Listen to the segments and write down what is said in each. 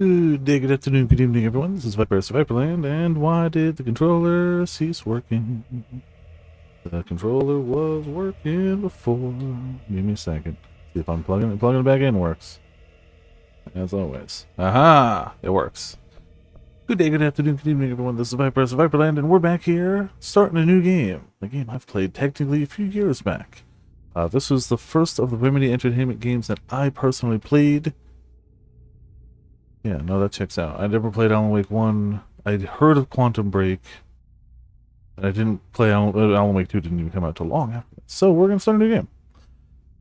Good day, good afternoon, good evening, everyone. This is Viper's Viperland, and why did the controller cease working? The controller was working before. Give me a second. See if I'm plugging it back in works. As always. Aha! It works. Good day, good afternoon, good evening, everyone. This is Viper's Viperland, and we're back here starting a new game. A game I've played technically a few years back. This was the first of the Remedy Entertainment games that I personally played. Yeah, no, that checks out. I never played Alan Wake 1. I'd heard of Quantum Break. And I didn't play Alan Wake 2 didn't even come out till long after that. So we're going to start a new game.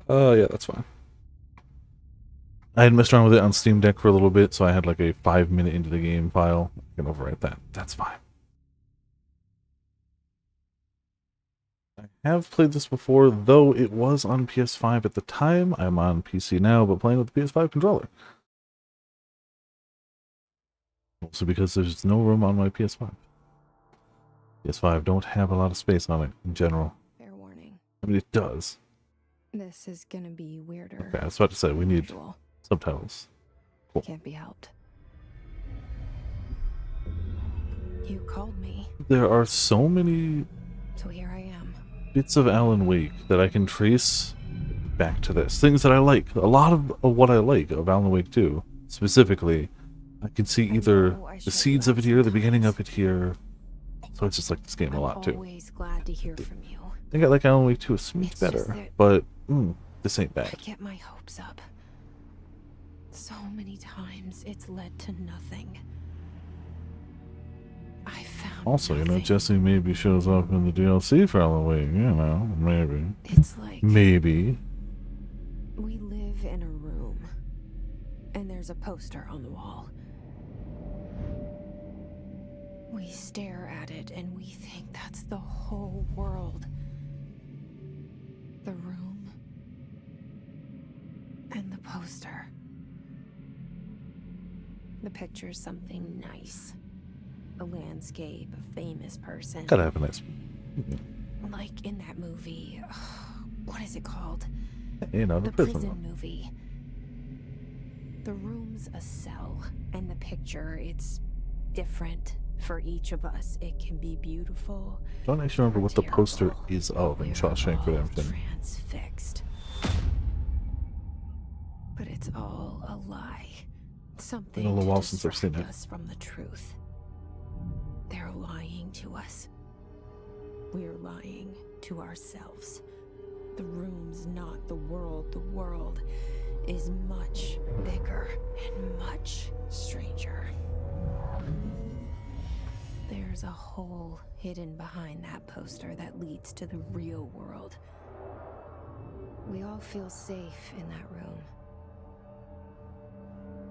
Yeah, that's fine. I had messed around with it on Steam Deck for a little bit, so I had like a 5-minute into the game file. I can overwrite that. That's fine. I have played this before, though it was on PS5 at the time. I'm on PC now, but playing with the PS5 controller. Also because there's no room on my PS5. PS5 don't have a lot of space on it in general. Fair warning. I mean, it does. This is gonna be weirder. Okay, I was about to say, we need subtitles. Cool. Can't be helped. You called me. There are so many So here I am. bits of Alan Wake that I can trace back to this. Things that I like. A lot of what I like of Alan Wake 2, specifically, I can see either the seeds of it here, the beginning of it here. So I just like this game a lot too. I'm always glad to hear from you. I think I like Alan Wake 2 a smidge better, but this ain't bad. I get my hopes up. So many times it's led to nothing. I found Also, nothing. you know, Jesse maybe shows up in the DLC for Alan Wake, you know, maybe. It's like maybe. we live in a room, and there's a poster on the wall. We stare at it and we think that's the whole world. The room and the poster. The picture's something nice. A landscape, a famous person. Gotta have a nice. Like in that movie. What is it called? You know, the prison movie. The room's a cell, and the picture, it's different. For each of us, it can be beautiful. Don't actually remember what the poster is of in Shawshank Redemption. Transfixed. But it's all a lie. Something Been a little to while since I've seen distract it. us from the truth. They're lying to us. We're lying to ourselves. The room's not the world. The world is much bigger and much stranger. There's a hole hidden behind that poster that leads to the real world. We all feel safe in that room.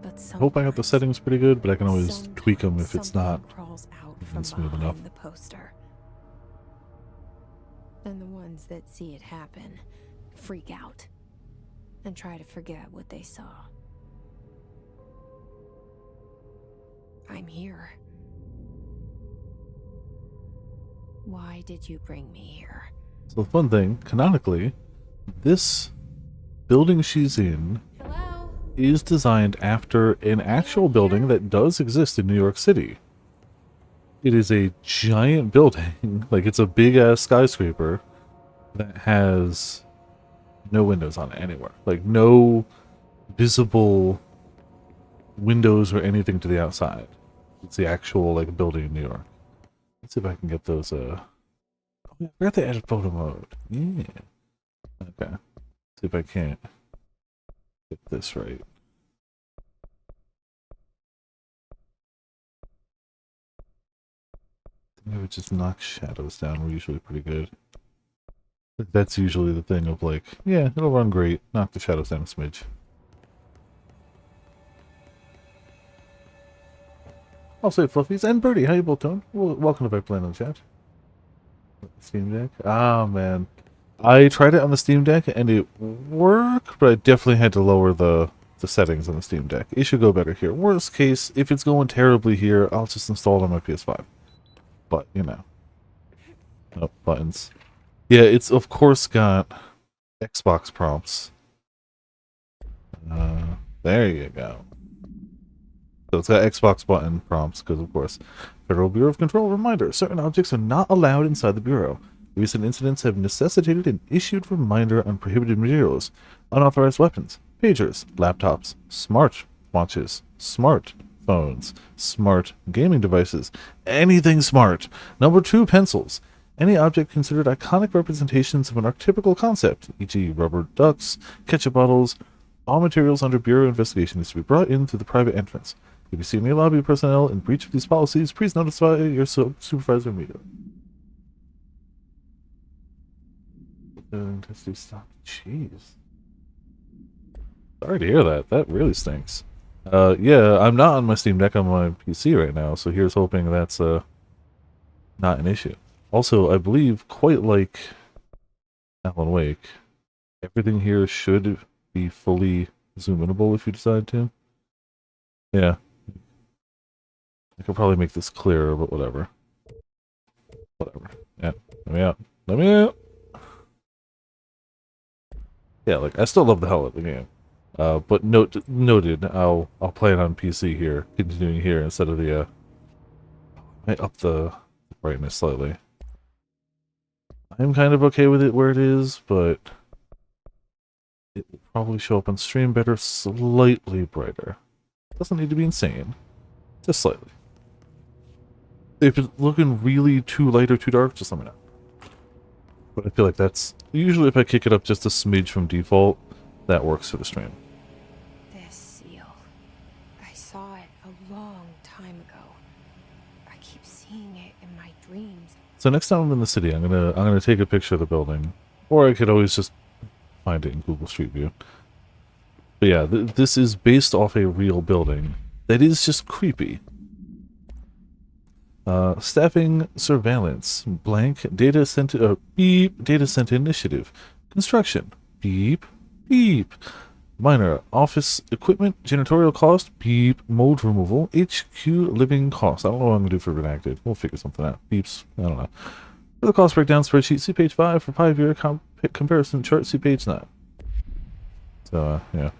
But I hope I got the settings pretty good, but I can always tweak them if it's not crawls out from smooth enough. the poster. And the ones that see it happen freak out and try to forget what they saw. I'm here. Why did you bring me here? So the fun thing, canonically, this building she's in is designed after an actual building that does exist in New York City. It is a giant building, like it's a big ass skyscraper that has no windows on it anywhere. Like no visible windows or anything to the outside. It's the actual like building in New York. Let's see if I can get those, oh, I forgot to add photo mode. Yeah. Okay. See if I can't get this right. I think I would just knock shadows down. We're usually pretty good. That's usually the thing of like, yeah, it'll run great. Knock the shadows down a smidge. I'll say Fluffies and Birdie. How you both doing? Well, welcome to Viperland in the chat. Steam Deck. Ah, man. I tried it on the Steam Deck and it worked, but I definitely had to lower the settings on the Steam Deck. It should go better here. Worst case, if it's going terribly here, I'll just install it on my PS5. But, you know. Oh, buttons. Yeah, it's of course got Xbox prompts. There you go. So it's got Xbox button prompts, because of course. Federal Bureau of Control reminder. Certain objects are not allowed inside the Bureau. Recent incidents have necessitated an issued reminder on prohibited materials, unauthorized weapons, pagers, laptops, smart watches, smartphones, smart gaming devices, anything smart. Number 2, pencils. Any object considered iconic representations of an archetypical concept, e.g. rubber ducks, ketchup bottles, all materials under Bureau investigation is to be brought in through the private entrance. If you see any lobby personnel in breach of these policies, please notify your supervisor immediately. Stop. Jeez. Sorry to hear that. That really stinks. Yeah, I'm not on my Steam Deck on my PC right now, so here's hoping that's not an issue. Also, I believe, quite like Alan Wake, everything here should be fully zoom-inable if you decide to. Yeah. I could probably make this clearer, but whatever. Whatever. Yeah. Let me out. Let me out! Yeah, like, I still love the hell out of the game. But noted, I'll play it on PC here, continuing here instead of the, I up the brightness slightly. I'm kind of okay with it where it is, but it will probably show up on stream better, slightly brighter. Doesn't need to be insane, just slightly. If it's looking really too light or too dark, just let me know. But I feel like that's usually, if I kick it up just a smidge from default, that works for the stream. This seal. I saw it a long time ago. I keep seeing it in my dreams. So next time I'm in the city, I'm gonna take a picture of the building, or I could always just find it in Google Street View. But yeah, this is based off a real building that is just creepy. Staffing surveillance, blank, data center, beep, data center initiative, construction, beep, beep, minor, office equipment, janitorial cost, beep, mold removal, HQ living cost. I don't know what I'm gonna do for Redacted. We'll figure something out. Beeps, I don't know. For the cost breakdown spreadsheet, see page 5 for 5-year comparison chart, see page 9. So, yeah.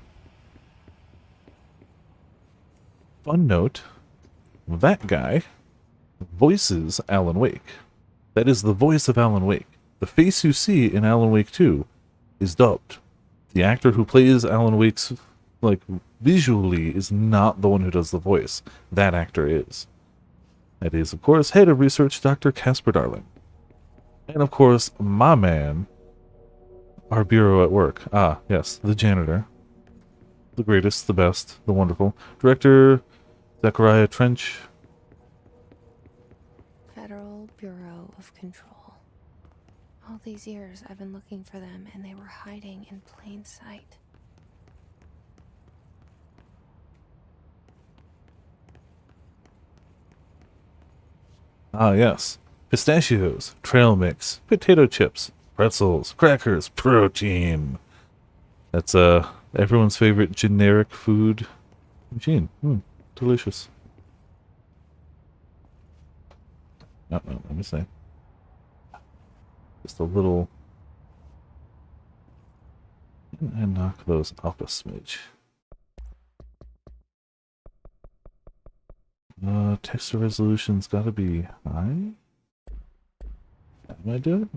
Fun note, that guy voices Alan Wake. That is the voice of Alan Wake. The face you see in Alan Wake 2 is dubbed. The actor who plays Alan Wake's, like, visually is not the one who does the voice. That actor is. That is, of course, head of research Dr. Casper Darling. And, of course, my man, our bureau at work. Ah, yes, the janitor. The greatest, the best, the wonderful. Director Zachariah Trench. Federal Bureau of Control. All these years I've been looking for them, and they were hiding in plain sight. Ah, yes. Pistachios, trail mix, potato chips, pretzels, crackers, protein. That's, everyone's favorite generic food machine. Delicious. No, let me see. Just a little... And knock those up a smidge. Texture resolution's gotta be high? Am I doing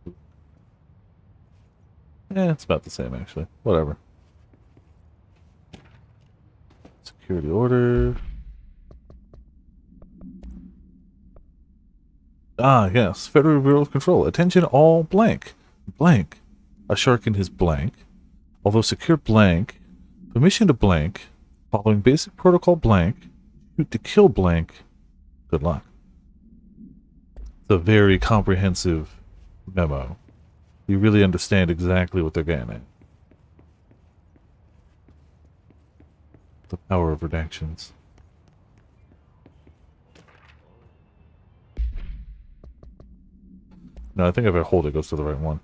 it? Yeah, it's about the same actually. Whatever. Security order. Ah, yes. Federal Bureau of Control. Attention all blank. Blank. A shark in his blank. Although secure blank. Permission to blank. Following basic protocol blank. Shoot to kill blank. Good luck. It's a very comprehensive memo. You really understand exactly what they're getting at. The power of redactions. No, I think if I hold it, it goes to the right one.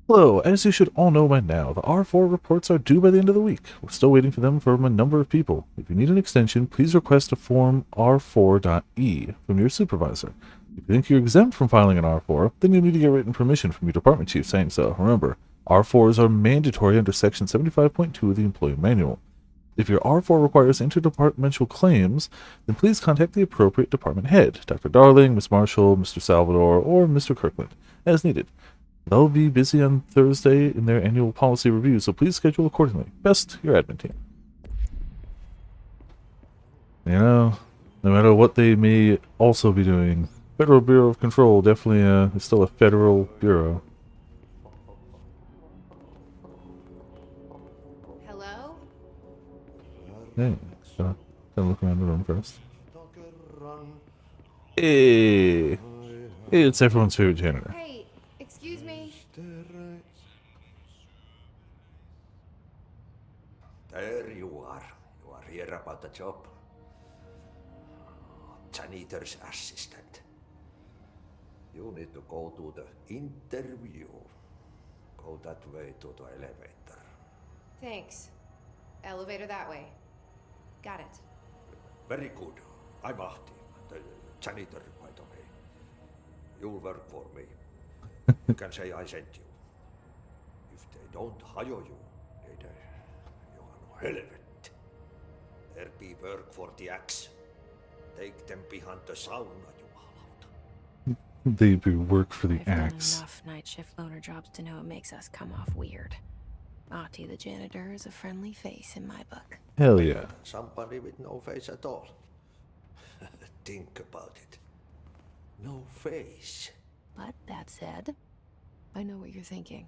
Hello, as you should all know by now, the R4 reports are due by the end of the week. We're still waiting for them from a number of people. If you need an extension, please request a form R4.E from your supervisor. If you think you're exempt from filing an R4, then you need to get written permission from your department chief saying so. Remember, R4s are mandatory under Section 75.2 of the Employee Manual. If your R4 requires interdepartmental claims, then please contact the appropriate department head, Dr. Darling, Miss Marshall, Mr. Salvador, or Mr. Kirkland, as needed. They'll be busy on Thursday in their annual policy review, so please schedule accordingly. Best, your admin team. You know, no matter what they may also be doing, Federal Bureau of Control definitely is still a federal bureau. Hello? Hey, gotta look around the room first. Hey, it's everyone's favorite janitor. Hey, excuse me. There you are. You are here about the job. Janitor's assistant. You need to go to the interview. Go that way to the elevator. Thanks. Elevator that way. Got it. Very good. I'm Ahti, the janitor, by the way. You'll work for me. You can say I sent you. If they don't hire you, then you are no relevant. There be work for the axe. Take them behind the sauna, you hallout. They do work for the I've done axe. enough night shift loner jobs to know it makes us come off weird. Ahti the janitor is a friendly face in my book. Hell yeah. Somebody with no face at all. Think about it. No face. But that said, I know what you're thinking.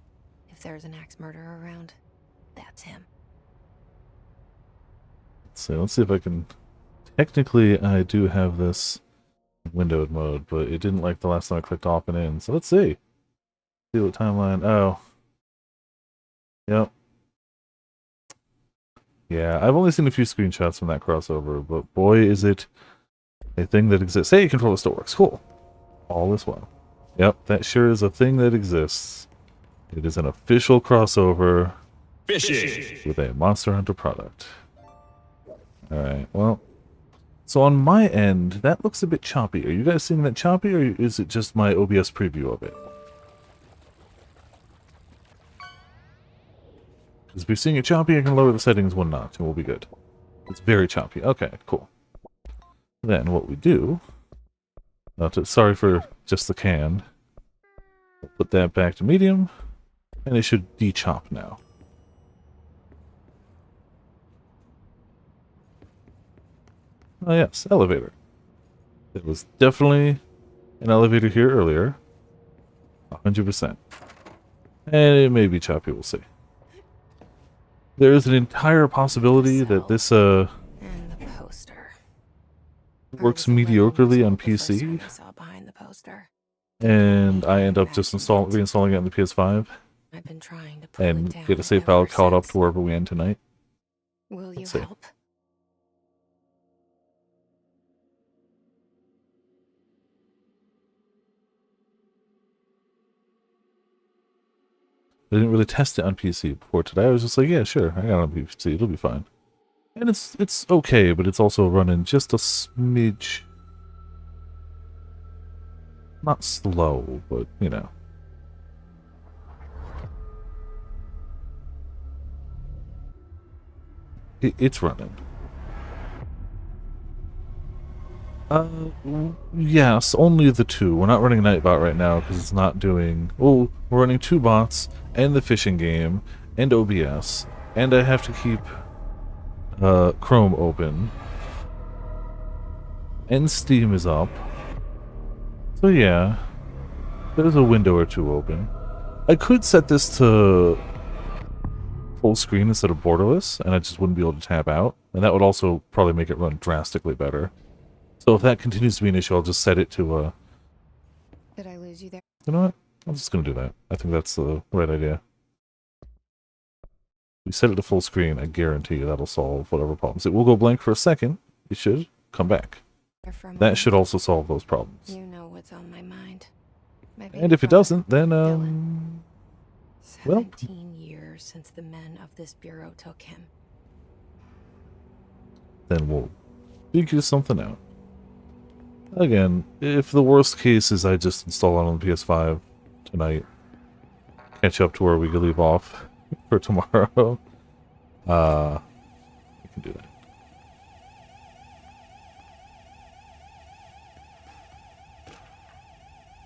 If there's an axe murderer around, that's him. So let's see if I can... Technically, I do have this windowed mode, but it didn't like the last time I clicked off and in. So let's see. See what timeline... Oh. Yep. Yeah, I've only seen a few screenshots from that crossover, but boy, is it a thing that exists. Hey, controller still works. Cool. All is well. Yep, that sure is a thing that exists. It is an official crossover with a Monster Hunter product. Alright, well. So on my end, that looks a bit choppy. Are you guys seeing that choppy, or is it just my OBS preview of it? Because if you're seeing it choppy, I can lower the settings one notch, and we'll be good. It's very choppy. Okay, cool. Then what we do... sorry for just the can. We'll put that back to medium, and it should de-chop now. Oh yes, elevator. There was definitely an elevator here earlier. 100%. And it may be choppy, we'll see. There is an entire possibility that this And the poster. works mediocrely on PC, I saw behind the poster. and I end up just reinstalling it on the PS5 I've been trying to pull and it down get a save file ever caught up since. to wherever we end tonight. Will you Let's see. help? I didn't really test it on PC before today. I was just like, yeah, sure, I got it on PC, it'll be fine. And it's okay, but it's also running just a smidge... Not slow, but, you know. It's running. Yes, only the two. We're not running Nightbot right now because it's not doing... Oh, we're running two bots, and the fishing game, and OBS, and I have to keep Chrome open. And Steam is up. So yeah, there's a window or two open. I could set this to full screen instead of borderless, and I just wouldn't be able to tap out, and that would also probably make it run drastically better. So if that continues to be an issue, I'll just set it to, Did I lose you there? you know what? I'm just gonna do that. I think that's the right idea. We set it to full screen, I guarantee you that'll solve whatever problems. It will go blank for a second. It should come back. There for a That moment. should also solve those problems. You know what's on my mind. My And baby if it brother, doesn't, then, well- 17 years since the men of this bureau took him. then we'll figure something out. Again, if the worst case is I just install it on the PS5 tonight, catch up to where we could leave off for tomorrow. We can do that.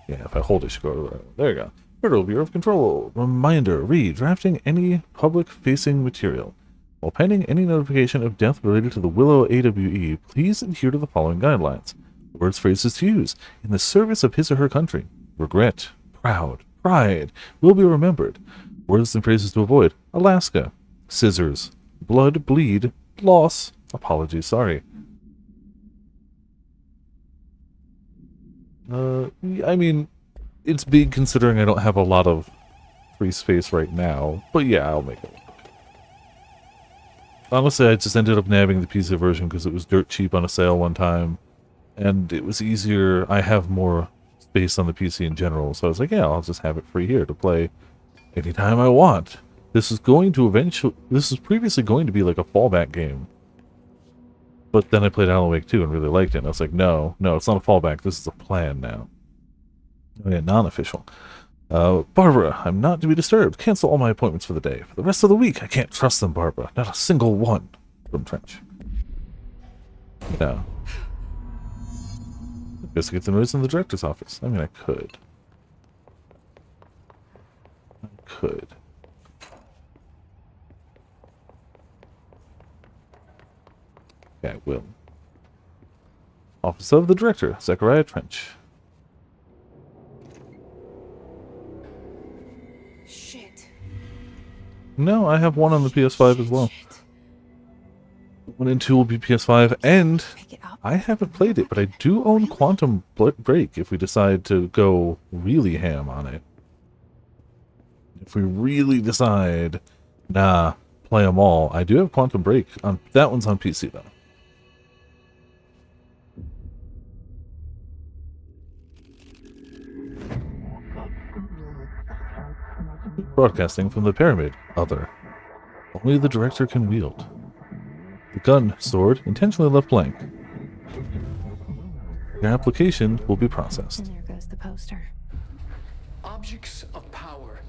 Yeah, if I hold it, it should go. There you go. Federal Bureau of Control. Reminder: redrafting any public-facing material. While pending any notification of death related to the Willow AWE, please adhere to the following guidelines. Words, phrases to use in the service of his or her country. Regret, proud, pride will be remembered. Words and phrases to avoid. Alaska. Scissors. Blood, bleed, loss. Apologies, sorry. I mean, it's big considering I don't have a lot of free space right now, but yeah, I'll make it work. Honestly, I just ended up nabbing the PC version because it was dirt cheap on a sale one time, and it was easier. I have more space on the PC in general, so I was like, yeah, I'll just have it free here to play anytime I want. This is previously going to be like a fallback game. But then I played Alan Wake 2 and really liked it, and I was like, no, it's not a fallback, this is a plan now. Oh yeah, non-official. Barbara, I'm not to be disturbed. Cancel all my appointments for the day. For the rest of the week, I can't trust them, Barbara. Not a single one. From Trench. Yeah. I guess I get the notice in the director's office. I mean, I could. Okay, I will. Office of the Director, Zechariah Trench. Shit. No, I have one on the PS5 as well. 1 and 2 will be PS5, and I haven't played it, but I do own Quantum Break if we decide to go really ham on it. If we really decide, nah, play them all. I do have Quantum Break. That one's on PC, though. Broadcasting from the pyramid. Other. Only the director can wield. The gun, sword, intentionally left blank. Your application will be processed. And there goes the poster. Objects of power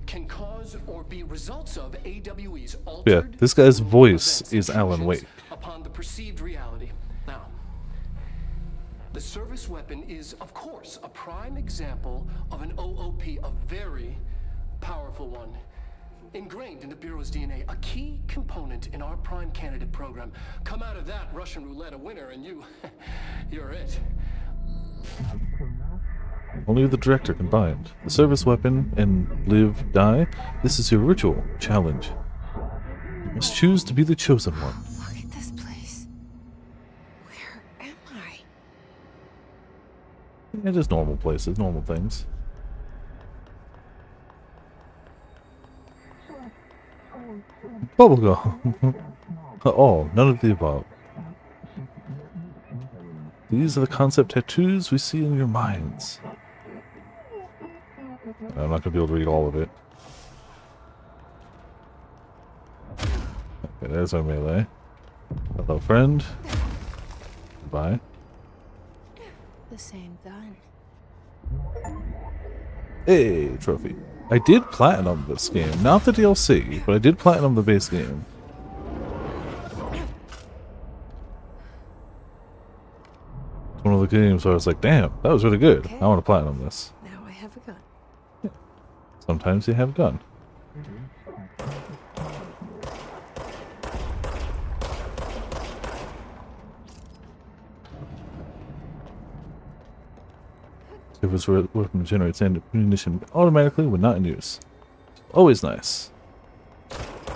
can cause or be results of AWE's altered. Yeah, this guy's voice is Alan Wake. Upon the perceived reality. Now, the service weapon is, of course, a prime example of an OOP, a very powerful one. Ingrained in the Bureau's DNA, a key component in our prime candidate program. Come out of that Russian roulette a winner and you're it. Only the director can bind. The service weapon and live, die. This is your ritual challenge. You must choose to be the chosen one. Look at this place. Where am I? It is normal places, normal things. Bubblegum. Oh, none of the above. These are the concept tattoos we see in your minds. I'm not going to be able to read all of it. Okay, there's our melee. Hello, friend. Goodbye. The same gun. Hey, trophy. I did platinum this game. Not the DLC, but I did platinum the base game. It's one of the games where I was like, damn, that was really good. Okay. I want to platinum this. Now I have a gun. Sometimes you have a gun. If its weapon generates ammunition automatically when not in use. Always nice.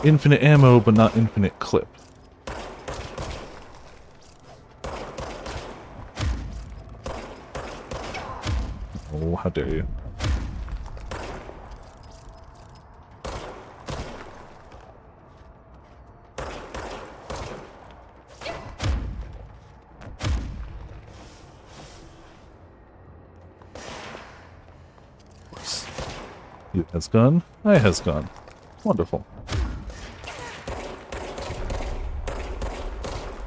Infinite ammo, but not infinite clip. Oh, how dare you. You has gun, I has gun. Wonderful.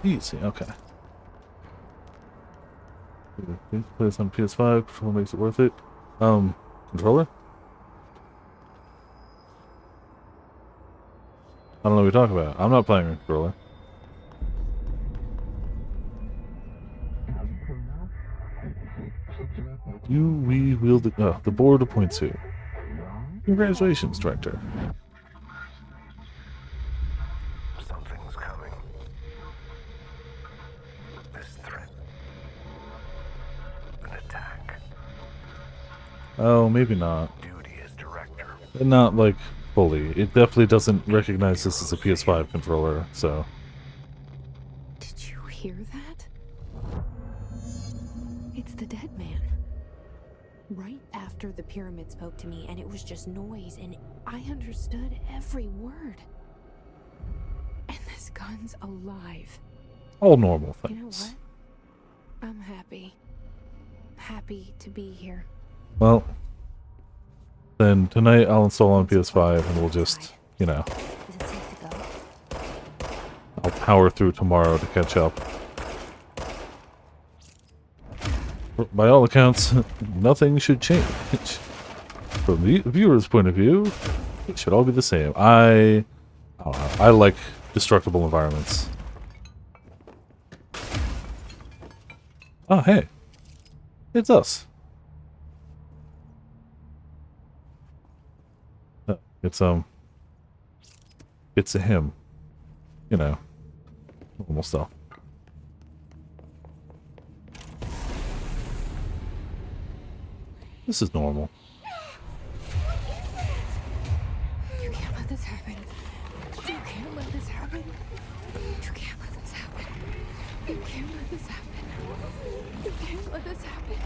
Easy, okay. Play this on PS5, controller makes it worth it. Controller? I don't know what you're talking about. I'm not playing a controller. We wield the board appoints you. Congratulations, Director. Something's coming. This threat. An attack. Oh, maybe not. Duty as director. Not, like, fully. It definitely doesn't recognize this as a PS5 controller, so... Did you hear that? It's the dead man. Right after the pyramid spoke to me, and it was just noise, and I understood every word. And this gun's alive. All normal things. You know what? I'm happy. Happy to be here. Well, then tonight I'll install on PS5 and we'll just, you know, Is it safe to go? I'll power through tomorrow to catch up. By all accounts, nothing should change. From the viewer's point of view, it should all be the same. I don't know, I like destructible environments. Oh, hey. It's us. It's a him. You know, normal stuff. This is normal. You can't let this happen. You can't let this happen. You can't let this happen. You can't let this happen. You can't let this happen.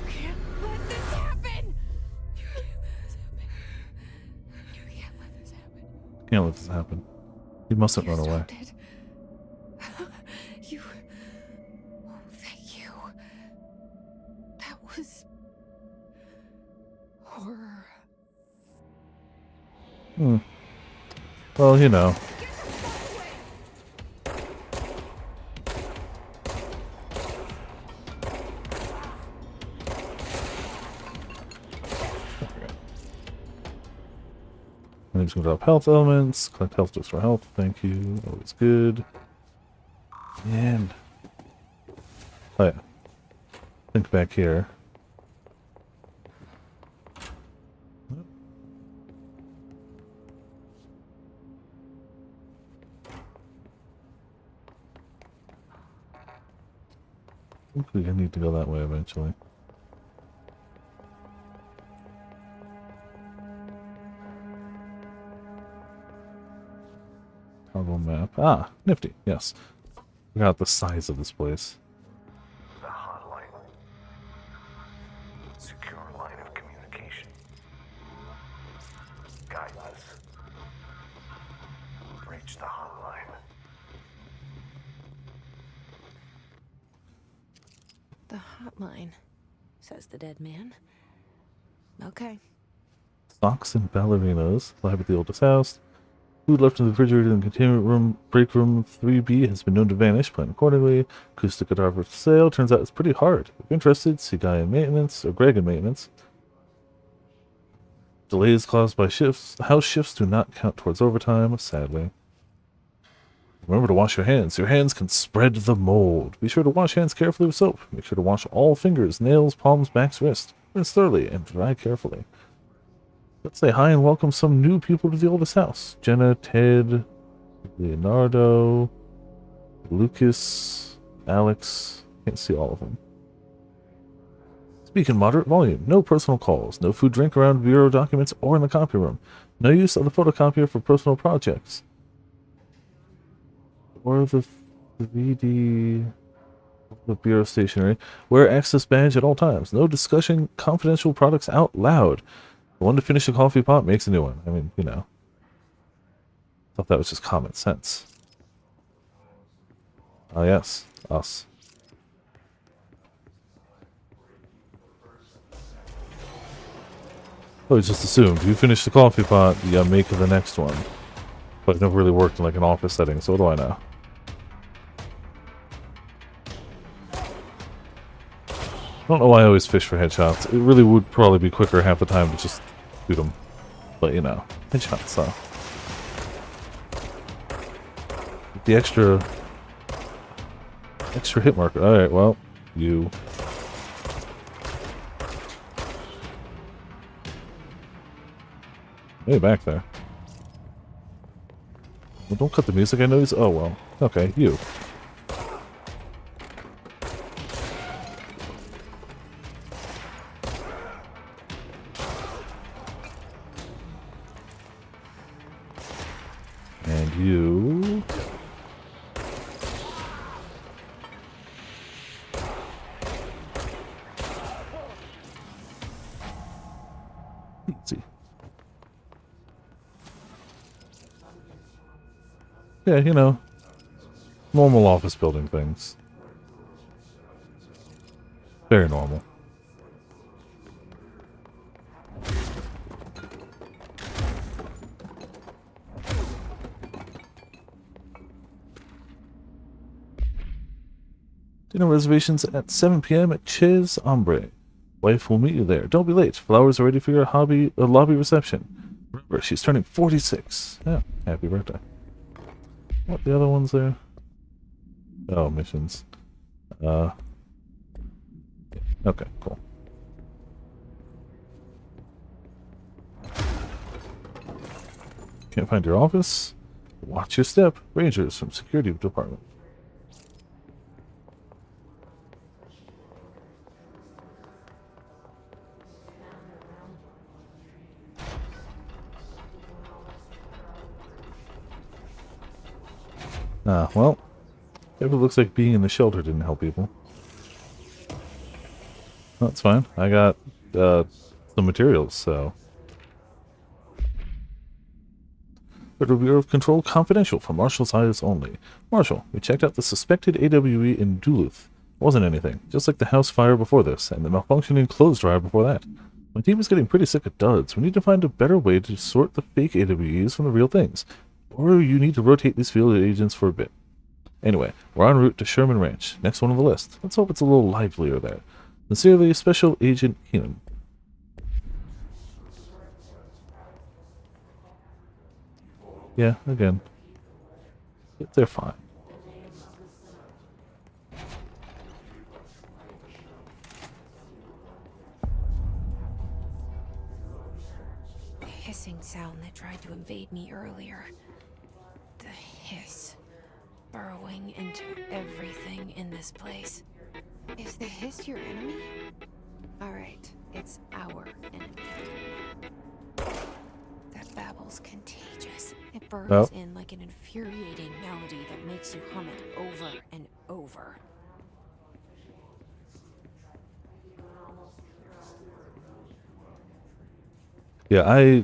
You can't let this happen. You can't let this happen. Can't let this happen. You mustn't run away. Stopped it. You. Oh, thank you. That was horror. Well, you know. I'm just gonna drop health elements, collect health just for health, thank you, always good. And oh yeah. Think back here. I think we need to go that way eventually. Toggle map. Ah, nifty, yes. Forgot the size of this place. The hotline. Secure line of communication. Guide us. Reach the hotline. The hotline, says the dead man. Okay. Socks and ballerinas. Live at the oldest house. Food left in the refrigerator in the containment room. Break room 3B has been known to vanish. Plan accordingly. Acoustic guitar for sale. Turns out it's pretty hard. If interested, see Guy in maintenance, or Greg in maintenance. Delays caused by shifts. House shifts do not count towards overtime, sadly. Remember to wash your hands. Your hands can spread the mold. Be sure to wash hands carefully with soap. Make sure to wash all fingers, nails, palms, backs, wrists. Rinse thoroughly and dry carefully. Let's say hi and welcome some new people to the oldest house. Jenna, Ted, Leonardo, Lucas, Alex. Can't see all of them. Speak in moderate volume. No personal calls. No food drink around bureau documents or in the copy room. No use of the photocopier for personal projects. Or the 3D... the bureau stationery. Wear access badge at all times. No discussing confidential products out loud. The one to finish a coffee pot makes a new one. I mean, you know. Thought that was just common sense. Oh yes, us. Oh, just assumed. You finish the coffee pot, you gotta make the next one. But I've never really worked in like an office setting, so what do I know? I don't know why I always fish for headshots. It really would probably be quicker half the time to just shoot them. But you know, headshots though. the extra hit marker. Alright, well, you. Hey, back there. Well, don't cut the music, I know he's. Oh, well. Okay, you. And you. Easy. Yeah, you know, normal office building things. Very normal. Dinner reservations at 7 p.m. at Chez Ombre. Wife will meet you there. Don't be late. Flowers are ready for your lobby reception. Remember, she's turning 46. Yeah, happy birthday. What, the other ones there? Oh, missions. Yeah. Okay, cool. Can't find your office? Watch your step. Rangers from security department. Ah, well, it looks like being in the shelter didn't help people. That's fine. I got some materials, so. Federal Bureau of Control confidential for Marshal's eyes only. Marshal, we checked out the suspected AWE in Duluth. Wasn't anything, just like the house fire before this, and the malfunctioning clothes dryer before that. My team is getting pretty sick of duds. We need to find a better way to sort the fake AWEs from the real things. Or you need to rotate these field agents for a bit. Anyway, we're en route to Sherman Ranch, next one on the list. Let's hope it's a little livelier there. Sincerely, Special Agent Keenan. Yeah, again. They're fine. The hissing sound that tried to invade me earlier. The hiss. Burrowing into everything in this place. Is the hiss your enemy? Alright, it's our enemy. That babble's contagious. It burrows in like an infuriating melody that makes you hum it over and over. Yeah,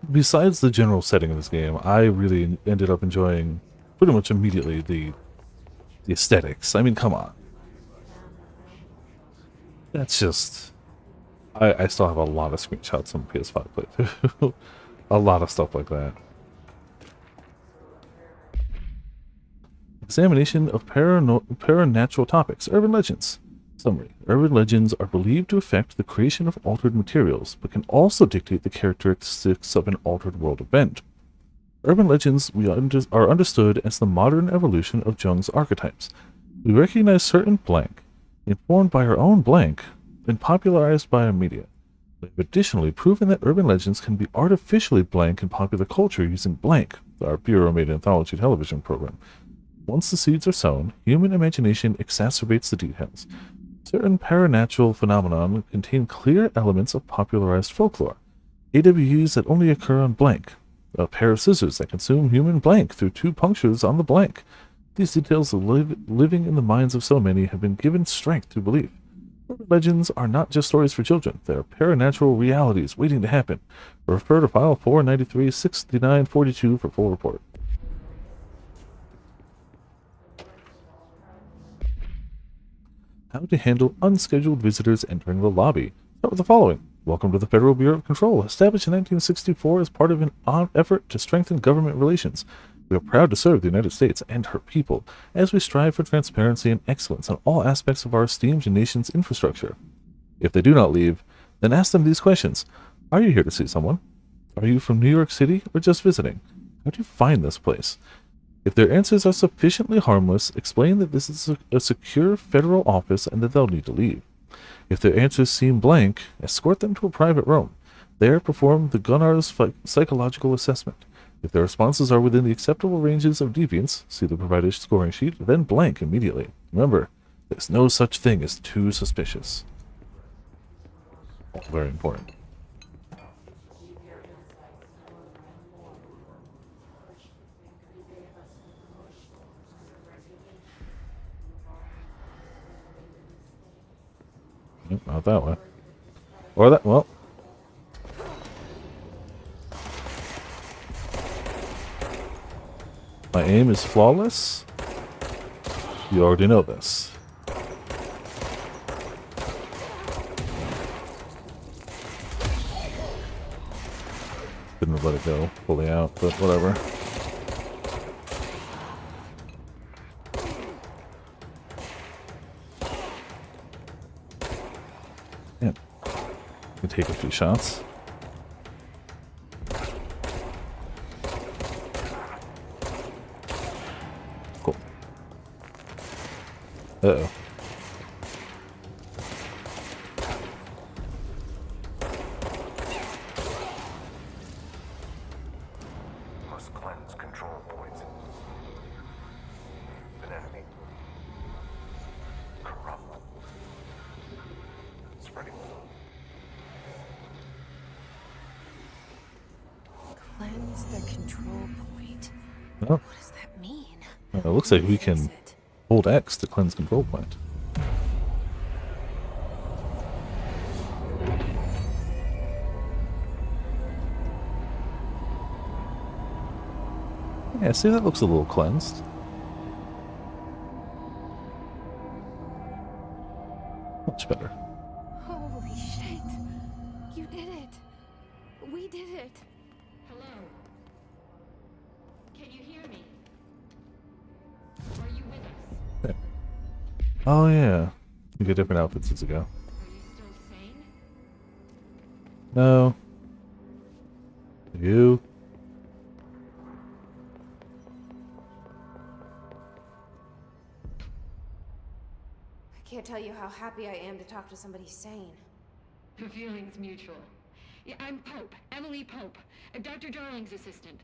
besides the general setting of this game, I really ended up enjoying pretty much immediately the aesthetics. I mean, come on. That's just... I still have a lot of screenshots on PS5 playthrough. A lot of stuff like that. Examination of paranatural topics. Urban legends. Summary. Urban legends are believed to affect the creation of altered materials, but can also dictate the characteristics of an altered world event. Urban legends are understood as the modern evolution of Jung's archetypes. We recognize certain blank, informed by our own blank, and popularized by our media. We have additionally proven that urban legends can be artificially blank in popular culture using Blank, our Bureau-made anthology television program. Once the seeds are sown, human imagination exacerbates the details. Certain paranatural phenomena contain clear elements of popularized folklore. AWEs that only occur on Blank. A pair of scissors that consume human blank through 2 punctures on the blank. These details living in the minds of so many have been given strength to believe. Urban legends are not just stories for children, they are paranatural realities waiting to happen. Refer to File 493-6942 for full report. How to handle unscheduled visitors entering the lobby. Start with the following. Welcome to the Federal Bureau of Control, established in 1964 as part of an effort to strengthen government relations. We are proud to serve the United States and her people, as we strive for transparency and excellence on all aspects of our esteemed nation's infrastructure. If they do not leave, then ask them these questions. Are you here to see someone? Are you from New York City or just visiting? How do you find this place? If their answers are sufficiently harmless, explain that this is a secure federal office and that they'll need to leave. If their answers seem blank, escort them to a private room. There, perform the Gunnar's psychological assessment. If their responses are within the acceptable ranges of deviance, see the provided scoring sheet, then blank immediately. Remember, there's no such thing as too suspicious. All very important. Nope, not that way. Or that, well. My aim is flawless. You already know this. Couldn't have let it go fully out, but whatever. Yeah. We take a few shots. Cool. Uh-oh. Must cleanse control points. An enemy. Corrupt. Spreading. Cleanse the control point. Oh, What does that mean? it looks like we What is can it? hold X to cleanse control point. Yeah, see, that looks a little cleansed. Much better. Holy shit! You did it! We did it! Hello? Can you hear me? Are you with us? Oh yeah, we got different outfits as we go. Are you still sane? No. You. I can't tell you how happy I am to talk to somebody sane. The feeling's mutual. Yeah, I'm Pope. Emily Pope. Dr. Darling's assistant.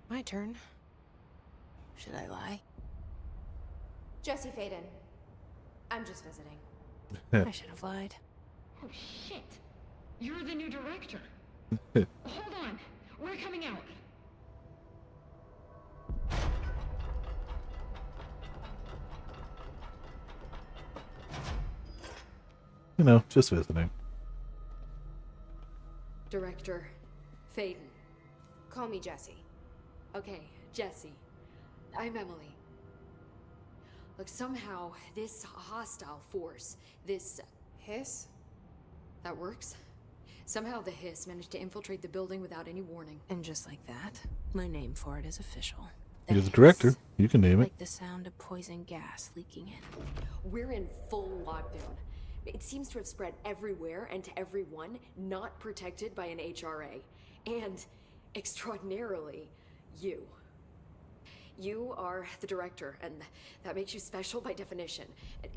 My turn. Should I lie? Jesse Faden. I'm just visiting. I should have lied. Oh, shit. You're the new director. Hold on. We're coming out. You know, just visiting. Director Faden. Call me Jesse. Okay, Jesse. I'm Emily. Look, somehow this hostile force, this Hiss? that works. Somehow the hiss managed to infiltrate the building without any warning. And just like that, my name for it is official. You're the hiss. director. You can name it. Like the sound of poison gas leaking in. We're in full lockdown. It seems to have spread everywhere and to everyone not protected by an HRA. And, extraordinarily, you. You are the director, and that makes you special by definition.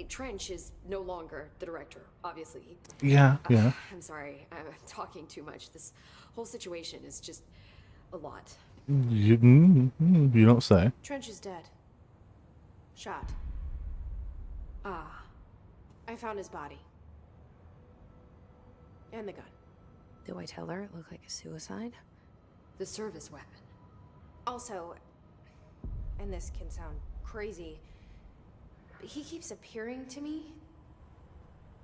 Trench is no longer the director, obviously. Yeah, yeah. I'm sorry, I'm talking too much. This whole situation is just a lot. You don't say. Trench is dead. Shot. Ah, I found his body. And the gun. Do I tell her it looked like a suicide? the service weapon. Also, and this can sound crazy, but he keeps appearing to me,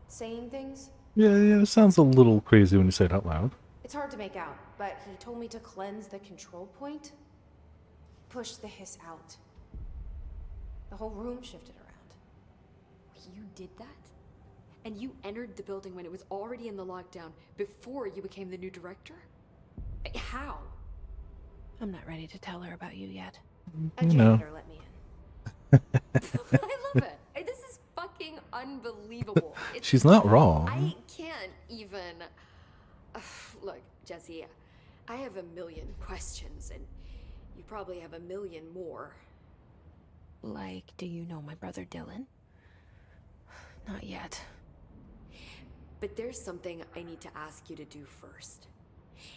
saying things. Yeah, it sounds a little crazy when you say it out loud. It's hard to make out, but he told me to cleanse the control point, push the hiss out. The whole room shifted around. You did that? And you entered the building when it was already in the lockdown before you became the new director? How? I'm not ready to tell her about you yet. A You know. janitor let me in. I love it. This is fucking unbelievable. She's not wrong. I can't even... Look, Jesse, I have a million questions, and You probably have a million more. Like, do you know my brother Dylan? Not yet. But there's something I need to ask you to do first.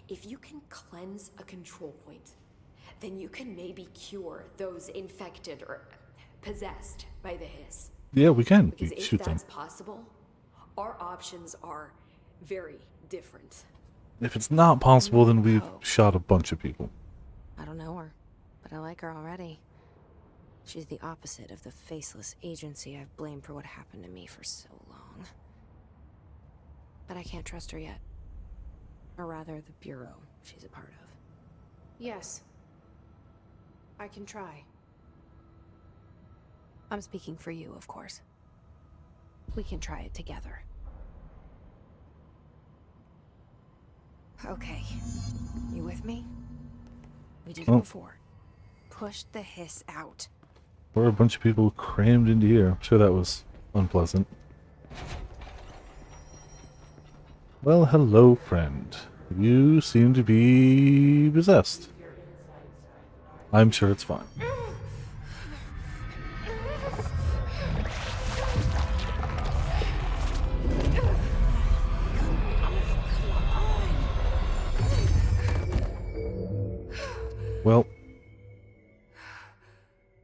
If you can cleanse a control point, then you can maybe cure those infected or possessed by the hiss. Yeah, we can. Because We if shoot them. that's possible, our options are very different. If it's not possible, then we've shot a bunch of people. I don't know her, but I like her already. She's the opposite of the faceless agency I've blamed for what happened to me for so long. But I can't trust her yet. Or rather, the Bureau she's a part of. Yes. I can try. I'm speaking for you, of course. We can try it together. Okay. You with me? We did it before. Push the hiss out. We're a bunch of people crammed into here. I'm sure that was unpleasant. Well, hello, friend. You seem to be possessed. I'm sure it's fine. Well,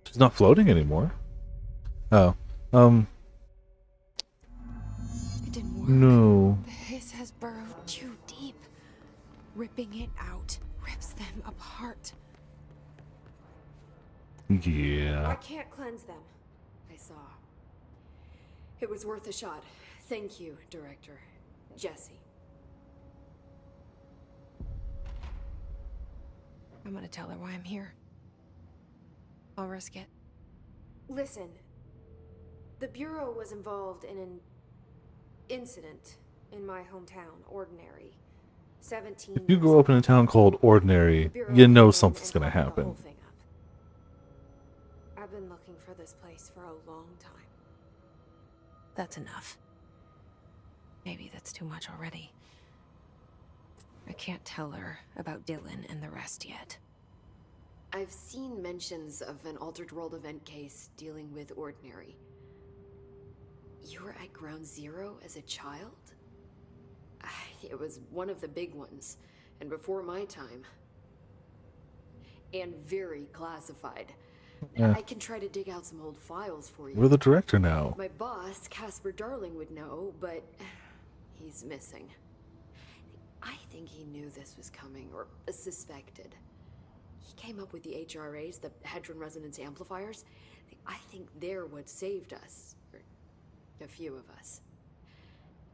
she's not floating anymore. Oh, It didn't work. no. The hiss has burrowed too deep. Ripping it out rips them apart. I Yeah. can't cleanse them. I saw. It was worth a shot. Thank you, Director. Jesse. I'm gonna tell her why I'm here. I'll risk it. Listen. The Bureau was involved in an incident in my hometown, Ordinary. 17 If you years grow up in a town called Ordinary, Bureau you know came in something's and gonna fucked the happen. whole thing up. I've been looking for this place for a long time. That's enough. Maybe that's too much already. I can't tell her about Dylan and the rest yet. I've seen mentions of an Altered World event case dealing with Ordinary. You were at Ground Zero as a child? It was one of the big ones, and before my time. And very classified. Yeah. I can try to dig out some old files for you. We're the director now. My boss, Casper Darling, would know, but he's missing. I think he knew this was coming, or suspected. He came up with the HRAs, the Hadron Resonance Amplifiers. I think they're what saved us. Or a few of us.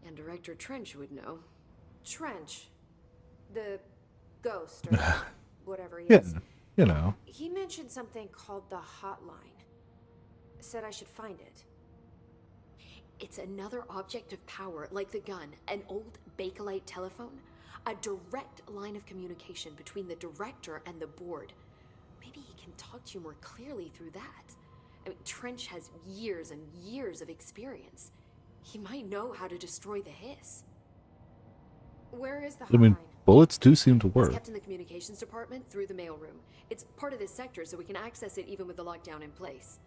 And Director Trench would know. Trench. The ghost, or whatever he Yeah, is. you know. He mentioned something called the hotline. Said I should find it. It's another object of power, like the gun, an old Bakelite telephone. A direct line of communication between the director and the board. Maybe he can talk to you more clearly through that. I mean, Trench has years and years of experience. He might know how to destroy the hiss. Where is the hotline? I mean, bullets do seem to It's work. kept in the communications department through the mailroom. It's part of this sector, so we can access it even with the lockdown in place.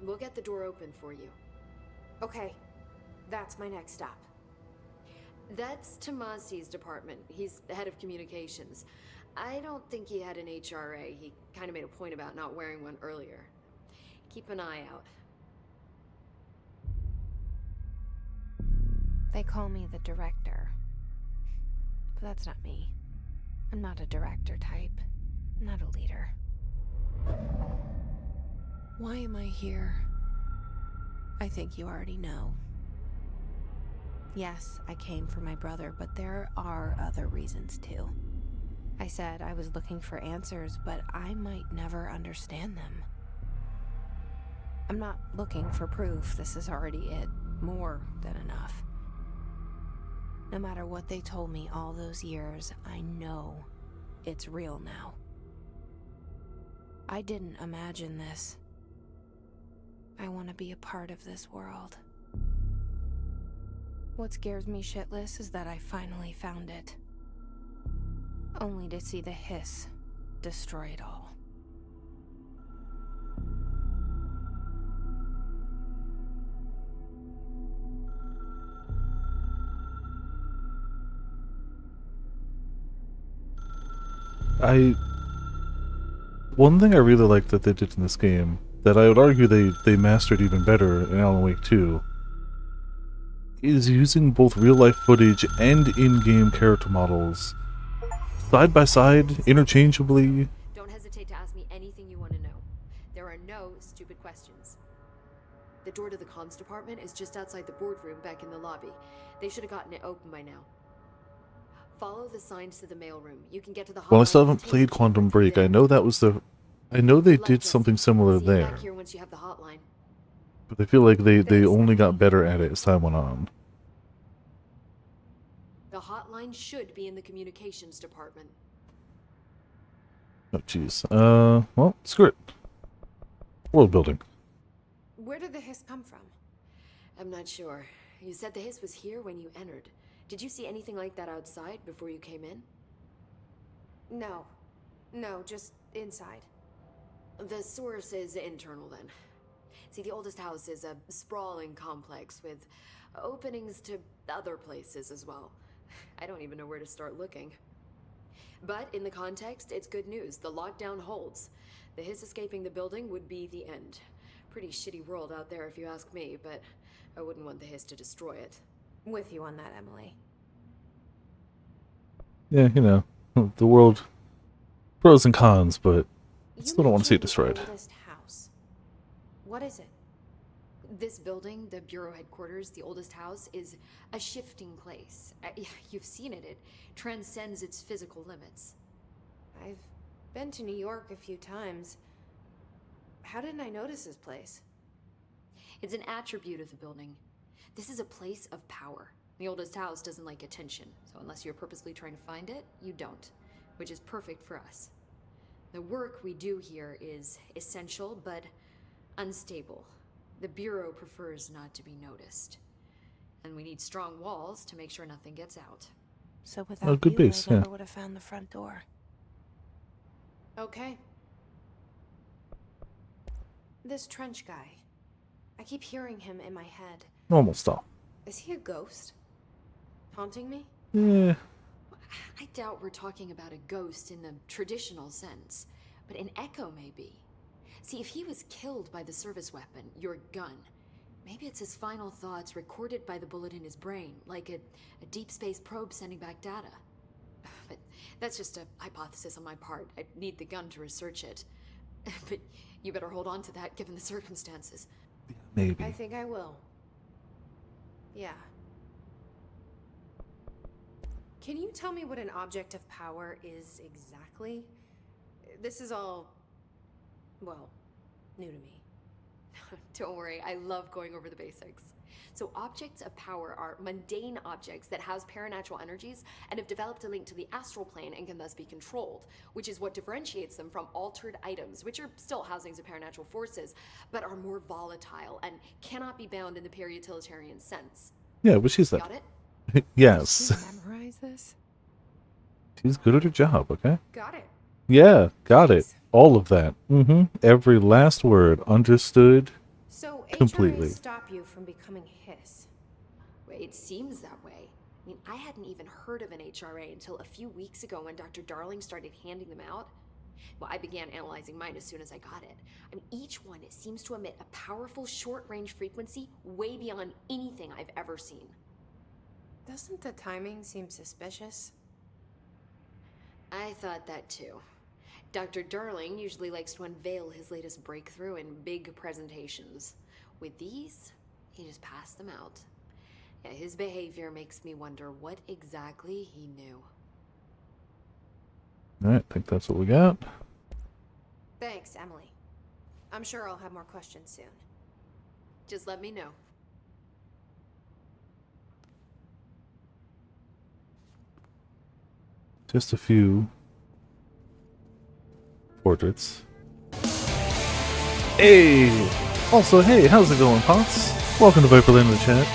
We'll get the door open for you. Okay. That's my next stop. That's Tomasi's department. He's the head of communications. I don't think he had an HRA. He kind of made a point about not wearing one earlier. Keep an eye out. They call me the director. But that's not me. I'm not a director type. I'm not a leader. Why am I here? I think you already know. Yes, I came for my brother, but there are other reasons too. I said I was looking for answers, but I might never understand them. I'm not looking for proof. This is already it. More than enough. No matter what they told me all those years, I know it's real now. I didn't imagine this. I want to be a part of this world. What scares me shitless is that I finally found it. Only to see the hiss destroy it all. One thing I really like that they did in this game, that I would argue they mastered even better in Alan Wake 2, is using both real-life footage and in-game character models side by side, interchangeably. Don't hesitate to ask me anything you want to know. There are no stupid questions. The door to the comms department is just outside the boardroom back in the lobby. They should have gotten it open by now. Follow the signs to the mailroom. You can get to the hotline. Well, I still haven't and played take Quantum the Break. there. I know that was the... I know they Left did us. something similar See you there, back here once you have the hotline. but I feel like they Thanks, only got Ahti. better at it as time went on. The hotline should be in the communications department. Oh, jeez. Well, screw it. World building. Where did the hiss come from? I'm not sure. You said the hiss was here when you entered. Did you see anything like that outside before you came in? No. No, just inside. The source is internal then. See, the oldest house is a sprawling complex with openings to other places as well. I don't even know where to start looking. But in the context, it's good news. The lockdown holds. The hiss escaping the building would be the end. Pretty shitty world out there if you ask me, but I wouldn't want the hiss to destroy it. With you on that, Emily. Yeah, you know, the world... Pros and cons, but I You still don't want to see it mentioned destroyed. the oldest house. What is it? This building, the bureau headquarters, the oldest house, is a shifting place. You've seen it. It transcends its physical limits. I've been to New York a few times. How didn't I notice this place? It's an attribute of the building. This is a place of power. The oldest house doesn't like attention, so unless you're purposely trying to find it, you don't, which is perfect for us. The work we do here is essential, but unstable. The Bureau prefers not to be noticed. And we need strong walls to make sure nothing gets out. So without good you, base, I never yeah. would have found the front door. Okay. This trench guy. I keep hearing him in my head. Normal stuff. Is he a ghost? Haunting me? Yeah. I doubt we're talking about a ghost in the traditional sense, but an echo maybe. See, if he was killed by the service weapon, your gun, maybe it's his final thoughts recorded by the bullet in his brain, like a deep space probe sending back data. But that's just a hypothesis on my part. I need the gun to research it. But you better hold on to that given the circumstances. Maybe. I think I will. Yeah. Can you tell me what an object of power is exactly? This is all, well, new to me. Don't worry, I love going over the basics. So objects of power are mundane objects that house paranatural energies and have developed a link to the astral plane and can thus be controlled, which is what differentiates them from altered items, which are still housings of paranatural forces, but are more volatile and cannot be bound in the pure utilitarian sense. Yeah, what she said. Got it? Yes. Did you memorize this? She's good at her job, okay? Got it. Yeah, got it. All of that. Mm-hmm. Every last word understood. So Completely. HRAs stop you from becoming hiss. It seems that way. I mean, I hadn't even heard of an HRA until a few weeks ago when Dr. Darling started handing them out. Well, I began analyzing mine as soon as I got it. I mean, each one seems to emit a powerful short-range frequency way beyond anything I've ever seen. Doesn't the timing seem suspicious? I thought that too. Dr. Darling usually likes to unveil his latest breakthrough in big presentations. With these, he just passed them out. Yeah, his behavior makes me wonder what exactly he knew. Alright, I think that's what we got. Thanks, Emily. I'm sure I'll have more questions soon. Just let me know. Just a few portraits. Hey! Also, hey, how's it going, Pots? Welcome to Viperland in the chat.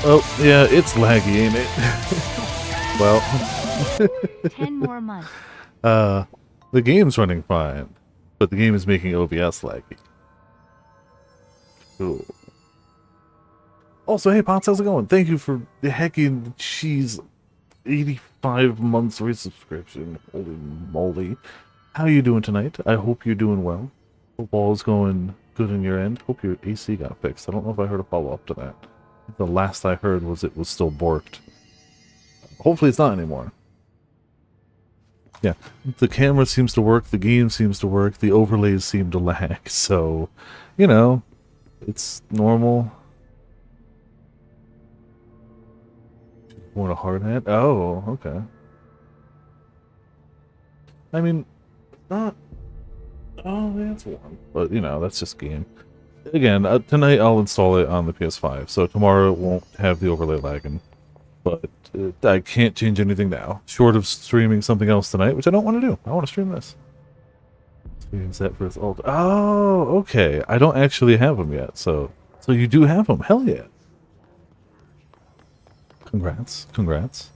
Oh, yeah, it's laggy, ain't it? Well. 10 more months. The game's running fine, but the game is making OBS laggy. Cool. Also, hey, Pots, how's it going? Thank you for the heckin' cheese 85 months resubscription. Holy moly. How you doing tonight? I hope you're doing well. Hope all's going good on your end. Hope your AC got fixed. I don't know if I heard a follow-up to that. The last I heard was it was still borked. Hopefully it's not anymore. Yeah, the camera seems to work, the game seems to work, the overlays seem to lag, so, you know, it's normal. Want a hard hat? Oh, okay. I mean, not... Oh, that's one. But, you know, that's just game. Again, tonight I'll install it on the PS5, so tomorrow it won't have the overlay lagging. But I can't change anything now, short of streaming something else tonight, which I don't want to do. I want to stream this. Stream set for his ult. Oh, okay. I don't actually have them yet, so you do have them. Hell yeah. Congrats. Congrats.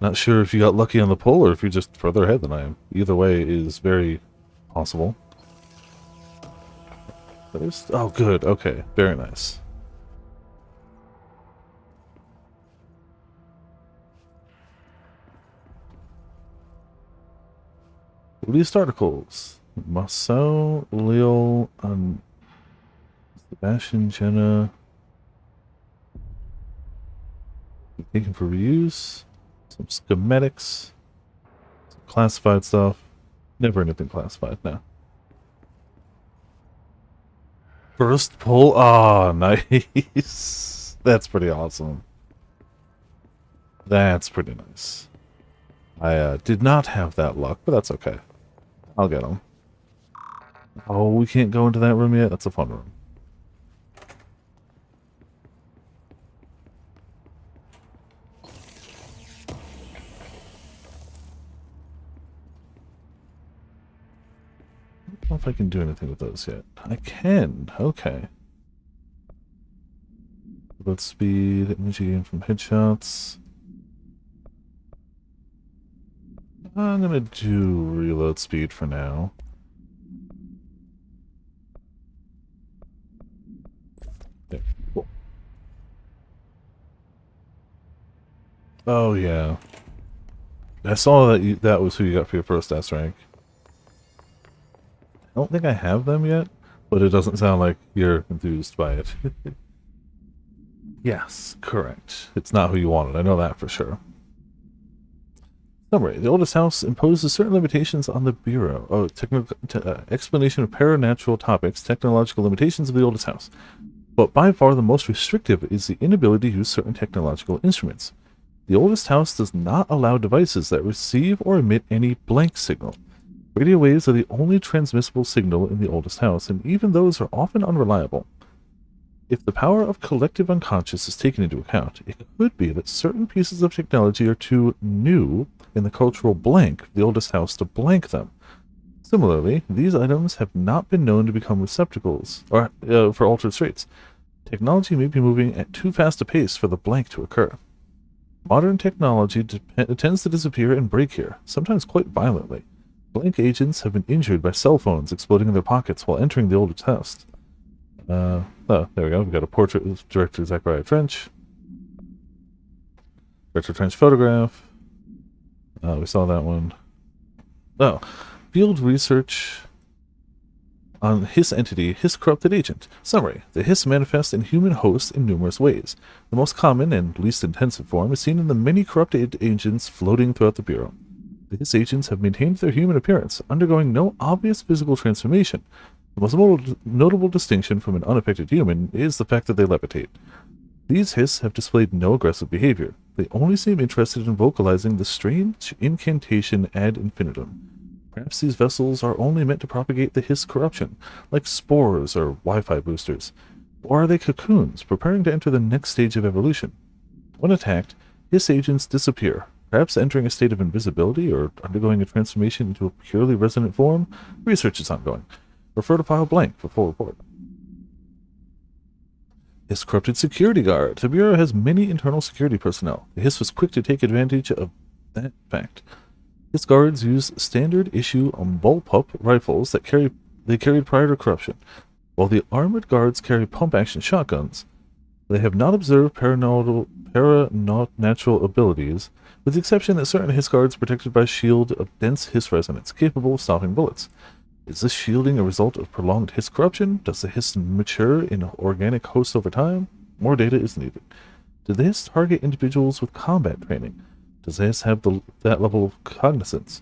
Not sure if you got lucky on the pull or if you're just further ahead than I am. Either way is very possible. Oh, good. Okay. Very nice. Released articles. Marcel, Leo, Sebastian, Jenna. Taken for reuse. Some schematics. Some classified stuff. Never anything classified now. First pull. Ah, nice. That's pretty awesome. That's pretty nice. I did not have that luck, but that's okay. I'll get them. Oh, we can't go into that room yet? That's a fun room. I don't know if I can do anything with those yet. I can. Okay. Reload speed, energy gain from headshots. I'm gonna do reload speed for now. There. Cool. Oh yeah. I saw that that was who you got for your first S rank. I don't think I have them yet, but it doesn't sound like you're enthused by it. Yes, correct. It's not who you wanted. I know that for sure. Summary. The oldest house imposes certain limitations on the Bureau. Oh, explanation of paranatural topics, technological limitations of the oldest house. But by far the most restrictive is the inability to use certain technological instruments. The oldest house does not allow devices that receive or emit any blank signal. Radio waves are the only transmissible signal in the oldest house, and even those are often unreliable. If the power of collective unconscious is taken into account, it could be that certain pieces of technology are too new in the cultural blank of the oldest house to blank them. Similarly, these items have not been known to become receptacles for altered states. Technology may be moving at too fast a pace for the blank to occur. Modern technology tends to disappear and break here, sometimes quite violently. Blank agents have been injured by cell phones exploding in their pockets while entering the oldest house. Oh, there we go. We've got a portrait of director Zachariah Trench. Director Trench photograph. We saw that one. Oh, field research on Hiss entity, Hiss corrupted agent. Summary. The Hiss manifests in human hosts in numerous ways. The most common and least intensive form is seen in the many corrupted agents floating throughout the Bureau. The Hiss agents have maintained their human appearance, undergoing no obvious physical transformation. The most notable distinction from an unaffected human is the fact that they levitate. These Hiss have displayed no aggressive behavior. They only seem interested in vocalizing the strange incantation ad infinitum. Perhaps these vessels are only meant to propagate the Hiss corruption, like spores or Wi-Fi boosters. Or are they cocoons, preparing to enter the next stage of evolution? When attacked, Hiss agents disappear, perhaps entering a state of invisibility or undergoing a transformation into a purely resonant form. Research is ongoing. Refer to file blank for full report. Hiss corrupted security guard. The Bureau has many internal security personnel. The Hiss was quick to take advantage of that fact. Hiss guards use standard issue bullpup rifles that carried prior to corruption. While the armored guards carry pump-action shotguns, they have not observed paranatural abilities, with the exception that certain hiss guards are protected by a shield of dense hiss resonance, capable of stopping bullets. Is this shielding a result of prolonged hiss corruption? Does the hiss mature in organic hosts over time? More data is needed. Do the hiss target individuals with combat training? Does the hiss have that level of cognizance?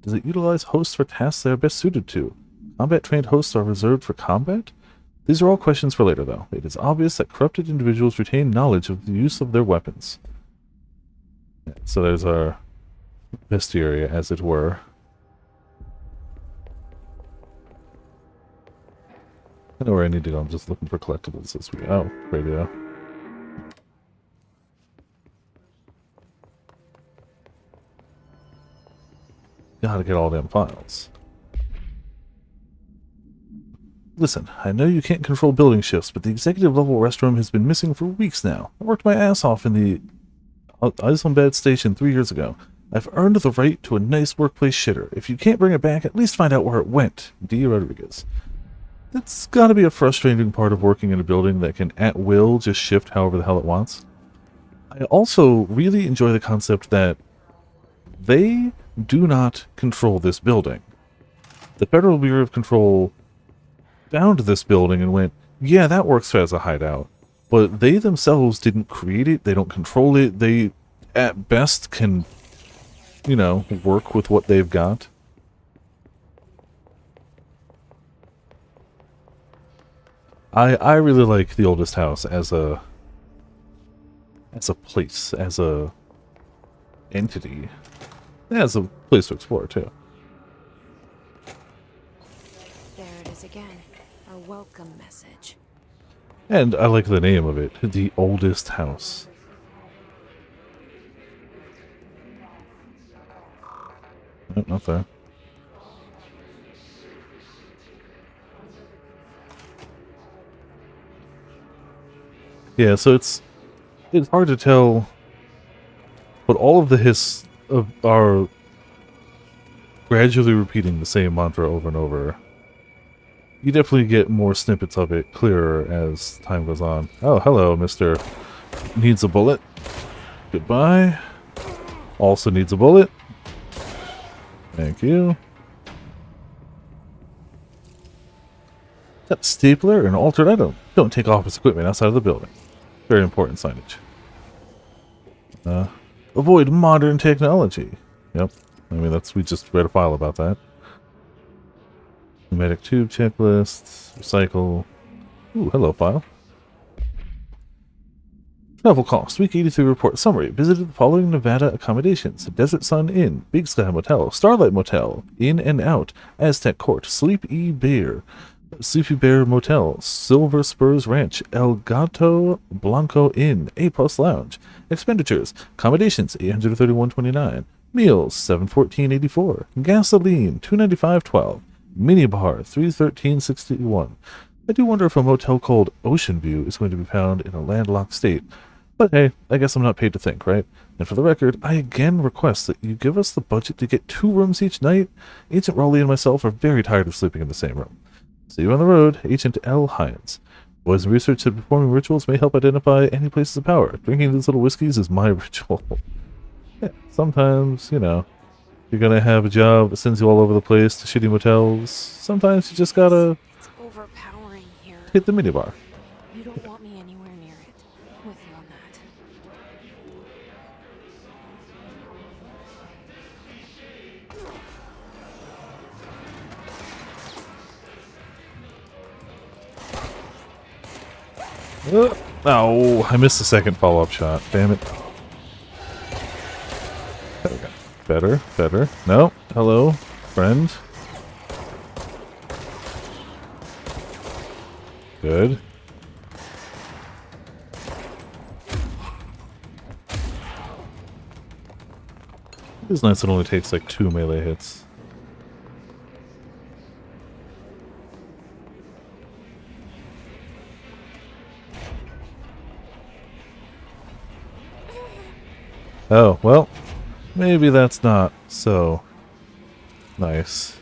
Does it utilize hosts for tasks they are best suited to? Combat-trained hosts are reserved for combat? These are all questions for later, though. It is obvious that corrupted individuals retain knowledge of the use of their weapons. So there's our bestiary, as it were. I know where I need to go. I'm just looking for collectibles this week. Oh, radio. Gotta get all them files. Listen, I know you can't control building shifts, but the executive level restroom has been missing for weeks now. I worked my ass off in the Islamabad station 3 years ago. I've earned the right to a nice workplace shitter. If you can't bring it back, at least find out where it went. D. Rodriguez. That's gotta be a frustrating part of working in a building that can at will just shift however the hell it wants. I also really enjoy the concept that they do not control this building. The Federal Bureau of Control found this building and went, yeah, that works as a hideout. But they themselves didn't create it. They don't control it. They, at best, can, you know, work with what they've got. I really like the oldest house as a place, as a entity, as a place to explore too. There it is again. Our welcome message. And I like the name of it, the oldest house. Oh, not there. Yeah, so it's hard to tell, but all of the hiss are gradually repeating the same mantra over and over. You definitely get more snippets of it clearer as time goes on. Oh, hello, Mr. Needs a bullet. Goodbye. Also needs a bullet. Thank you. That stapler and altered item. Don't take office equipment outside of the building. Very important signage. Avoid modern technology. Yep. I mean, we just read a file about that. Pneumatic tube checklist. Recycle. Ooh, hello, file. Travel cost. Week 83 report summary. Visited the following Nevada accommodations. Desert Sun Inn. Big Sky Motel. Starlight Motel. In and Out. Aztec Court. Sleepy Bear Motel, Silver Spurs Ranch, El Gato Blanco Inn, A+ Lounge. Expenditures: accommodations $831.29, meals $714.84, gasoline $295.12, minibar $313.61. I do wonder if a motel called Ocean View is going to be found in a landlocked state. But hey, I guess I'm not paid to think, right? And for the record, I again request that you give us the budget to get 2 rooms each night. Agent Raleigh and myself are very tired of sleeping in the same room. See you on the road, Agent L. Hines. Boys and research that performing rituals may help identify any places of power. Drinking these little whiskeys is my ritual. Yeah, sometimes, you know, you're gonna have a job that sends you all over the place to shitty motels. Sometimes you just gotta It's overpowering here. hit the minibar. You don't want me anywhere near it. With you on that. Oh, I missed the second follow-up shot. Damn it. Okay. Better, better. No. Hello, friend. Good. It's nice it only takes like 2 melee hits. Oh, well, maybe that's not so nice.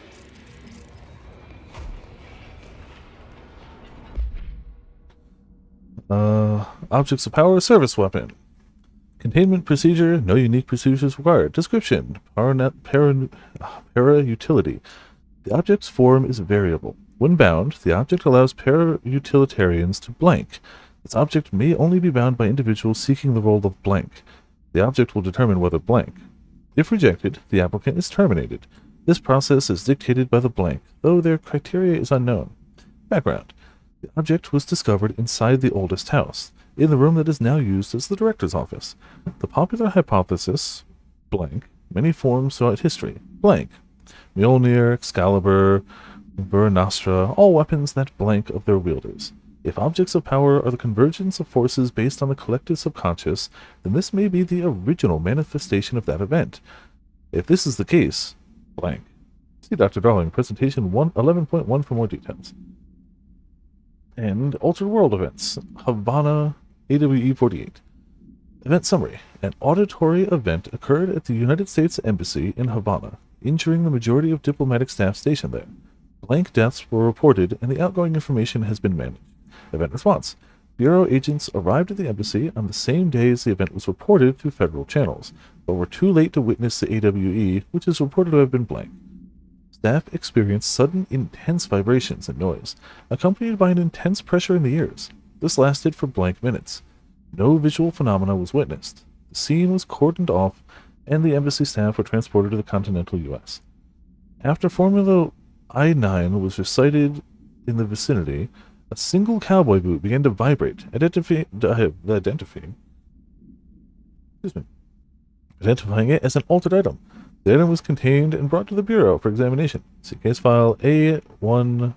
Objects of power, service weapon. Containment procedure, no unique procedures required. Description, para-utility. The object's form is variable. When bound, the object allows para-utilitarians to blank. This object may only be bound by individuals seeking the role of blank. The object will determine whether blank. If rejected, the applicant is terminated. This process is dictated by the blank, though their criteria is unknown. Background. The object was discovered inside the oldest house, in the room that is now used as the director's office. The popular hypothesis, blank, many forms throughout history, blank. Mjolnir, Excalibur, Vernastra, all weapons that blank of their wielders. If objects of power are the convergence of forces based on the collective subconscious, then this may be the original manifestation of that event. If this is the case, blank. See Dr. Darling, presentation 11.1 for more details. And Altered World events. Havana, AWE 48. Event summary. An auditory event occurred at the United States Embassy in Havana, injuring the majority of diplomatic staff stationed there. Blank deaths were reported and the outgoing information has been managed. Event response. Bureau agents arrived at the embassy on the same day as the event was reported through federal channels, but were too late to witness the AWE, which is reported to have been blank. Staff experienced sudden, intense vibrations and noise, accompanied by an intense pressure in the ears. This lasted for blank minutes. No visual phenomena was witnessed. The scene was cordoned off, and the embassy staff were transported to the continental U.S. After Formula I-9 was recited in the vicinity, a single cowboy boot began to vibrate, identifying it as an altered item. The item was contained and brought to the Bureau for examination. See case file A1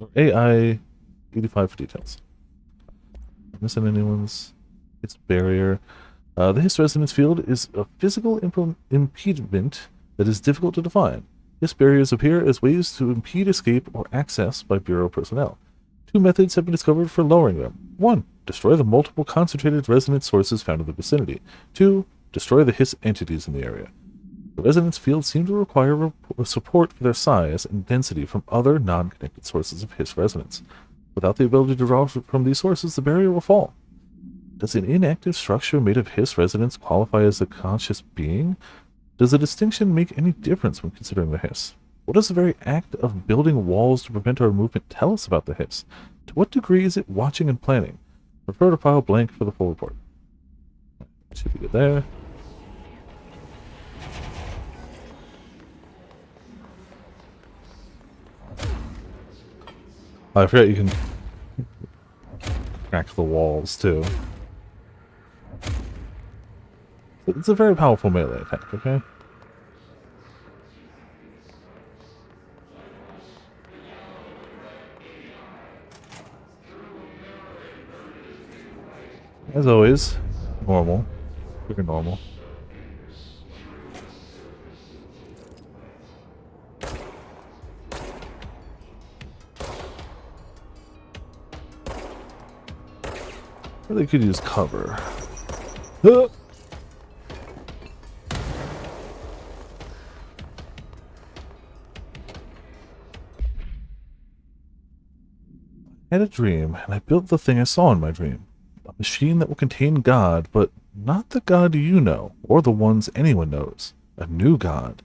or AI85 for details. Missing anyone's? It's barrier. The His resonance field is a physical impediment that is difficult to define. His barriers appear as ways to impede escape or access by Bureau personnel. Two methods have been discovered for lowering them. 1. Destroy the multiple concentrated resonance sources found in the vicinity. 2. Destroy the His entities in the area. The resonance fields seem to require support for their size and density from other non-connected sources of His resonance. Without the ability to draw from these sources, the barrier will fall. Does an inactive structure made of His resonance qualify as a conscious being? Does the distinction make any difference when considering the Hiss? What does the very act of building walls to prevent our movement tell us about the Hiss? To what degree is it watching and planning? Refer to file blank for the full report. Should be good there. Oh, I forgot you can crack the walls too. It's a very powerful melee attack, okay? As always, normal. Super normal. Or they could use cover. I had a dream, and I built the thing I saw in my dream. A machine that will contain God, but not the God you know, or the ones anyone knows. A new God.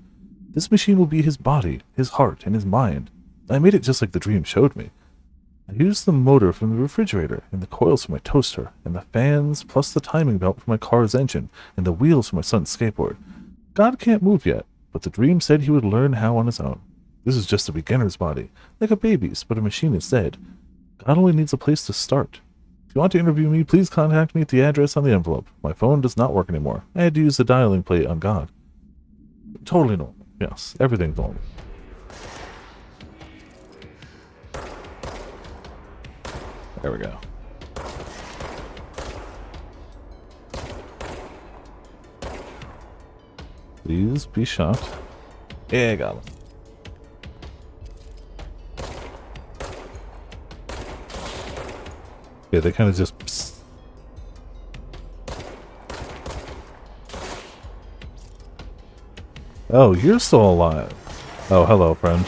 This machine will be his body, his heart, and his mind. I made it just like the dream showed me. I used the motor from the refrigerator, and the coils from my toaster, and the fans, plus the timing belt for my car's engine, and the wheels for my son's skateboard. God can't move yet, but the dream said he would learn how on his own. This is just a beginner's body, like a baby's, but a machine instead. God only needs a place to start. If you want to interview me, please contact me at the address on the envelope. My phone does not work anymore. I had to use the dialing plate on God. Totally normal. Yes, everything's normal. There we go. Please be shot. Yeah, I got him. Yeah, they kind of just... Psst. Oh, you're still alive. Oh, hello, friend.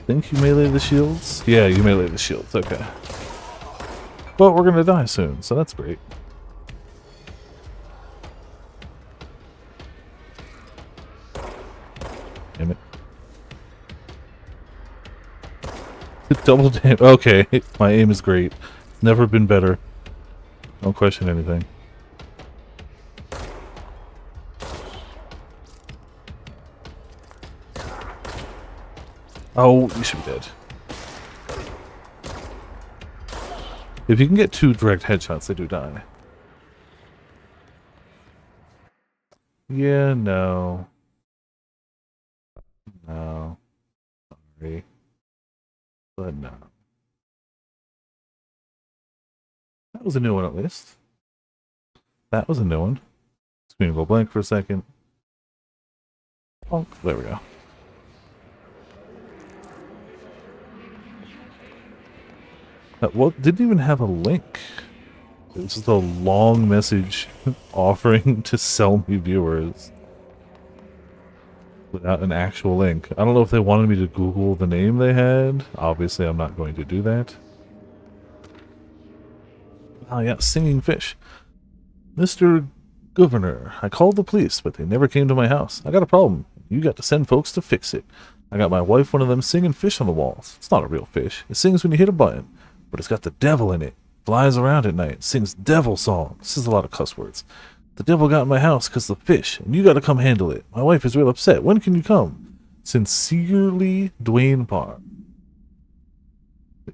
Think you melee the shields? Yeah, you melee the shields, okay. But we're gonna die soon, so that's great. Damn it. Double damn. Okay, my aim is great. Never been better. Don't question anything. Oh, you should be dead. If you can get 2 direct headshots, they do die. Yeah, no. No. Sorry. But no. That was a new one at least. That was a new one. Screen go blank for a second. Oh, there we go. Well, didn't even have a link. It was just a long message offering to sell me viewers without an actual link. I don't know if they wanted me to Google the name they had. Obviously, I'm not going to do that. Ah, yeah, singing fish. Mr. Governor, I called the police, but they never came to my house. I got a problem. You got to send folks to fix it. I got my wife one of them singing fish on the walls. It's not a real fish. It sings when you hit a button, but it's got the devil in it. Flies around at night, sings devil songs. This is a lot of cuss words. The devil got in my house because the fish, and you got to come handle it. My wife is real upset. When can you come? Sincerely, Dwayne Parr.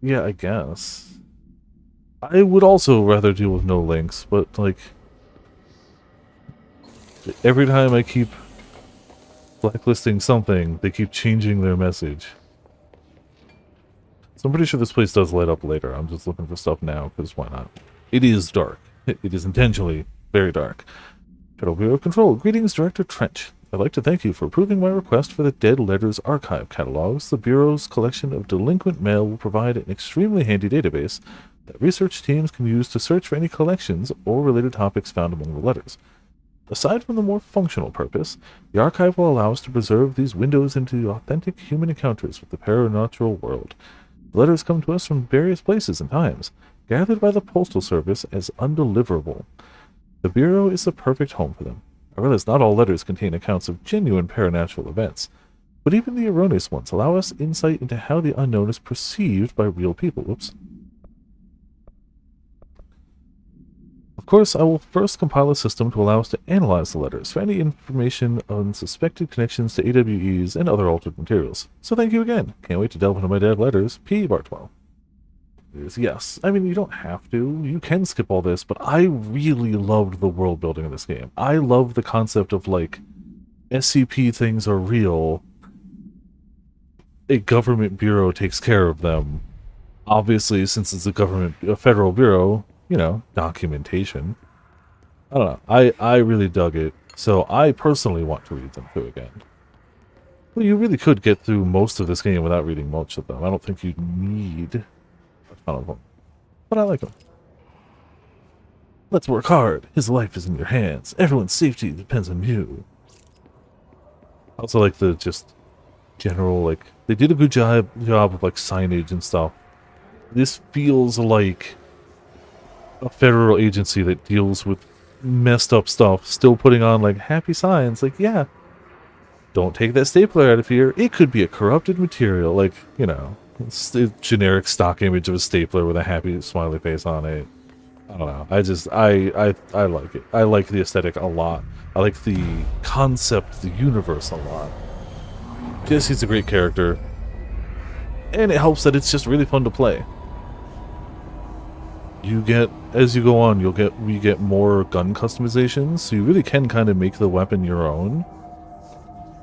Yeah, I guess. I would also rather deal with no links, but, like, every time I keep blacklisting something, they keep changing their message. So I'm pretty sure this place does light up later. I'm just looking for stuff now, because why not? It is dark. It is intentionally very dark. Federal Bureau of Control. Greetings, Director Trench. I'd like to thank you for approving my request for the Dead Letters Archive catalogs. The Bureau's collection of delinquent mail will provide an extremely handy database that research teams can use to search for any collections or related topics found among the letters. Aside from the more functional purpose, the archive will allow us to preserve these windows into authentic human encounters with the paranatural world. The letters come to us from various places and times, gathered by the Postal Service as undeliverable. The Bureau is the perfect home for them. I realize not all letters contain accounts of genuine paranatural events, but even the erroneous ones allow us insight into how the unknown is perceived by real people. Whoops. Of course, I will first compile a system to allow us to analyze the letters for any information on suspected connections to AWEs and other altered materials. So thank you again. Can't wait to delve into my dead letters. P. Bartwell. Yes. I mean, you don't have to. You can skip all this, but I really loved the world building of this game. I love the concept of, like, SCP things are real. A government bureau takes care of them. Obviously, since it's a federal bureau, you know, documentation. I don't know. I really dug it. So I personally want to read them through again. Well, you really could get through most of this game without reading much of them. I don't think you need a ton of them. But I like them. Let's work hard. His life is in your hands. Everyone's safety depends on you. I also like the just general, like, they did a good job of, like, signage and stuff. This feels like a federal agency that deals with messed up stuff, still putting on, like, happy signs. Like, yeah, don't take that stapler out of here. It could be a corrupted material. Like, you know, it's a generic stock image of a stapler with a happy smiley face on it. I don't know. I like it. I like the aesthetic a lot. I like the concept, the universe a lot. Jesse's a great character. And it helps that it's just really fun to play. You get, as you go on, we get more gun customizations, so you really can kind of make the weapon your own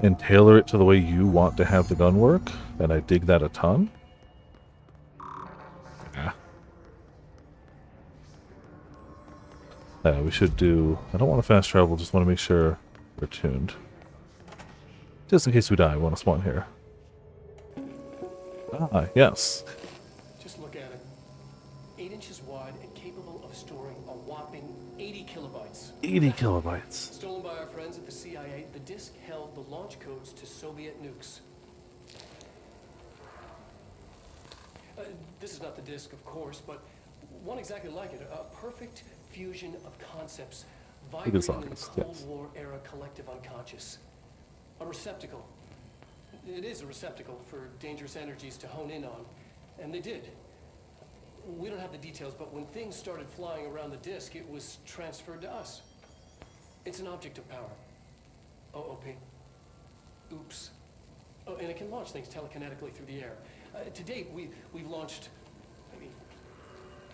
and tailor it to the way you want to have the gun work, and I dig that a ton. Yeah. We should do, I don't want to fast travel, just want to make sure we're tuned. Just in case we die, we want to spawn here. Ah, yes. Just look at it. 8 inches wide and capable of storing a whopping 80 kilobytes. 80 kilobytes. Stolen by our friends at the CIA, the disk held the launch codes to Soviet nukes. This is not the disc, of course, but one exactly like it. A perfect fusion of concepts It is vibrating in the August, Cold yes. War era collective unconscious. A receptacle. It is a receptacle for dangerous energies to hone in on. And they did. We don't have the details, but when things started flying around the disk, it was transferred to us. It's an object of power. OOP. Oops. Oh, and it can launch things telekinetically through the air. To date, we've launched maybe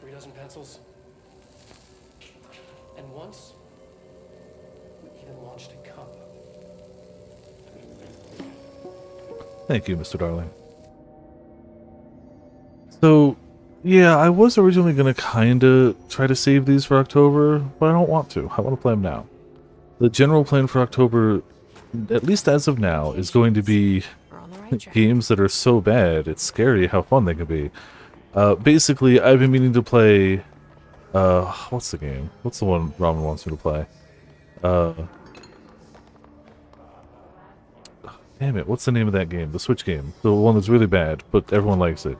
3 dozen pencils. And once, we even launched a cup. Thank you, Mr. Darling. So, yeah, I was originally going to kind of try to save these for October, but I don't want to. I want to play them now. The general plan for October, at least as of now, is going to be We're on the right track. games that are so bad, it's scary how fun they can be. Basically, I've been meaning to play... what's the game? What's the one Robin wants me to play? Damn it, what's the name of that game? The Switch game. The one that's really bad, but everyone likes it.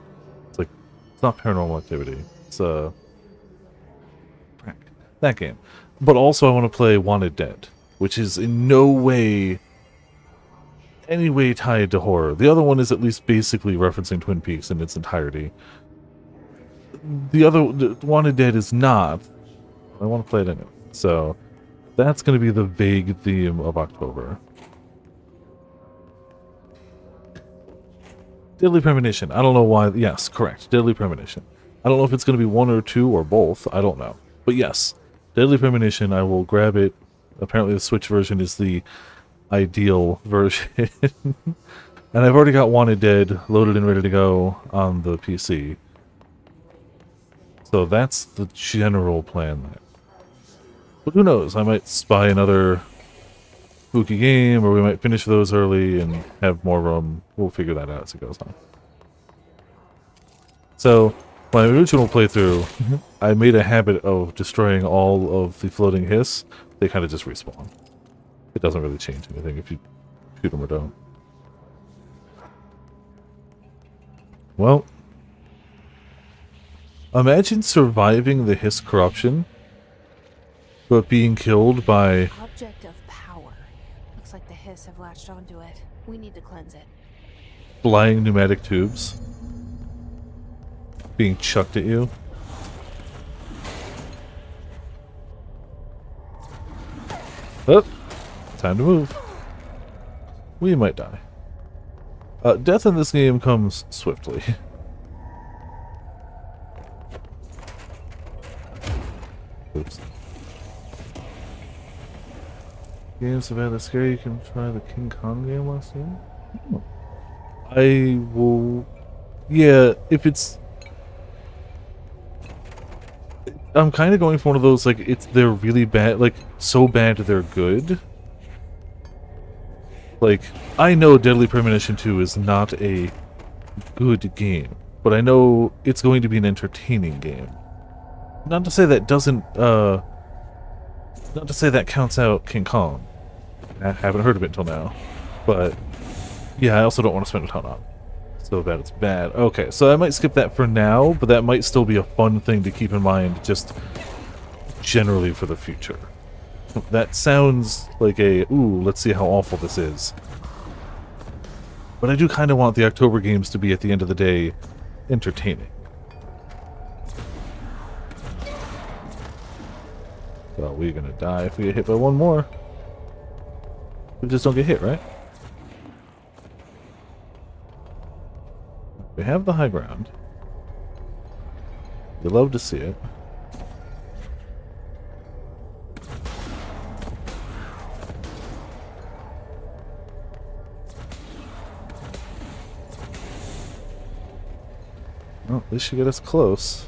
It's like, it's not Paranormal Activity. It's, that game. But also I want to play Wanted Dead, which is in no way, any way tied to horror. The other one is at least basically referencing Twin Peaks in its entirety. The Wanted Dead is not. I want to play it anyway. So, that's going to be the vague theme of October. Deadly Premonition. I don't know why. Yes, correct. Deadly Premonition. I don't know if it's going to be one or two or both. I don't know. But yes, Deadly Premonition. I will grab it. Apparently the Switch version is the ideal version. And I've already got Wanted Dead loaded and ready to go on the PC. So that's the general plan there. But who knows? I might spy another spooky game, or we might finish those early and have more room. We'll figure that out as it goes on. So, my original playthrough, I made a habit of destroying all of the floating hiss. They kind of just respawn. It doesn't really change anything if you shoot them or don't. Well, imagine surviving the hiss corruption, but being killed by Object of power. Looks like the hiss have latched onto it. We need to cleanse it. flying pneumatic tubes being chucked at you. Oh, time to move. We might die. Death in this game comes swiftly. Oops. Games so bad that scary you can try the King Kong game last year? Oh. I will... Yeah, if it's... I'm kind of going for one of those, like, they're really bad, like, so bad they're good. Like, I know Deadly Premonition 2 is not a good game, but I know it's going to be an entertaining game. Not to say that doesn't, not to say that counts out King Kong. I haven't heard of it until now. But, yeah, I also don't want to spend a ton on it. So bad it's bad. Okay, so I might skip that for now, but that might still be a fun thing to keep in mind just generally for the future. That sounds like a, ooh, let's see how awful this is. But I do kind of want the October games to be, at the end of the day, entertaining. Well, we're gonna die if we get hit by one more. We just don't get hit, right? We have the high ground. You love to see it. Well, at least you get us close.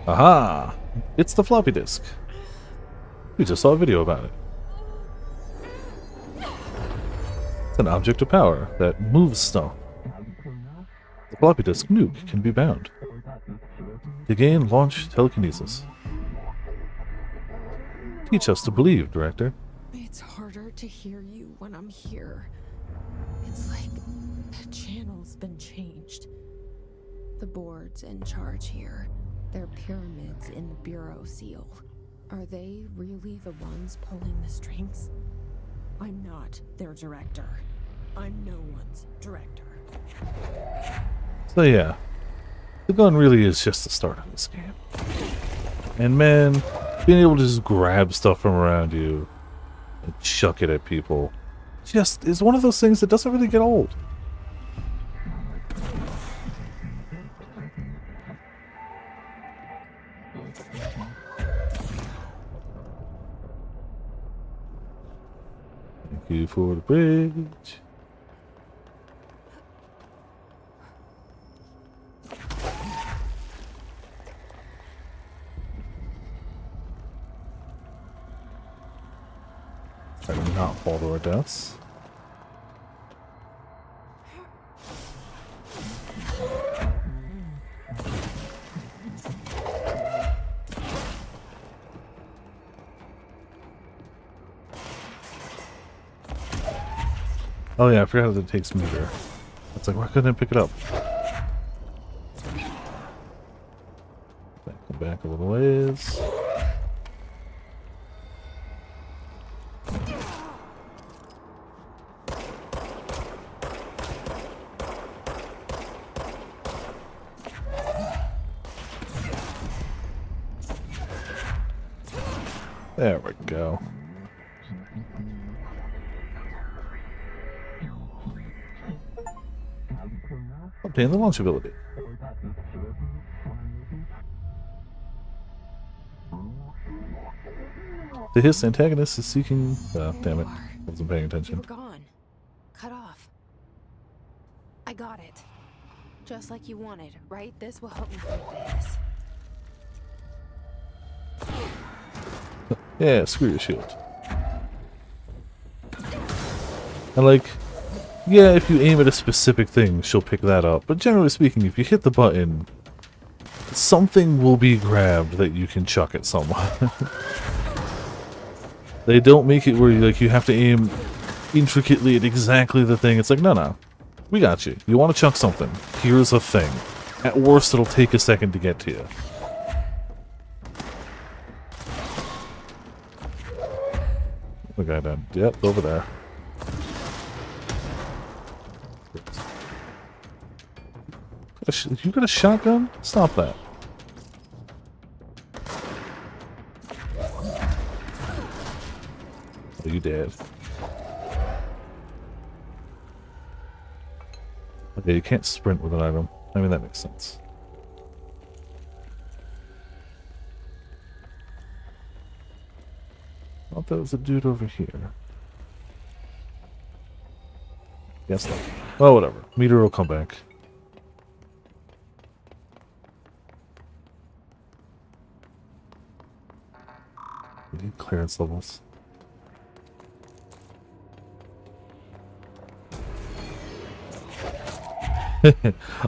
Aha! It's the floppy disk. We just saw a video about it. It's an object of power that moves stuff. The floppy disk nuke can be bound. To gain launch telekinesis. Teach us to believe, Director. It's harder to hear you when I'm here. It's like the channel's been changed. The board's in charge here. They're pyramids in the Bureau seal. Are they really the ones pulling the strings? I'm not their director. I'm no one's director. So yeah, the gun really is just the start of this game. And man, being able to just grab stuff from around you and chuck it at people just is one of those things that doesn't really get old. Thank you for the bridge. Try to not fall to our deaths. Oh yeah, I forgot that it takes meter. It's like, why couldn't I pick it up? Come back a little ways. There we go. Obtain the launch ability. The Hiss antagonist is seeking... Oh, damn it. Wasn't paying You attention. were gone. Cut off. I got it. Just like you wanted, right? This will help me fight this. Yeah, screw your shield. And like... Yeah, if you aim at a specific thing, she'll pick that up. But generally speaking, if you hit the button, something will be grabbed that you can chuck at someone. They don't make it where you have to aim intricately at exactly the thing. It's like, no, we got you. You want to chuck something. Here's a thing. At worst, it'll take a second to get to you. The guy done. Yep, over there. You got a shotgun? Stop that. Oh, you dead. Okay, you can't sprint with an item. I mean, that makes sense. I thought there was a dude over here. Guess not. Well, whatever. Meter will come back. We need clearance levels.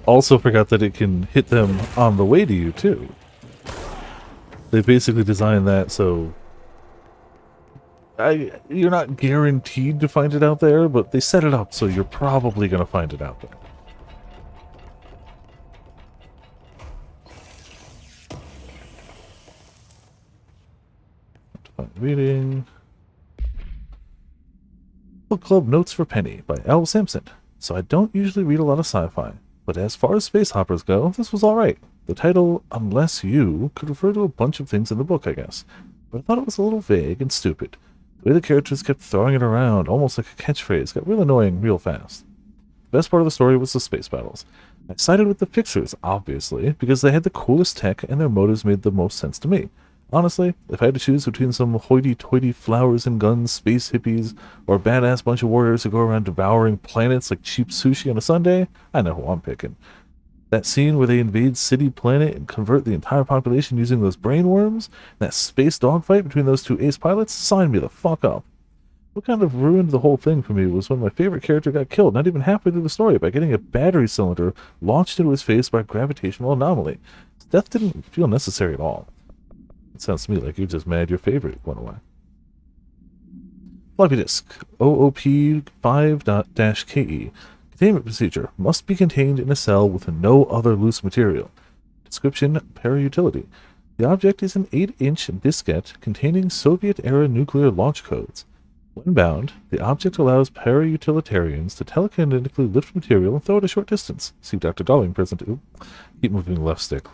Also forgot that it can hit them on the way to you, too. They basically designed that so... you're not guaranteed to find it out there, but they set it up so you're probably going to find it out there. Reading. Book Club Notes for Penny by Al Sampson. So I don't usually read a lot of sci-fi, but as far as space hoppers go, this was alright. The title, Unless You, could refer to a bunch of things in the book, I guess, but I thought it was a little vague and stupid. The way the characters kept throwing it around, almost like a catchphrase, got real annoying real fast. The best part of the story was the space battles. I sided with the pictures, obviously, because they had the coolest tech and their motives made the most sense to me. Honestly, if I had to choose between some hoity-toity flowers and guns, space hippies, or a badass bunch of warriors who go around devouring planets like cheap sushi on a Sunday, I know who I'm picking. That scene where they invade City Planet and convert the entire population using those brainworms, that space dogfight between those two ace pilots, sign me the fuck up. What kind of ruined the whole thing for me was when my favorite character got killed, not even halfway through the story, by getting a battery cylinder launched into his face by a gravitational anomaly. His death didn't feel necessary at all. It sounds to me like you're just mad your favorite went away. Floppy disk OOP5.-KE. Containment procedure must be contained in a cell with no other loose material. Description: Para-utility. The object is an 8-inch diskette containing Soviet-era nuclear launch codes. When bound, the object allows para-utilitarians to telekinetically lift material and throw it a short distance. See Dr. Darling presentation. Keep moving the left stick.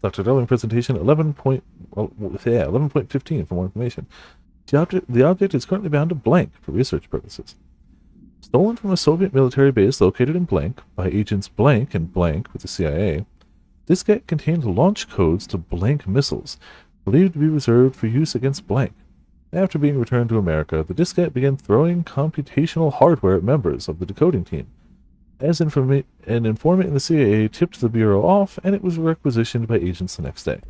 Dr. Darling presentation 11.15 for more information. The object is currently bound to blank for research purposes. Stolen from a Soviet military base located in blank by agents blank and blank with the CIA, diskette contained launch codes to blank missiles, believed to be reserved for use against blank. After being returned to America, the diskette began throwing computational hardware at members of the decoding team. As an informant in the CIA tipped the Bureau off, and it was requisitioned by agents the next day.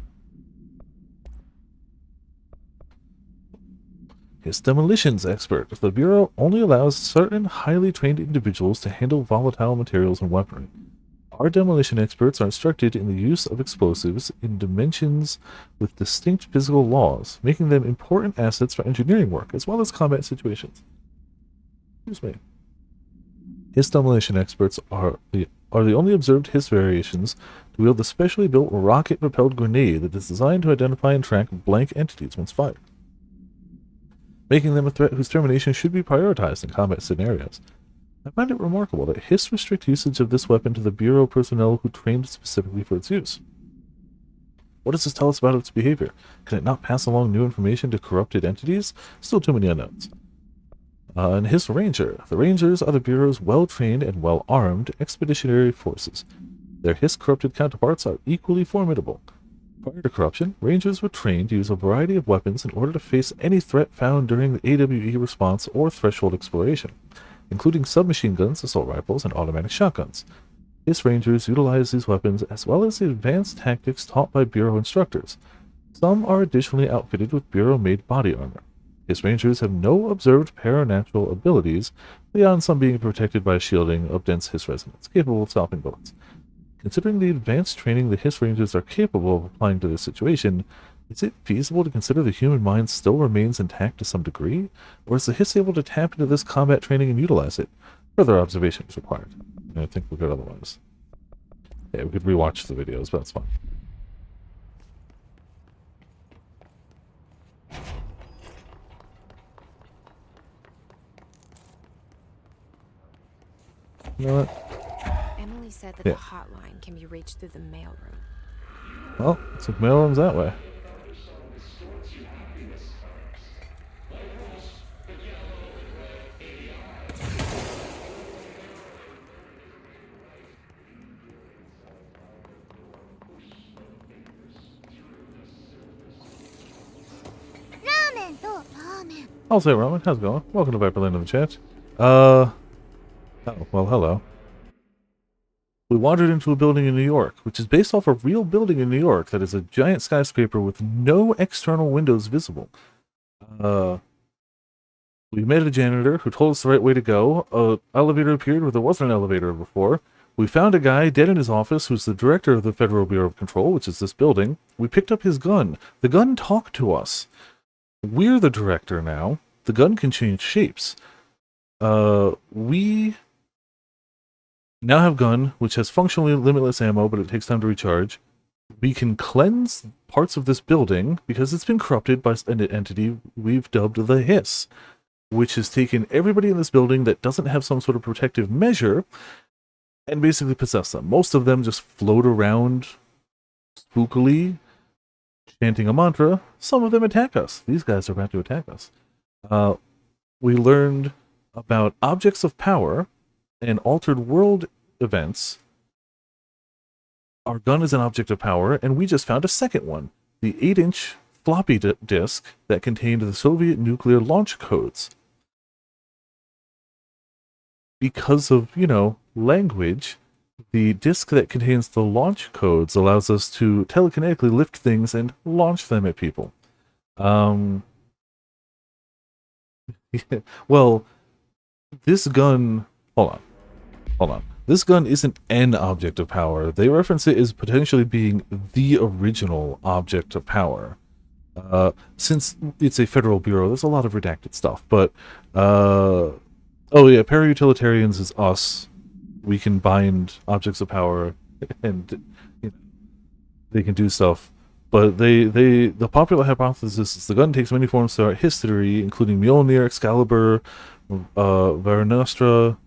His demolitions expert. The Bureau only allows certain highly trained individuals to handle volatile materials and weaponry. Our demolition experts are instructed in the use of explosives in dimensions with distinct physical laws, making them important assets for engineering work, as well as combat situations. Excuse me. His demolition experts are the only observed Hiss variations to wield the specially built rocket-propelled grenade that is designed to identify and track blank entities once fired, making them a threat whose termination should be prioritized in combat scenarios. I find it remarkable that Hiss restrict usage of this weapon to the Bureau personnel who trained specifically for its use. What does this tell us about its behavior? Can it not pass along new information to corrupted entities? Still too many unknowns. And Hiss Ranger. The Rangers are the Bureau's well-trained and well-armed expeditionary forces. Their Hiss-corrupted counterparts are equally formidable. Prior to corruption, Rangers were trained to use a variety of weapons in order to face any threat found during the AWE response or threshold exploration, including submachine guns, assault rifles, and automatic shotguns. Hiss Rangers utilize these weapons as well as the advanced tactics taught by Bureau instructors. Some are additionally outfitted with Bureau-made body armor. Hiss Rangers have no observed paranatural abilities, beyond some being protected by shielding of dense Hiss resonance, capable of stopping bullets. Considering the advanced training the Hiss Rangers are capable of applying to this situation, is it feasible to consider the human mind still remains intact to some degree? Or is the Hiss able to tap into this combat training and utilize it? Further observation is required. I think we're good otherwise. Yeah, we could rewatch the videos, but that's fine. You know what? Emily said that Yeah. the hotline can be reached through the mailroom. Well, looks like mailroom's that way. I'll say Roman, how's it going? Welcome to Viperland in the chat. Oh, well, hello. We wandered into a building in New York, which is based off a real building in New York that is a giant skyscraper with no external windows visible. We met a janitor who told us the right way to go. An elevator appeared where there wasn't an elevator before. We found a guy dead in his office who's the director of the Federal Bureau of Control, which is this building. We picked up his gun. The gun talked to us. We're the director now. The gun can change shapes. We now have gun, which has functionally limitless ammo, but it takes time to recharge. We can cleanse parts of this building because it's been corrupted by an entity we've dubbed the Hiss, which has taken everybody in this building that doesn't have some sort of protective measure and basically possess them. Most of them just float around spookily, chanting a mantra. Some of them attack us. These guys are about to attack us. We learned about objects of power and altered world events. Our gun is an object of power, and we just found a second one. The 8-inch floppy disk that contained the Soviet nuclear launch codes. Because of, language, the disk that contains the launch codes allows us to telekinetically lift things and launch them at people. Well, this gun... Hold on. This gun isn't an object of power. They reference it as potentially being the original object of power. Since it's a federal bureau, there's a lot of redacted stuff. But oh yeah, para-utilitarians is us. We can bind objects of power, and you know, they can do stuff. But the popular hypothesis is the gun takes many forms throughout history, including Mjolnir, Excalibur, Varanastra.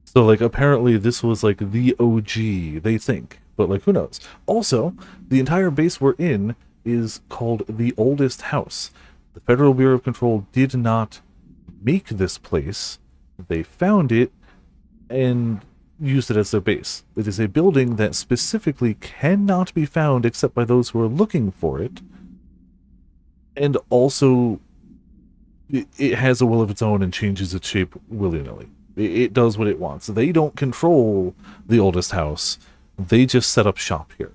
So like apparently this was like the OG, they think, but like who knows. Also, the entire base we're in is called the Oldest House. The Federal Bureau of Control did not make this place. They found it and used it as their base. It is a building that specifically cannot be found except by those who are looking for it. And also it has a will of its own and changes its shape willy-nilly. It does what it wants. They don't control the Oldest House. They just set up shop here.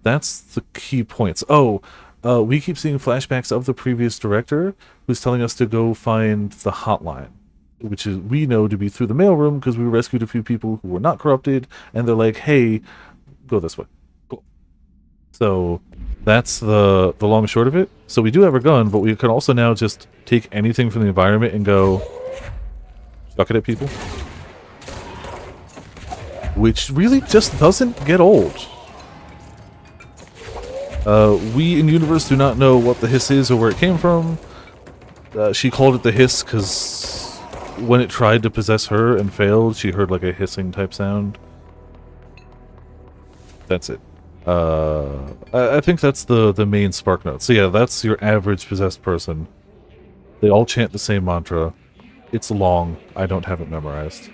That's the key points. Oh, we keep seeing flashbacks of the previous director who's telling us to go find the hotline, which is we know to be through the mailroom because we rescued a few people who were not corrupted, and they're like, hey, go this way. Cool. So that's the long and short of it. So we do have a gun, but we can also now just take anything from the environment and go chuck it at people. Which really just doesn't get old. We in universe do not know what the hiss is or where it came from. She called it the hiss because when it tried to possess her and failed, she heard like a hissing type sound. That's it. I think that's the main spark note. So yeah, that's your average possessed person. They all chant the same mantra. It's long. I don't have it memorized.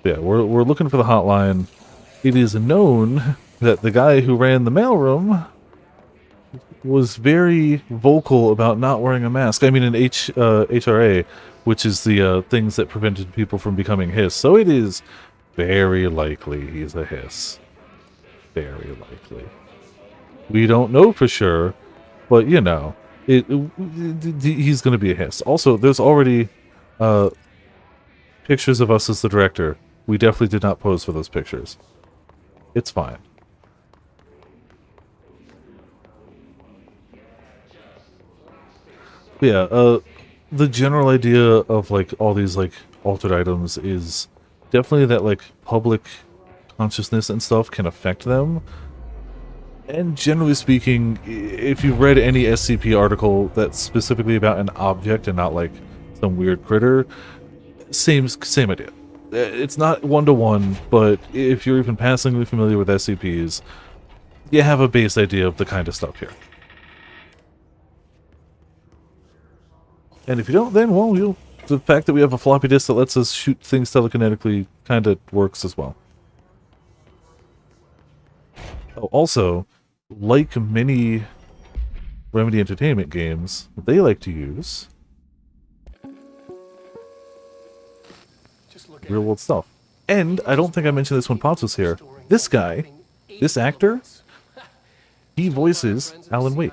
Yeah, we're looking for the hotline. It is known that the guy who ran the mailroom was very vocal about not wearing a mask. I mean, in HRA, which is the things that prevented people from becoming hiss. So it is very likely he's a hiss. Very likely. We don't know for sure, but you know, he's going to be a hiss. Also, there's already pictures of us as the director. We definitely did not pose for those pictures. It's fine. Yeah, the general idea of like all these like altered items is definitely that like public consciousness and stuff can affect them. And generally speaking, if you've read any SCP article that's specifically about an object and not like some weird critter, same idea. It's not one-to-one, but if you're even passingly familiar with SCPs, you have a base idea of the kind of stuff here. And if you don't, then, well, the fact that we have a floppy disk that lets us shoot things telekinetically kind of works as well. Oh, also, like many Remedy Entertainment games, they like to use real-world stuff. And I don't think I mentioned this when Potts was here. This guy, this actor, he voices Alan Wake.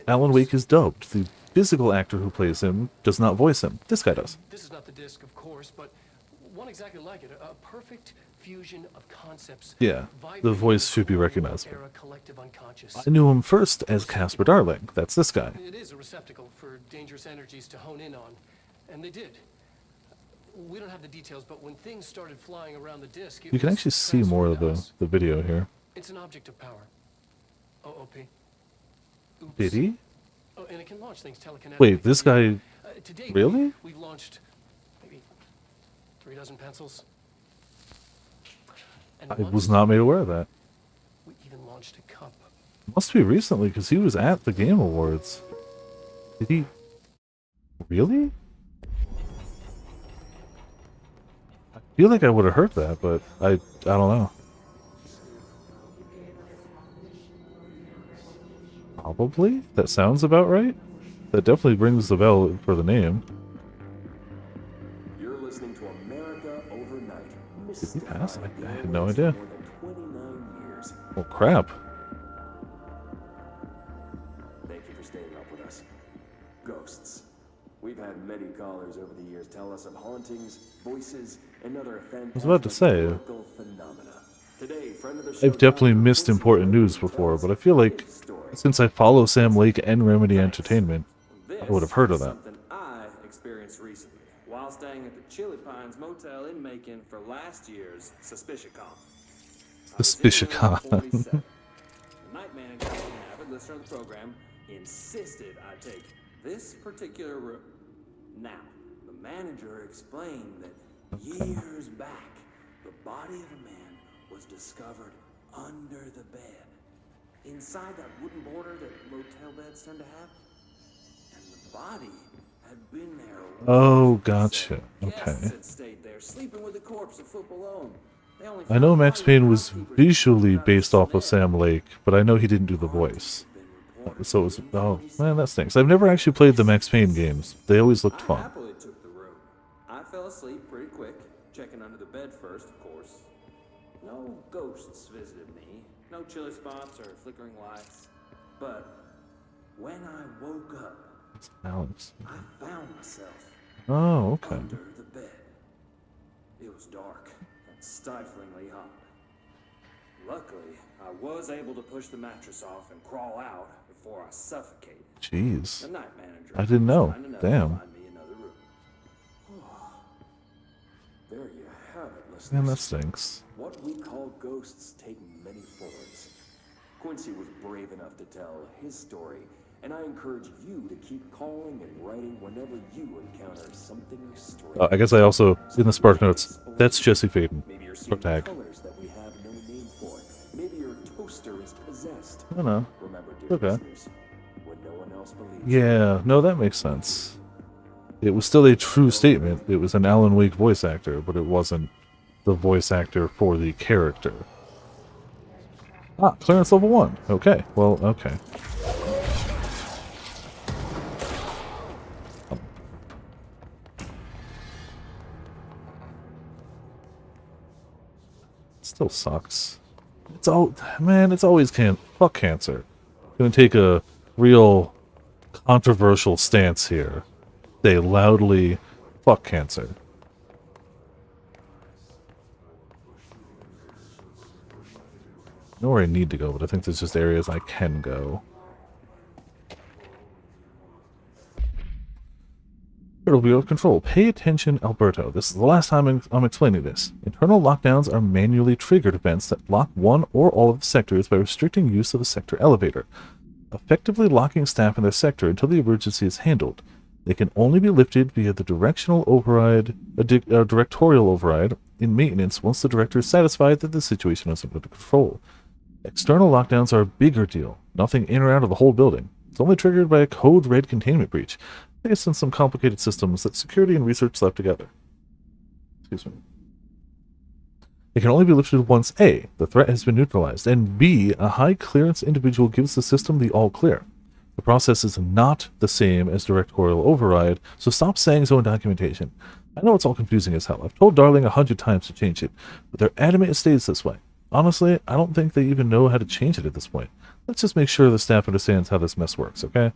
Alan Wake is dubbed. The physical actor who plays him does not voice him. This guy does. This is not the disc, of course, but one exactly like it. A perfect fusion of concepts. Yeah, the voice should be recognizable. I knew him first as Casper Darling. That's this guy. It is a receptacle for dangerous energies to hone in on, and they did. We don't have the details, but when things started flying around the disc, you can actually see more of the video here. It's an object of power. OOP. Oops. Did he? Oh, and it can launch things telekinetically. Wait, this guy... To date, really? We've launched maybe 3 dozen pencils. And I was not made aware of that. We even launched a cup. Must be recently, because he was at the Game Awards. Did he... really? I feel like I would have heard that, but I don't know. Probably? That sounds about right? That definitely rings the bell for the name. You're listening to America Overnight. Did he pass? I had no idea. 29 years. Oh crap. Thank you for staying up with us. Ghosts. We've had many callers over the years tell us of hauntings, voices, and other I was about to say. phantasmagorical phenomena. Today, friend of the show, I've definitely Dr. missed Quincy important Wood news will before, tell us but I feel like his story. since I follow Sam Lake and Remedy Thanks. Entertainment, I would have This heard of is that. something I experienced recently while staying at the Chili Pines Motel in Macon for last year's SuspiciaCon. I was in room SuspiciaCon. 47. The night manager, an avid listener of the program, insisted I take this particular room. Now, the manager explained that years back, the body of a man was discovered under the bed, inside that wooden border that motel beds tend to have. And the body had been there. Oh, gotcha. Guests Okay. had stayed there, sleeping with the corpse a foot below 'em. They only I know found Max body Payne when was housekeepers visually got based off of smell. Sam Lake, but I know he didn't do the voice. Been reported So it was, to be oh, police. man, that stinks. I've never actually played the Max Payne games. They always looked I fun. happily took the room. I fell asleep pretty quick, checking under the bed first, of course. No ghosts visited me, no chilly spots or flickering lights. But when I woke up, Alex. I found myself Oh, okay. under the bed. It was dark and stiflingly hot. Luckily, I was able to push the mattress off and crawl out before I suffocated. Jeez. The night manager I didn't was know. kind enough to Damn. find me another room. There you have it, listeners. Man, that stinks. What we call ghosts take many forms. Quincy was brave enough to tell his story, and I encourage you to keep calling and writing whenever you encounter something strange. I guess I also, in the Spark Notes, that's Jesse Faden. Maybe you're Pro seeing tag. colors that we have no name for. Maybe your toaster is possessed. I don't know. Remember, dear Okay. listeners, when no one else believes, Yeah, no, that makes sense. It was still a true statement. It was an Alan Wake voice actor, but it wasn't the voice actor for the character. Ah, clearance level 1. Okay, well, okay. Still sucks. It's all, man, it's always fuck cancer. Gonna take a real controversial stance here. They loudly fuck cancer. I know where I need to go, but I think there's just areas I can go. It'll be out of control. Pay attention, Alberto. This is the last time I'm explaining this. Internal lockdowns are manually triggered events that lock one or all of the sectors by restricting use of a sector elevator, effectively locking staff in their sector until the emergency is handled. They can only be lifted via the directorial override in maintenance once the director is satisfied that the situation is under control. External lockdowns are a bigger deal. Nothing in or out of the whole building. It's only triggered by a code red containment breach, based on some complicated systems that security and research slapped together. Excuse me. It can only be lifted once A, the threat has been neutralized, and B, a high clearance individual gives the system the all clear. The process is not the same as directorial override, so stop saying so in documentation. I know it's all confusing as hell. I've told Darling 100 times to change it, but they're adamant it stays this way. Honestly, I don't think they even know how to change it at this point. Let's just make sure the staff understands how this mess works, okay?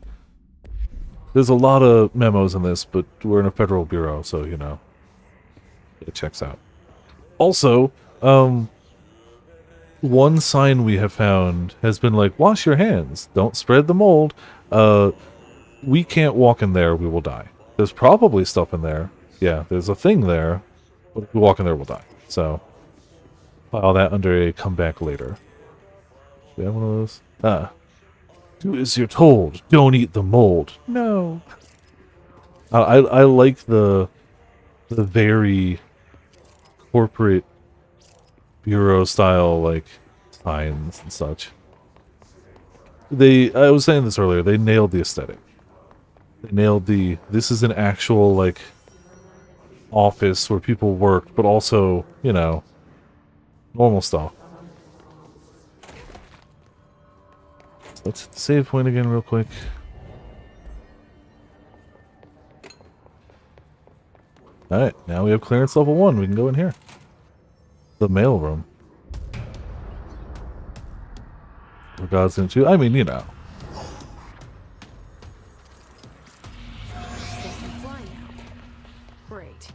There's a lot of memos in this, but we're in a federal bureau, so, you know, it checks out. Also, one sign we have found has been like, wash your hands, don't spread the mold. We can't walk in there, we will die. There's probably stuff in there. Yeah, there's a thing there, but if we walk in there, we'll die. So, file that under a comeback later. Do we have one of those? Do as you're told. Don't eat the mold. No. I like the very corporate bureau style like signs and such. I was saying this earlier, they nailed the aesthetic. They nailed this is an actual like office where people work, but also, you know, normal stuff. Let's hit the save point again real quick. Alright, now we have clearance level 1. We can go in here. The mail room. For God's into, I mean, you know. They can fly now. Great.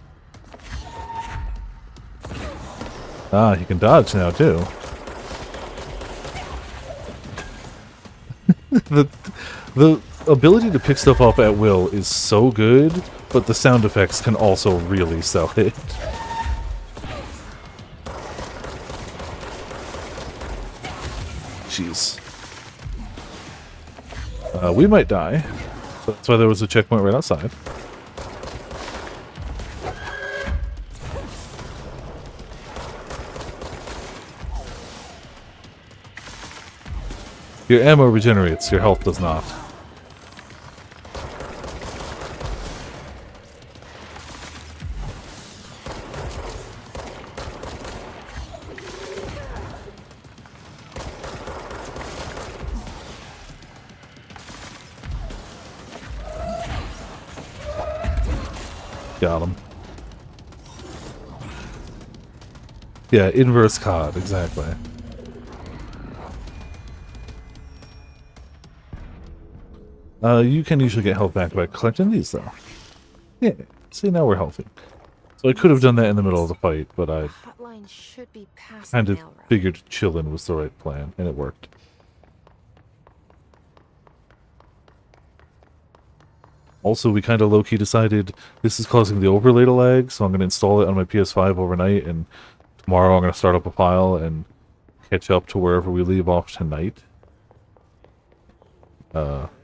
Ah, you can dodge now too. the the ability to pick stuff up at will is so good, but the sound effects can also really sell it. Jeez. We might die. So that's why there was a checkpoint right outside. Your ammo regenerates, your health does not. Got him. Yeah, inverse COD, exactly. You can usually get health back by collecting these, though. Yeah, see, now we're healthy. So I could have done that in the middle of the fight, but I Hotline should be past kind the of mail room. figured chillin' was the right plan, and it worked. Also, we kind of low-key decided this is causing the overlay to lag, so I'm going to install it on my PS5 overnight, and tomorrow I'm going to start up a file and catch up to wherever we leave off tonight.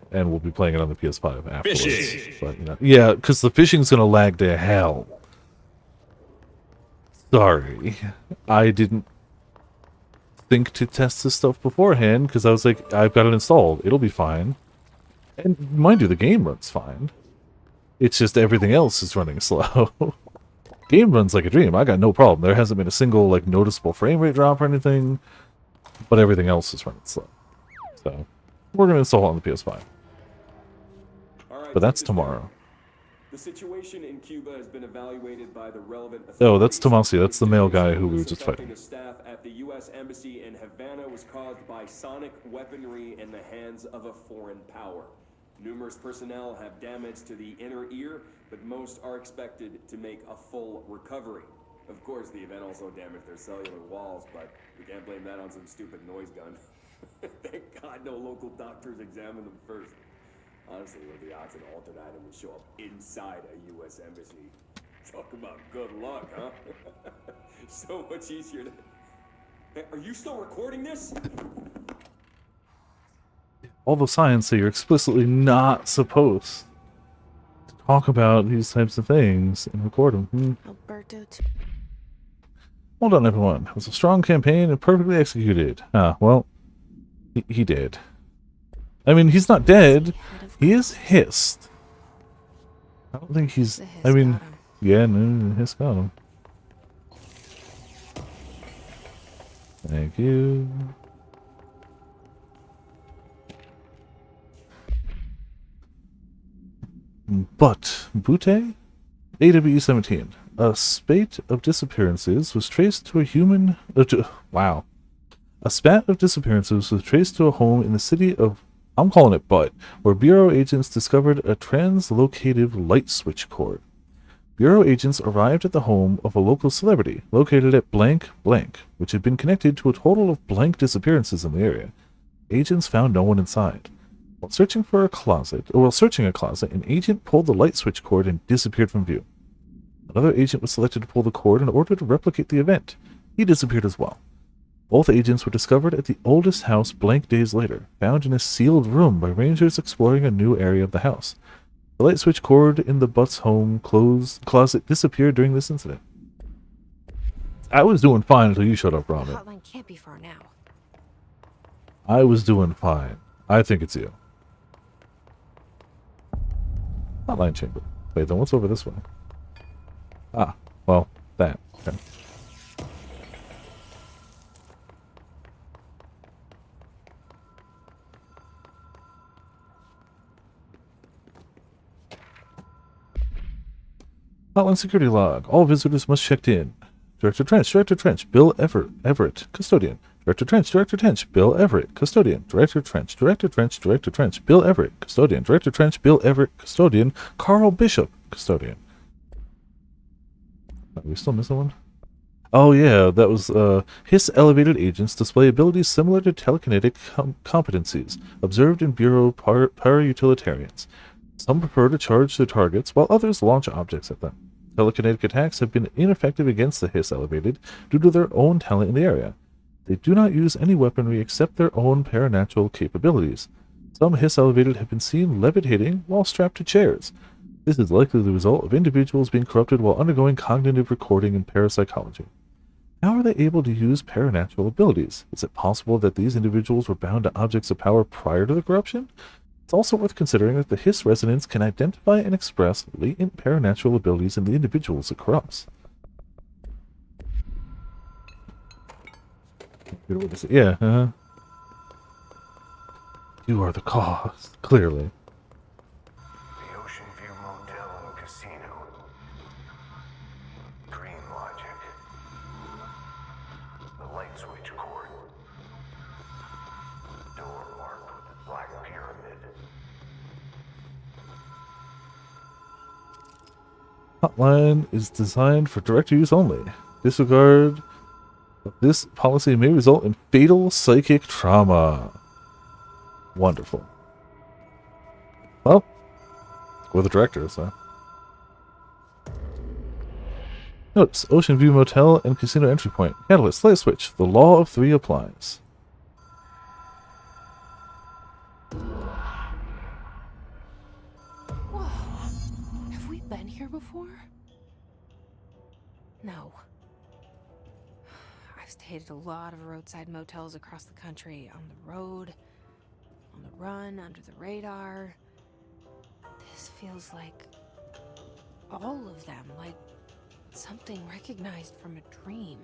And we'll be playing it on the PS5 afterwards. Fishing. But, you know, yeah, because the fishing's going to lag to hell. Sorry. I didn't think to test this stuff beforehand, because I was like, I've got it installed. It'll be fine. And mind you, the game runs fine. It's just everything else is running slow. Game runs like a dream. I got no problem. There hasn't been a single, like, noticeable frame rate drop or anything. But everything else is running slow. So, we're going to install it on the PS5. But that's tomorrow. The situation in Cuba has been evaluated by the relevant Oh, that's Tomasi. That's the male guy who we were just fighting. The staff at the U.S. Embassy in Havana was caused by sonic weaponry in the hands of a foreign power. Numerous personnel have damage to the inner ear, but most are expected to make a full recovery. Of course, the event also damaged their cellular walls, but we can't blame that on some stupid noise gun. Thank God no local doctors examined them first. Honestly, what are the odds an alternate item would show up inside a U.S. embassy? Talk about good luck, huh? So much easier to... Hey, are you still recording this? All the signs say you're explicitly not supposed to talk about these types of things and record them. Alberto. Hold on, everyone. It was a strong campaign and perfectly executed. Ah, well, he did. I mean, he's not dead. He is hissed. I don't think he's... I mean, yeah, no, hiss got him. Thank you. But, Butte? AWE-17. A spate of disappearances was traced to a human... wow. A spat of disappearances was traced to a home in the city of... I'm calling it Butt, where Bureau agents discovered a translocative light switch cord. Bureau agents arrived at the home of a local celebrity, located at blank blank, which had been connected to a total of blank disappearances in the area. Agents found no one inside. While searching a closet, an agent pulled the light switch cord and disappeared from view. Another agent was selected to pull the cord in order to replicate the event. He disappeared as well. Both agents were discovered at the oldest house blank days later, found in a sealed room by rangers exploring a new area of the house. The light switch cord in the Butt's home closet disappeared during this incident. I was doing fine until you showed up, Robin. Hotline can't be far now. I was doing fine. I think it's you. Hotline chamber. Wait, then what's over this way? Ah, well, that. Okay. Hotline security log. All visitors must check in. Director Trench, Bill Everett, custodian. Director Trench, Bill Everett, custodian. Director Trench, Bill Everett, custodian. Director Trench, Bill Everett, custodian. Carl Bishop, custodian. Are we still missing one? Oh yeah, that was Hiss elevated agents display abilities similar to telekinetic competencies observed in Bureau para-utilitarians. Some prefer to charge their targets, while others launch objects at them. Telekinetic attacks have been ineffective against the Hiss elevated due to their own talent in the area. They do not use any weaponry except their own paranatural capabilities. Some Hiss elevated have been seen levitating while strapped to chairs. This is likely the result of individuals being corrupted while undergoing cognitive recording and parapsychology. How are they able to use paranatural abilities? Is it possible that these individuals were bound to objects of power prior to the corruption? It's also worth considering that the Hiss resonance can identify and express latent paranatural abilities in the individuals it corrupts. Yeah, You are the cause, clearly. The Ocean View Motel and Casino. Dream logic. The light switch cord. Door marked with the black pyramid. Hotline is designed for direct use only. Disregard of this policy may result in fatal psychic trauma. Wonderful. Well, we're the directors, so. Notice, Ocean View Motel and Casino entry point. Catalyst, light switch. The law of three applies. Whoa. Have we been here before? No. I've stayed at a lot of roadside motels across the country. On the road, on the run, under the radar. This feels like all of them, like something recognized from a dream.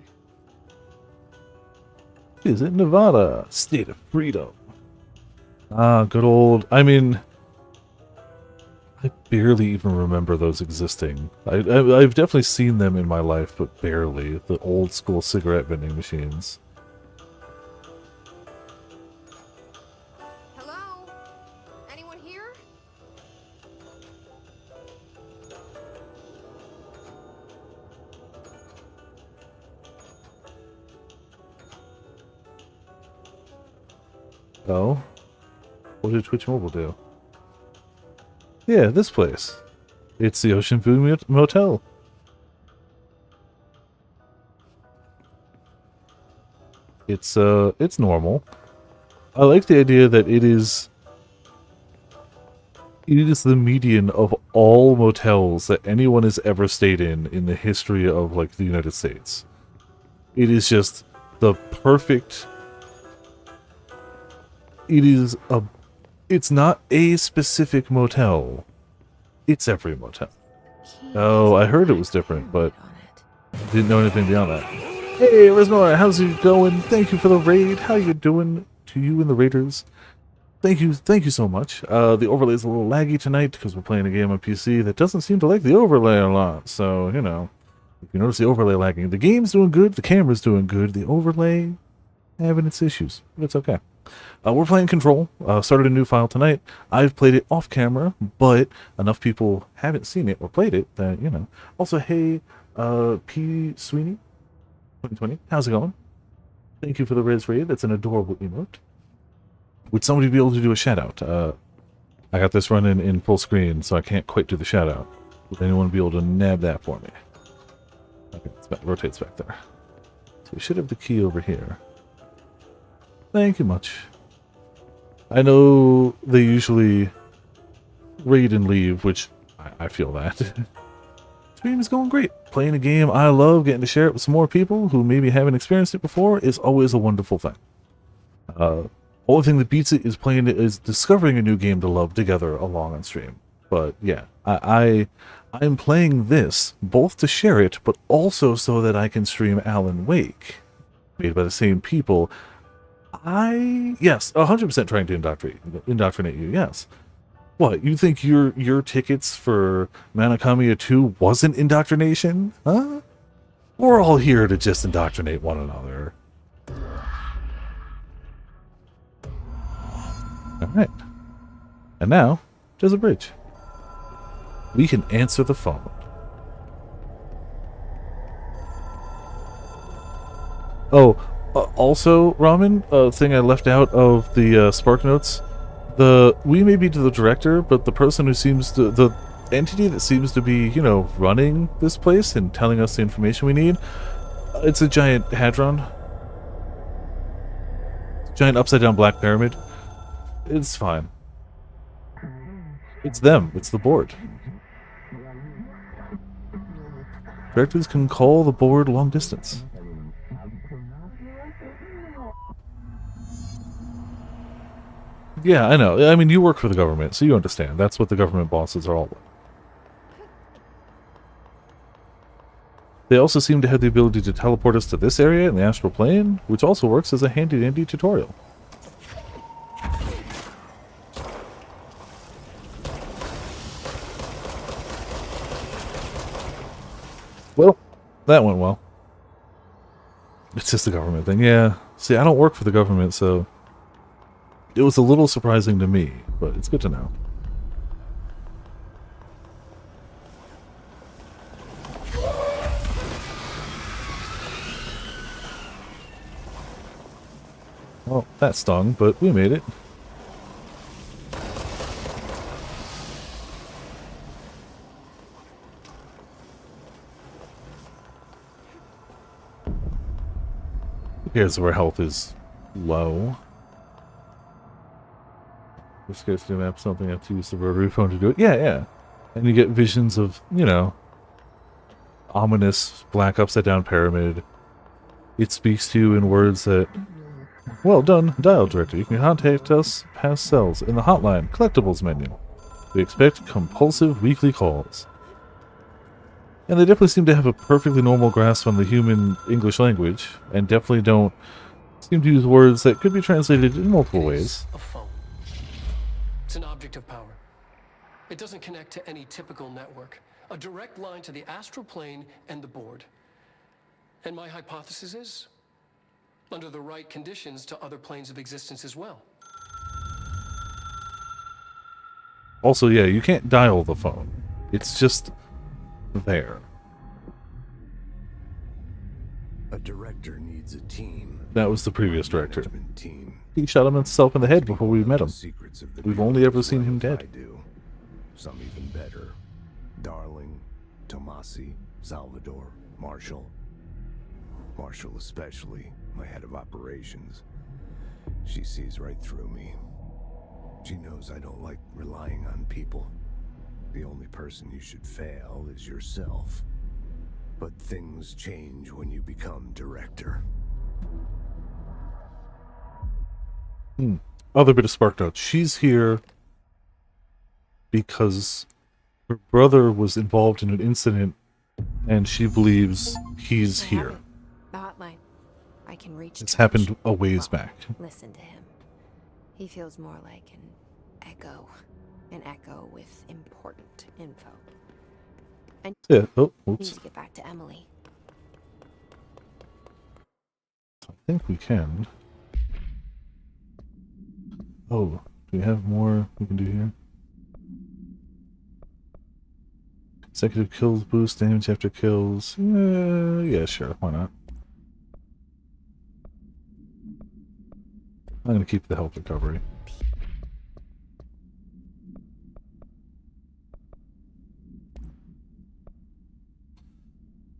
Is it Nevada? State of freedom. Ah, good old... I mean... I barely even remember those existing. I've definitely seen them in my life, but barely. The old school cigarette vending machines. Hello? Anyone here? Oh? What did Twitch Mobile do? Yeah, this place. It's the Ocean View Motel. It's normal. I like the idea that it is the median of all motels that anyone has ever stayed in the history of, like, the United States. It is just the perfect... It's not a specific motel. It's every motel. Oh, I heard it was different, but didn't know anything beyond that. Hey, Resnora, how's it going? Thank you for the raid. How you doing to you and the raiders? Thank you so much. The overlay is a little laggy tonight because we're playing a game on PC that doesn't seem to like the overlay a lot. So, you know, if you notice the overlay lagging, the game's doing good, the camera's doing good, the overlay having its issues, but it's okay. We're playing Control. Started a new file tonight. I've played it off camera, but enough people haven't seen it or played it that, you know. Also, hey, P. Sweeney, 2020, how's it going? Thank you for the Res Raid. That's an adorable emote. Would somebody be able to do a shout out? I got this running in full screen, so I can't quite do the shout out. Would anyone be able to nab that for me? Okay, it rotates back there. So we should have the key over here. Thank you much. I know they usually raid and leave, which I feel that. Stream is going great. Playing a game I love, getting to share it with some more people who maybe haven't experienced it before is always a wonderful thing. Only thing that beats it is playing it is discovering a new game to love together along on stream. But yeah, I'm playing this both to share it, but also so that I can stream Alan Wake, made by the same people. Yes, 100% trying to indoctrinate you, yes. What, you think your tickets for Manakamiya 2 wasn't indoctrination? Huh? We're all here to just indoctrinate one another. Alright. And now, there's a bridge. We can answer the phone. Oh, also, Ramen, thing I left out of the Spark Notes. We may be to the director, but the person who seems to, the entity that seems to be, you know, running this place and telling us the information we need, it's a giant hadron. Giant upside down black pyramid. It's fine. It's them. It's the board. Directors can call the board long distance. Yeah, I know. I mean, you work for the government, so you understand. That's what the government bosses are all about. They also seem to have the ability to teleport us to this area in the astral plane, which also works as a handy-dandy tutorial. Well, that went well. It's just the government thing, yeah. See, I don't work for the government, so it was a little surprising to me, but it's good to know. Well, that stung, but we made it. Here's where health is low. This guy's gonna have something I have to use the rotary phone to do it. Yeah, yeah. And you get visions of, you know, ominous black upside down pyramid. It speaks to you in words that, well done, dial director. You can contact us past cells in the hotline collectibles menu. We expect compulsive weekly calls. And they definitely seem to have a perfectly normal grasp on the human English language, and definitely don't seem to use words that could be translated in multiple ways. A phone. It's an object of power. It doesn't connect to any typical network. A direct line to the astral plane and the board. And my hypothesis is, under the right conditions, to other planes of existence as well. Also, yeah, you can't dial the phone. It's just there. A director needs a team. That was the previous director. Team. He shot himself in the head before we met him. We've only ever seen him dead. I do. Some even better. Darling, Tomasi, Salvador, Marshall. Marshall especially, my head of operations. She sees right through me. She knows I don't like relying on people. The only person you should fail is yourself. But things change when you become director. Other bit of spark notes. She's here because her brother was involved in an incident and she believes he's here. The hotline. I can reach. It's happened a ways back. Listen to him. He feels more like an echo. An echo with important info. And Yeah. Oh, we oops. need to get back to Emily. I think we can. Oh, do we have more we can do here? Consecutive kills boost damage after kills. Yeah, sure. Why not? I'm gonna keep the health recovery.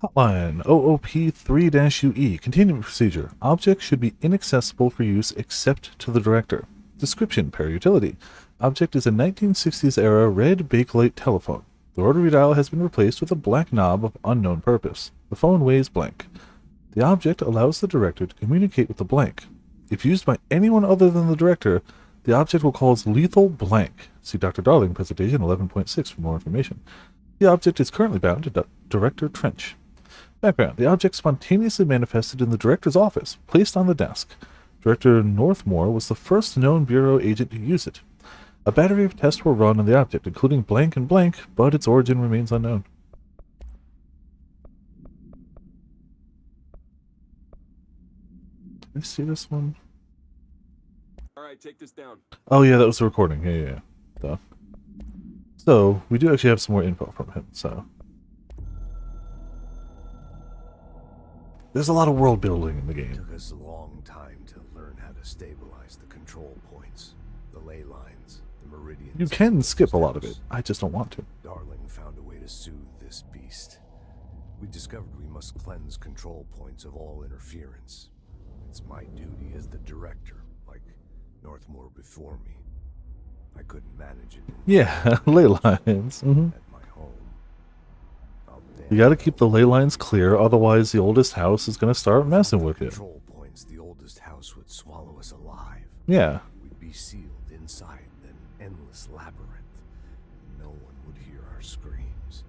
Hotline OOP3-UE. Continuing procedure. Object should be inaccessible for use except to the director. Description per utility. Object is a 1960s era red bakelite telephone. The rotary dial has been replaced with a black knob of unknown purpose. The phone weighs blank. The object allows the director to communicate with the blank. If used by anyone other than the director, the object will cause lethal blank. See Dr. Darling presentation 11.6 for more information. The object is currently bound to Director Trench. Background. The object spontaneously manifested in the director's office, placed on the desk. Director Northmore was the first known Bureau agent to use it. A battery of tests were run on the object, including blank and blank, but its origin remains unknown. Did I see this one? Alright, take this down. Oh yeah, that was the recording. Yeah. So, we do actually have some more info from him, so. There's a lot of world building in the It game. took us a long time to learn how to stabilize the control points, the ley lines, the meridians. You can skip a lot of it. I just don't want to. Darling found a way to soothe this beast. We discovered we must cleanse control points of all interference. It's my duty as the director, like Northmore before me. I couldn't manage it Yeah, ley lines. Mm-hmm. at my home. You gotta keep the ley lines clear, otherwise the oldest house is gonna start messing with you. Control points, the oldest house would swallow us alive. Yeah. We'd be sealed inside an endless labyrinth. No one would hear our screams.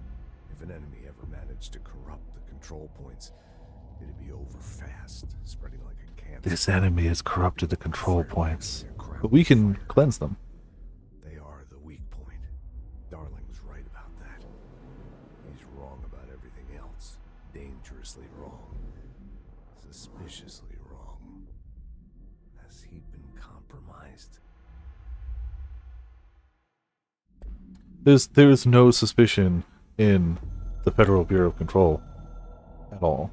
If an enemy ever managed to corrupt the control points, it'd be over fast, spreading like a cancer. This enemy has corrupted the control points. But we can cleanse them. They are the weak point. Darling's right about that. He's wrong about everything else. Dangerously wrong. Suspiciously wrong. Has he been compromised? There's no suspicion in the Federal Bureau of Control at all.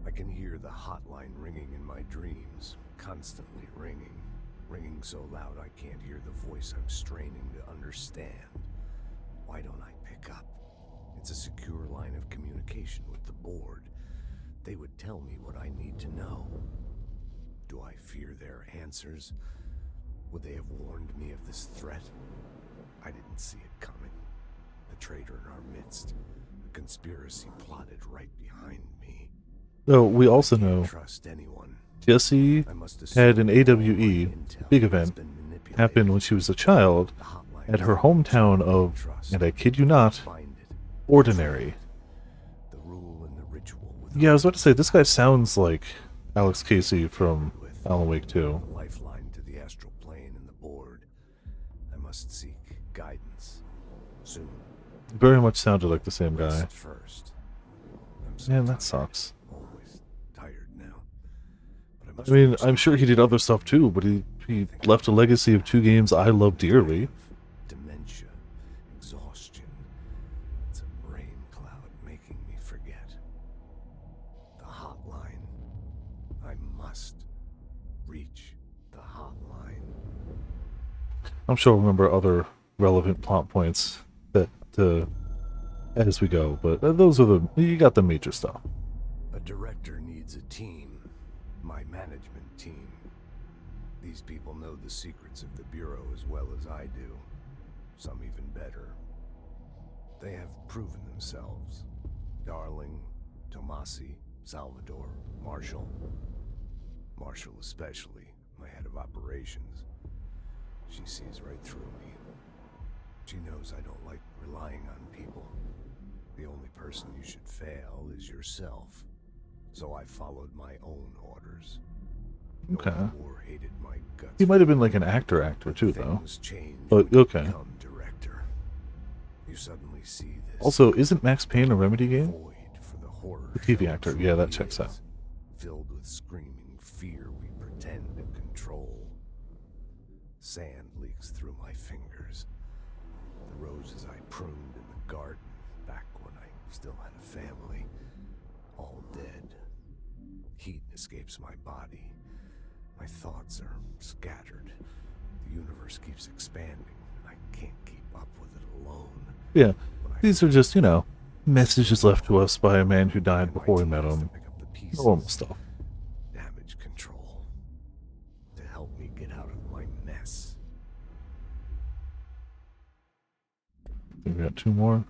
I can hear the hotline ringing in my dreams, constantly ringing. Ringing so loud I can't hear the voice I'm straining to understand. Why don't I pick up? It's a secure line of communication with the board. They would tell me what I need to know. Do I fear their answers? Would they have warned me of this threat? I didn't see it coming. The traitor in our midst. A conspiracy plotted right behind me. Though we also know Trust anyone. Jessie I must had an assume AWE, my intel big has event, been manipulated. happen when she was a child The hotline at her is hometown of, trust. and I kid you not, Find it. Ordinary. The rule and the ritual with Yeah, I was about to say, this guy sounds like Alex Casey from Alan Wake 2. a lifeline to the astral plane and the board. I must seek guidance soon. Very much sounded like the same guy. Rest first. I'm so Man, that tired. sucks. Always tired now. But I must mean, focus I'm on sure he did other stuff too, but he left a legacy of 2 games I love dearly. dementia, exhaustion. It's a brain cloud making me forget. The hotline. I must reach the hotline. I'm sure I'll remember other relevant plot points that as we go, but those are you got the major stuff. A director needs a team. My management team. These people know the secrets of the Bureau as well as I do. Some even better. They have proven themselves. Darling, Tomasi, Salvador, Marshall. Marshall especially, my head of operations. She sees right through me. She knows I don't like relying on people. The only person you should fail is yourself. So I followed my own orders. Okay. War hated my guts. He might have been like an actor too, though. Things change But when you okay. become director. You suddenly see this Also, isn't Max Payne a Remedy game? void for the horror The TV show actor, truly yeah, that checks out. is, filled with screaming fear we pretend to control. Sand leaks through my fingers. The roses I pruned in the garden back when I still had a family, all dead. Heat escapes my body. My thoughts are scattered. The universe keeps expanding. I can't keep up with it alone. Yeah. When I These are just, messages left to us by a man who died my before we team met has to him. pick up the pieces. Normal stuff. Damage control. To help me get out of my mess. I think we got 2 more.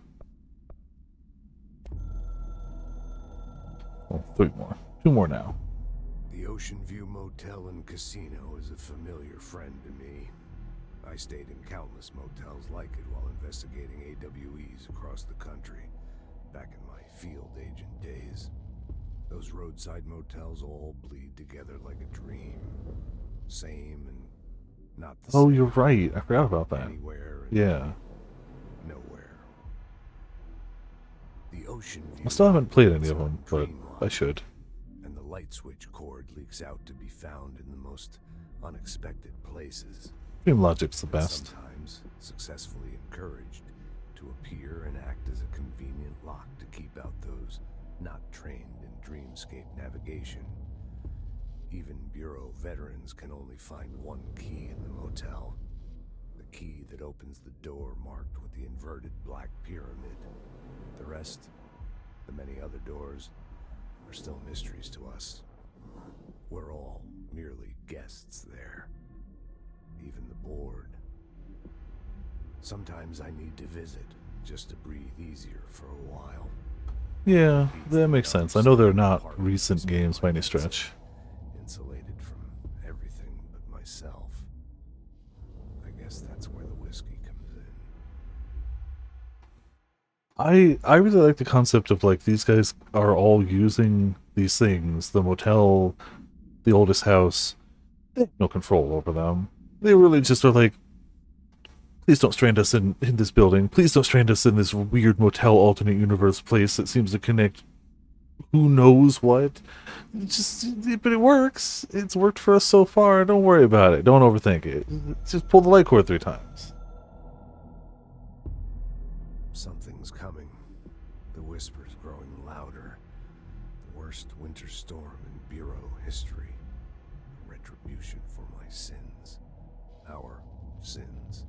Well, 3 more. 2 more now. The Ocean View Motel and Casino is a familiar friend to me. I stayed in countless motels like it while investigating AWEs across the country, back in my field agent days. Those roadside motels all bleed together like a dream. Same and not the Oh, same. you're right. I forgot about that. Anywhere and Yeah. nowhere. The Ocean View I still haven't played any is of on them, but Dreamline, I should. and the light switch cord leaks out to be found in the most unexpected places. Dream Logic's the And best. sometimes successfully encouraged to appear and act as a convenient lock to keep out those not trained in dreamscape navigation. Even Bureau veterans can only find one key in the motel. The key that opens the door marked with the inverted black pyramid. The rest, the many other doors, are still mysteries to us. We're all merely guests there. Even the board. Sometimes I need to visit, just to breathe easier for a while. Yeah, that makes sense. I know they're not recent games by any stretch. Insulated from everything but myself. I guess that's where the whiskey comes in. I really like the concept of like these guys are all using these things, the motel, the oldest house. They have no control over them. They really just are like, please don't strand us in this building. Please don't strand us in this weird motel alternate universe place that seems to connect who knows what. But it works. It's worked for us so far. Don't worry about it. Don't overthink it. Just pull the light cord 3 times. Something's coming. The whispers growing louder. The worst winter storm in Bureau history. Retribution for my sins. Our sins.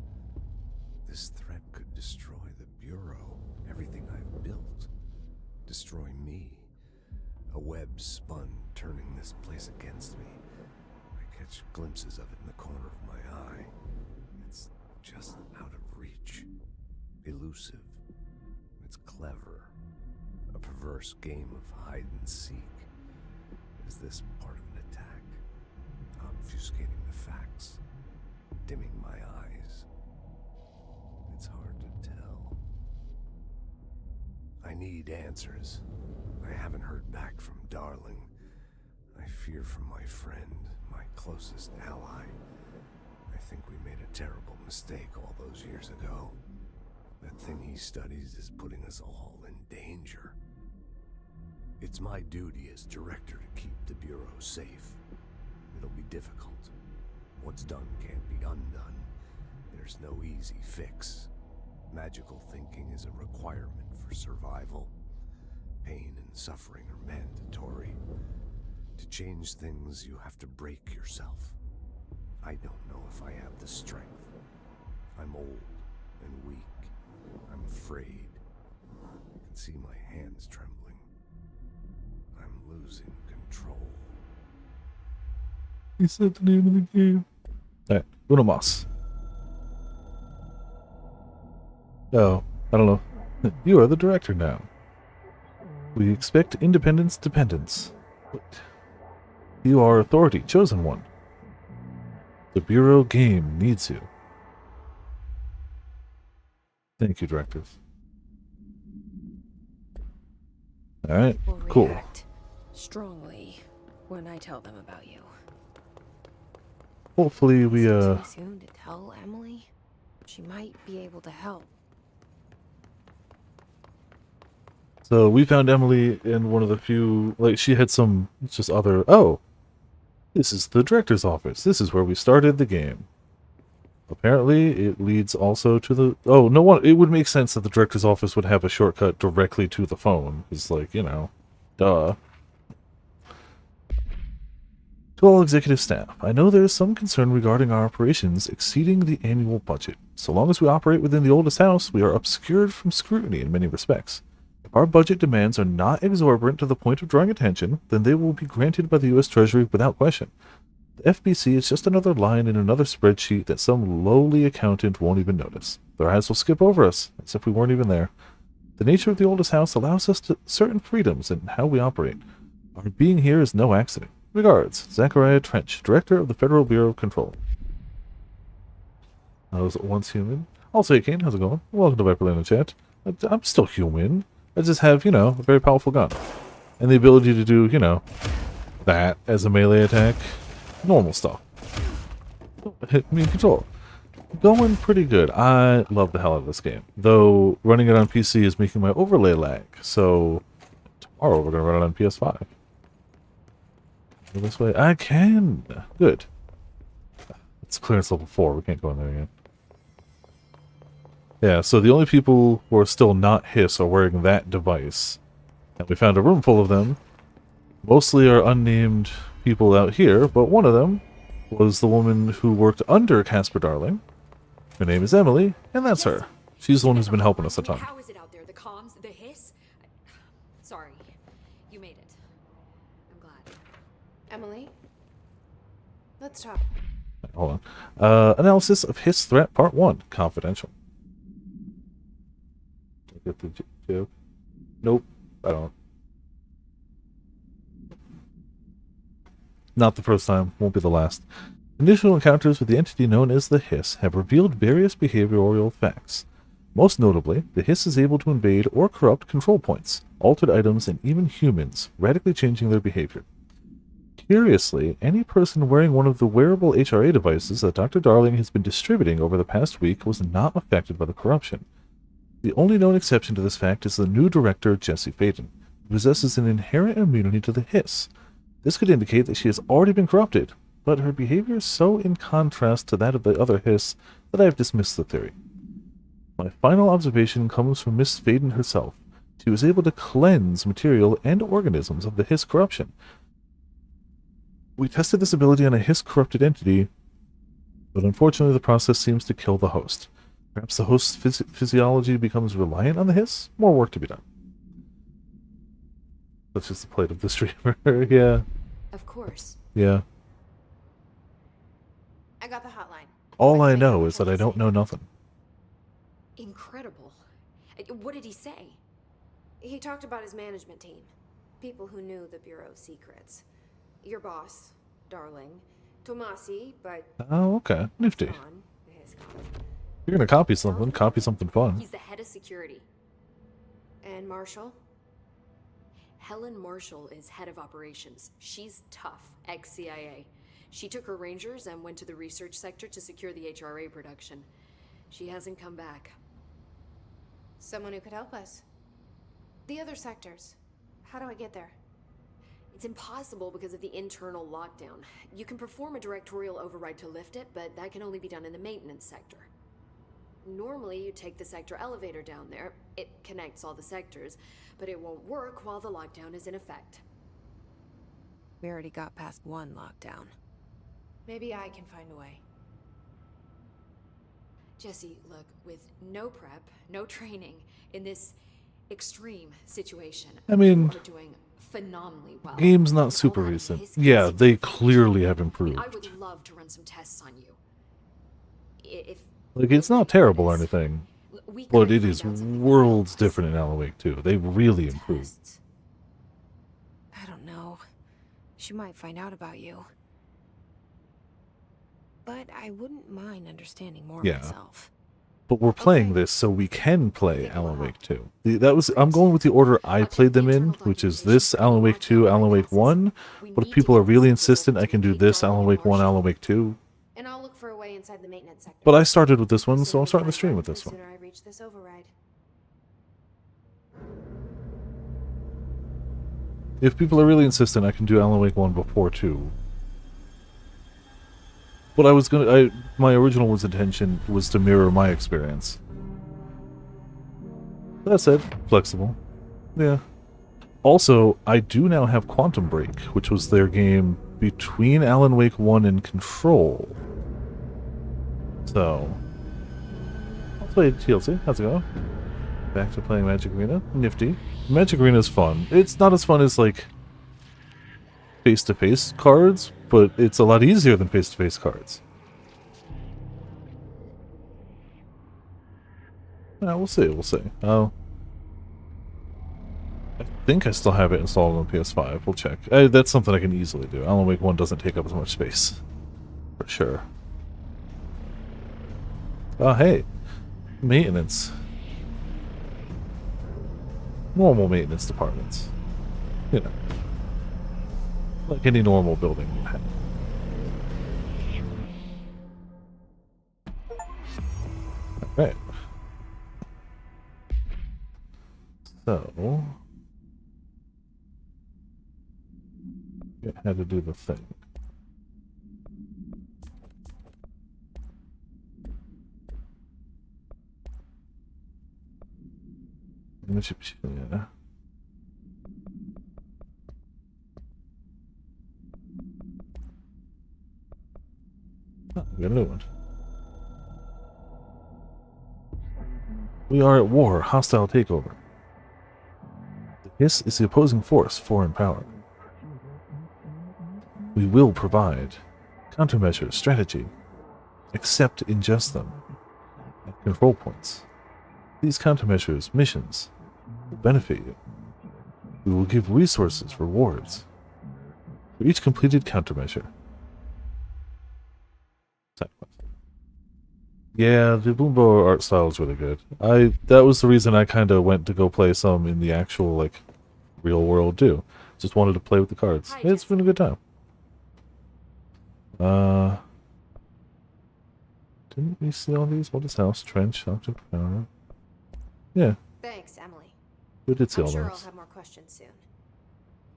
This threat could destroy the Bureau. Everything I've built. Destroy me. A web spun, turning this place against me. I catch glimpses of it in the corner of my eye. It's just out of reach. Elusive. It's clever. A perverse game of hide and seek. Is this part of an attack? Obfuscating the facts. Dimming my eyes. It's hard to tell. I need answers. I haven't heard back from Darling. I fear for my friend, my closest ally. I think we made a terrible mistake all those years ago. That thing he studies is putting us all in danger. It's my duty as director to keep the Bureau safe. It'll be difficult. What's done can't be undone. There's no easy fix. Magical thinking is a requirement for survival. Pain and suffering are mandatory. To change things, you have to break yourself. I don't know if I have the strength. I'm old and weak. I'm afraid. I can see my hands trembling. I'm losing control. He said the name of the game. Alright, Uno Mas. Oh, I don't know. You are the director now. We expect independence, dependence. What? You are authority, chosen one. The Bureau game needs you. Thank you, directors. Alright, cool. React strongly when I tell them about you. Hopefully we, Is it too soon to tell Emily? She might be able to help. So we found Emily in one of the few, like she had some just other, oh, this is the director's office. This is where we started the game. Apparently it leads also to the, oh, no one, it would make sense that the director's office would have a shortcut directly to the phone. It's like, you know, duh. To all executive staff, I know there is some concern regarding our operations exceeding the annual budget. So long as we operate within the oldest house, we are obscured from scrutiny in many respects. If our budget demands are not exorbitant to the point of drawing attention, then they will be granted by the U.S. Treasury without question. The FBC is just another line in another spreadsheet that some lowly accountant won't even notice. Their eyes will skip over us, as if we weren't even there. The nature of the oldest house allows us certain freedoms in how we operate. Our being here is no accident. Regards, Zachariah Trench, Director of the Federal Bureau of Control. I was once human. Also, Kane, how's it going? Welcome to Viperland Chat. I'm still human. I just have, you know, a very powerful gun. And the ability to do, you know, that as a melee attack. Normal stuff. Hit me in control. Going pretty good. I love the hell out of this game. Though, running it on PC is making my overlay lag. So, tomorrow we're going to run it on PS5. Go this way. I can. Good. It's clearance level 4. We can't go in there yet. Yeah, so the only people who are still not Hiss are wearing that device. And we found a room full of them. Mostly are unnamed people out here, but one of them was the woman who worked under Casper Darling. Her name is Emily, and that's her. She's the one who's been helping us a ton. How is it out there? The comms, the hiss? Sorry, you made it. I'm glad. Emily? Let's talk. Hold on. Analysis of Hiss Threat Part 1. Confidential. Get the joke? Nope. I don't. Not the first time. Won't be the last. Initial encounters with the entity known as the Hiss have revealed various behavioral facts. Most notably, the Hiss is able to invade or corrupt control points, altered items, and even humans, radically changing their behavior. Curiously, any person wearing one of the wearable HRA devices that Dr. Darling has been distributing over the past week was not affected by the corruption. The only known exception to this fact is the new director, Jessie Faden, who possesses an inherent immunity to the Hiss. This could indicate that she has already been corrupted, but her behavior is so in contrast to that of the other Hiss that I have dismissed the theory. My final observation comes from Miss Faden herself. She was able to cleanse material and organisms of the Hiss corruption. We tested this ability on a Hiss-corrupted entity, but unfortunately the process seems to kill the host. Perhaps the host's physiology becomes reliant on the Hiss? More work to be done. That's just the plate of the streamer. Yeah. Of course. Yeah. I got the hotline. All I know is that I don't know nothing. Incredible. What did he say? He talked about his management team. People who knew the Bureau's secrets. Your boss, Darling. Tomasi, but... Oh, okay. Nifty. John, his cop. You're gonna copy something fun. He's the head of security. And Marshall? Helen Marshall is head of operations. She's tough, ex-CIA. She took her rangers and went to the research sector to secure the HRA production. She hasn't come back. Someone who could help us. The other sectors. How do I get there? It's impossible because of the internal lockdown. You can perform a directorial override to lift it, but that can only be done in the maintenance sector. Normally, you take the sector elevator down there. It connects all the sectors, but it won't work while the lockdown is in effect. We already got past one lockdown. Maybe I can find a way. Jesse, look, with no prep, no training, in this extreme situation, I mean, you are doing phenomenally well. Game's not super recent. Yeah, they clearly have improved. I would love to run some tests on you. If Like, it's not terrible or anything, but it is worlds different in Alan Wake 2. They've really improved. I don't know. She might find out about you. But I wouldn't mind understanding more myself. But we're playing this so we can play Alan Wake 2. I'm going with the order I played them in, which is this, Alan Wake 2, Alan Wake 1. But if people are really insistent, I can do this, Alan Wake 1, Alan Wake 2. And I'll look for a way inside the maintenance sector. But I started with this one, so I'm starting the stream with this one. The sooner I reach this override. If people are really insistent, I can do Alan Wake 1 before 2. But my original intention was to mirror my experience. That said, flexible. Yeah. Also, I do now have Quantum Break, which was their game between Alan Wake 1 and Control. So, I'll play TLC. How's it going? Back to playing Magic Arena. Nifty. Magic Arena is fun. It's not as fun as, like, face-to-face cards, but it's a lot easier than face-to-face cards. We'll see, we'll see. I think I still have it installed on PS5. We'll check. That's something I can easily do. Alan Wake 1 doesn't take up as much space. For sure. Oh, hey. Maintenance. Normal maintenance departments. You know. Like any normal building you have. Alright. So... I had to do the thing. Yeah. We got a new one. We are at war. Hostile takeover. The Hiss is the opposing force, foreign power. We will provide countermeasures, strategy. Accept, ingest them. At control points. These countermeasures, missions, will benefit you. We will give resources, rewards, for each completed countermeasure. Yeah, the Boombo art style is really good. That was the reason I kind of went to go play some in the actual, like, real world too. Just wanted to play with the cards. It's been a good time. Didn't we see all these? What is house? Trench, object power. Yeah. Thanks, Emily. We did see all I'm sure those. I'll have more questions soon.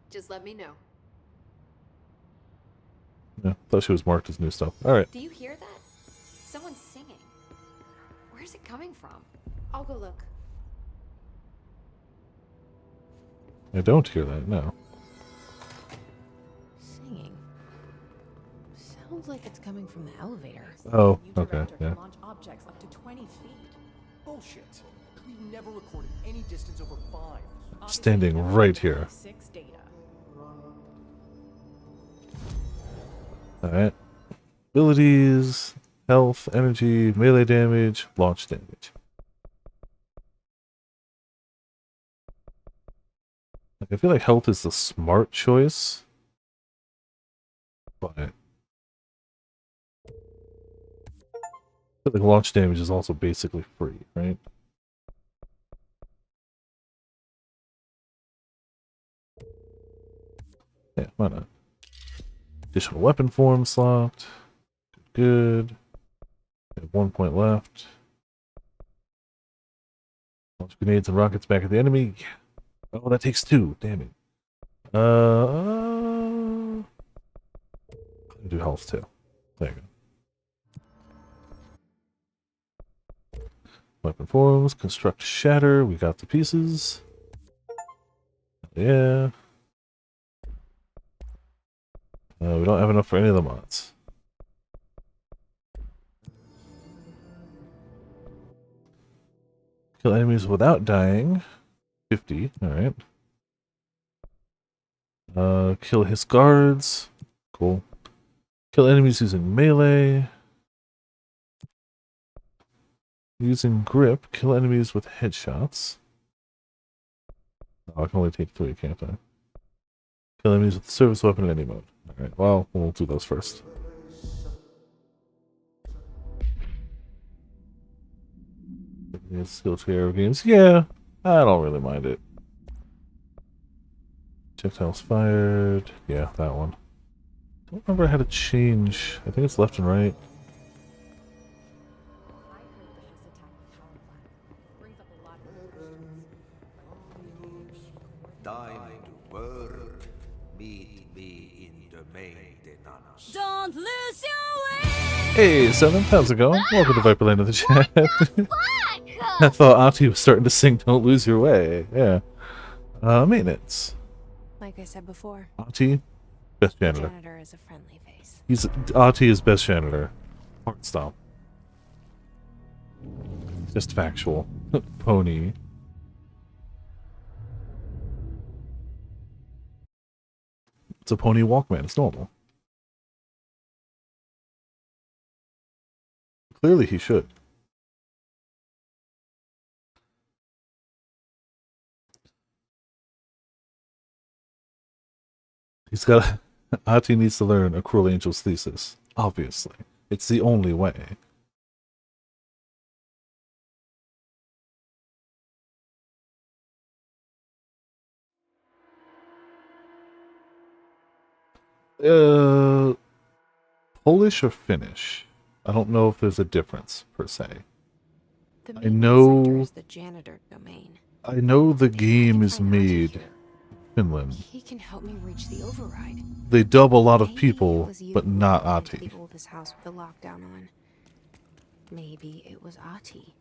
Just let me know. Yeah, thought she was marked as new stuff. Alright. Do you hear that? Someone's singing. Where's it coming from? I'll go look. I don't hear that, no. Singing. Sounds like it's coming from the elevator. Oh, okay, yeah. Launch objects up to 20 feet. Bullshit. We've never recorded any distance over 5. Standing right here. 6 data. Alright. Abilities, health, energy, melee damage, launch damage. Like, I feel like health is the smart choice. But I feel like launch damage is also basically free, right? Yeah, why not? Additional weapon form slot. Good. We have 1 point left. Launch grenades and rockets back at the enemy. Yeah. Oh, that takes 2. Damn it. I'll do health too. There you go. Weapon forms, construct, shatter. We got the pieces. Yeah. We don't have enough for any of the mods. Kill enemies without dying. 50, alright. Kill his guards. Cool. Kill enemies using melee. Using grip, kill enemies with headshots. Oh, I can only take 3, can't I? Kill enemies with service weapon in any mode. Alright, well, we'll do those first. Skill tree games. Yeah, I don't really mind it. Projectiles fired. Yeah, that one. Don't remember how to change. I think it's left and right. Time to work. Meet me in the maintenance. Don't lose your way. Hey, 7th, how's it going? Welcome to Viperland in the chat. I thought Ahti was starting to sing Don't Lose Your Way. Yeah. Maintenance. Like I said before, Ahti, best janitor. janitor is a friendly face. Ahti is best janitor. Art style. Just factual. Pony. It's a pony Walkman. It's normal. Clearly he should. He's got... Ahti needs to learn a Cruel Angel's thesis. Obviously. It's the only way. Polish or Finnish? I don't know if there's a difference, per se. The I maintenance know... sector is the janitor domain. I know the game is made in Finland. He can help me reach the override. They dub a lot of Maybe people, it was you but who not wanted Ahti. People with this house with the lockdown on. Maybe it was Ahti.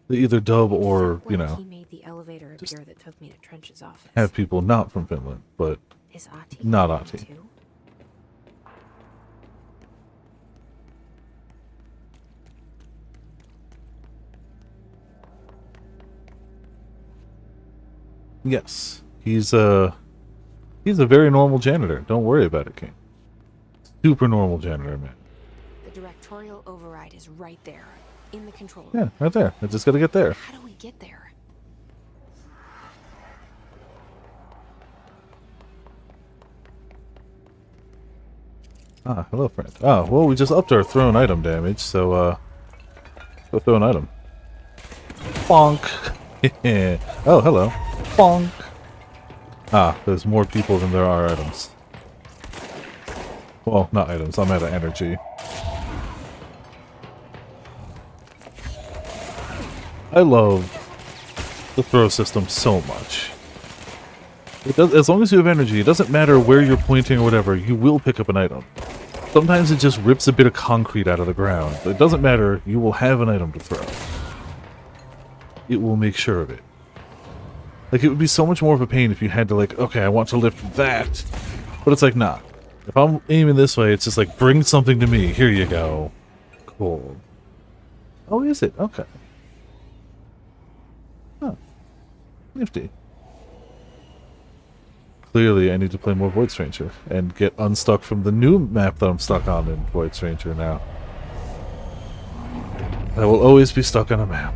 They either dub or, you Like know, he made the elevator appear that took me to Trench's office. have people not from Finland, but Is Ahti not from Ahti. too? Yes. He's a very normal janitor. Don't worry about it, King. Super normal janitor, man. The directorial override is right there, in the control room. Yeah, right there. I just gotta get there. How do we get there? Ah, hello, friend. Ah, well, we just upped our thrown item damage, so, go throw an item. Bonk! Oh, hello. Bonk! Ah, there's more people than there are items. Well, not items, I'm out of energy. I love the throw system so much. It does, as long as you have energy, it doesn't matter where you're pointing or whatever, you will pick up an item. Sometimes it just rips a bit of concrete out of the ground, but it doesn't matter, you will have an item to throw. It will make sure of it. Like, it would be so much more of a pain if you had to, like, okay, I want to lift that. But it's like, nah. If I'm aiming this way, it's just like, bring something to me. Here you go. Cool. Oh, is it? Okay. Huh. Nifty. Clearly, I need to play more Void Stranger and get unstuck from the new map that I'm stuck on in Void Stranger now. I will always be stuck on a map.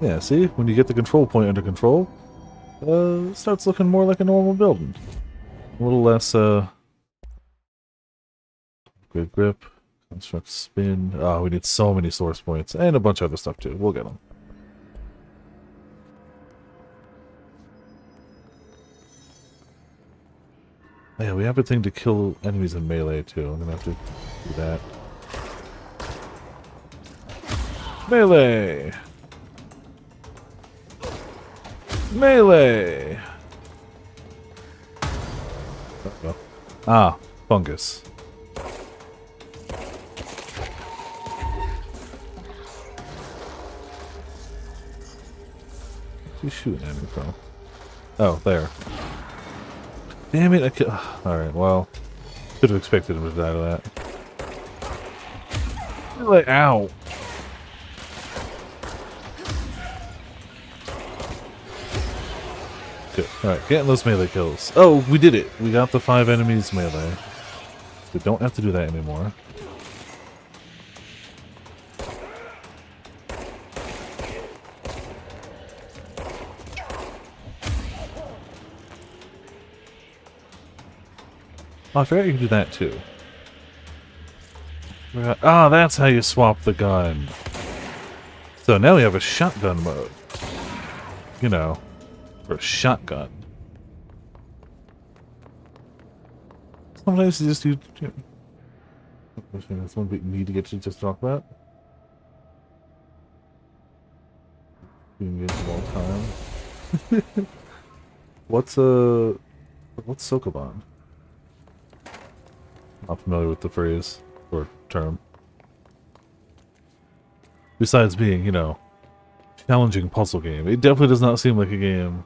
Yeah, see? When you get the control point under control, it starts looking more like a normal building. A little less, good grip, construct spin. Oh, we need so many source points, and a bunch of other stuff too. We'll get them. Oh, yeah, we have a thing to kill enemies in melee too. I'm gonna have to do that. Melee! Melee! Uh-oh. Ah, fungus. Where's he shooting at me from? Oh, there. Damn it, I killed. Alright, well. Could have expected him to die to that. Melee, ow! Good. Alright, getting those melee kills. Oh, we did it! We got the 5 enemies melee. We don't have to do that anymore. Oh, I forgot you can do that too. Ah, that's how you swap the gun. So now we have a shotgun mode. You know, for a shotgun. Sometimes you just do. That's one big need to get you just talk about. You can get all time. What's Sokoban? Not familiar with the phrase or term. Besides being, you know, challenging puzzle game, it definitely does not seem like a game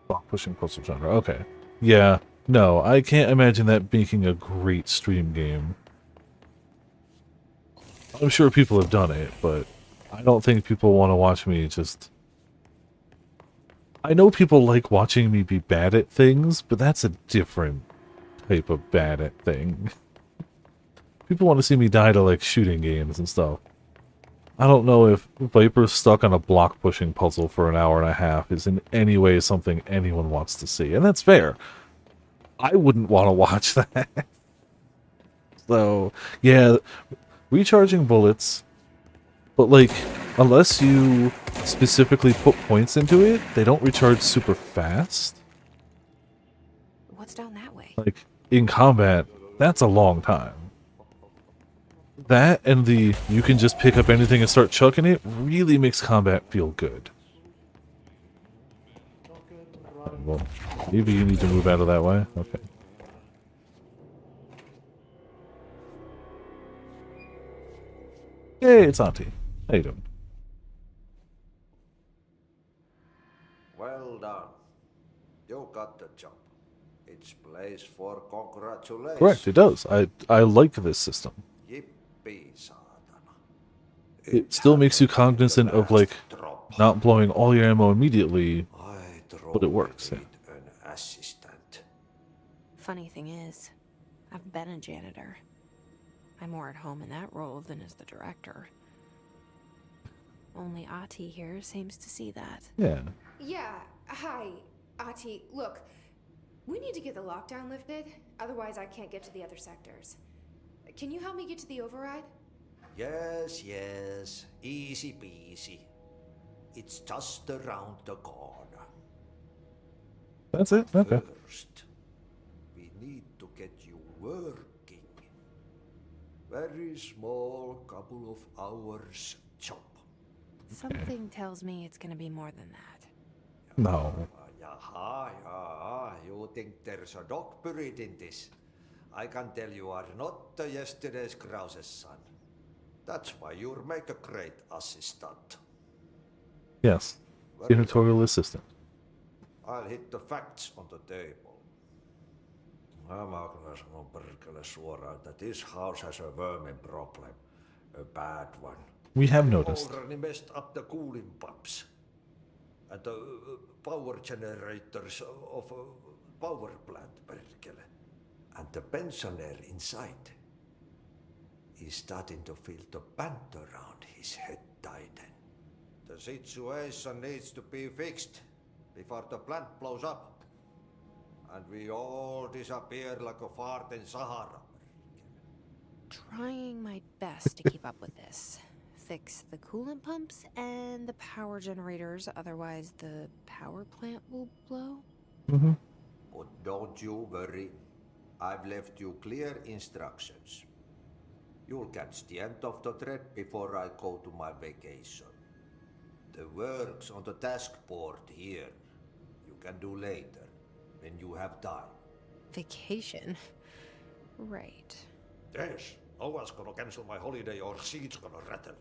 block pushing puzzle genre. Okay. Yeah. No, I can't imagine that making a great stream game. I'm sure people have done it, but I don't think people want to watch me just... I know people like watching me be bad at things, but that's a different type of bad at thing. People want to see me die to, like, shooting games and stuff. I don't know if Viper stuck on a block-pushing puzzle for an hour and a half is in any way something anyone wants to see, and that's fair. I wouldn't want to watch that. So, yeah, recharging bullets, but, like, unless you specifically put points into it, they don't recharge super fast. What's down that way? Like, in combat, that's a long time. That and the you can just pick up anything and start chucking it really makes combat feel good. Well, maybe you need to move out of that way. Okay. Hey, it's Ahti. How you doing? Well done. You got the job. It's place for congratulations. Correct, it does. I like this system. Yippee, saatana. it still makes you cognizant of, like, not blowing all your ammo immediately, but it works. Yeah. An assistant. Funny thing is, I've been a janitor. I'm more at home in that role than as the director. Only Ahti here seems to see that. Yeah. Yeah, hi, Ahti. Look, we need to get the lockdown lifted, otherwise I can't get to the other sectors. Can you help me get to the override? Yes, yes. Easy peasy. It's just around the corner. That's it? Okay. First, we need to get you working. Very small, couple of hours job. Something tells me it's gonna be more than that. No. Yaha, you think there's a dog buried in this? I can tell you are not yesterday's Krause's son. That's why you'll make a great assistant. Yes. Janitorial assistant. I'll hit the facts on the table. Mä kyllä sanon perkele suoraan, that this house has a vermin problem. A bad one. We have noticed. Already messed up the cooling pumps. And the power generators of a power plant, perkele. And the pensioner inside is starting to feel the band around his head tighten. The situation needs to be fixed before the plant blows up. And we all disappear like a fart in Sahara. Trying my best to keep up with this. Fix the coolant pumps and the power generators, otherwise the power plant will blow. Mm-hmm. But don't you worry. I've left you clear instructions. You'll catch the end of the thread before I go to my vacation. The work's on the task board here. You can do later, when you have time. Vacation? Right. Yes, no one's gonna cancel my holiday or seats gonna rattle.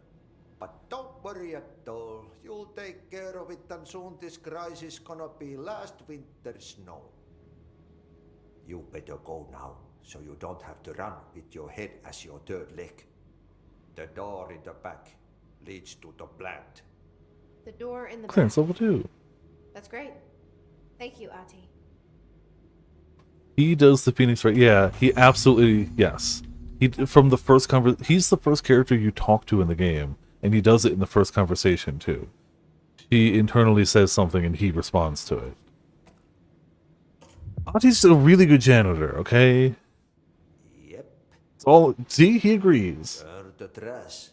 But don't worry at all. You'll take care of it and soon this crisis gonna be last winter's snow. You better go now, so you don't have to run with your head as your third leg. The door in the back leads to the plant. The door in the Clearance back. level 2. That's great. Thank you, Ahti. He does the Phoenix right. Yeah, he absolutely, yes. From the first he's the first character you talk to in the game, and he does it in the first conversation too. He internally says something and he responds to it. Ahti's a really good janitor, okay? Yep. It's all, see, he agrees. Burn the trash.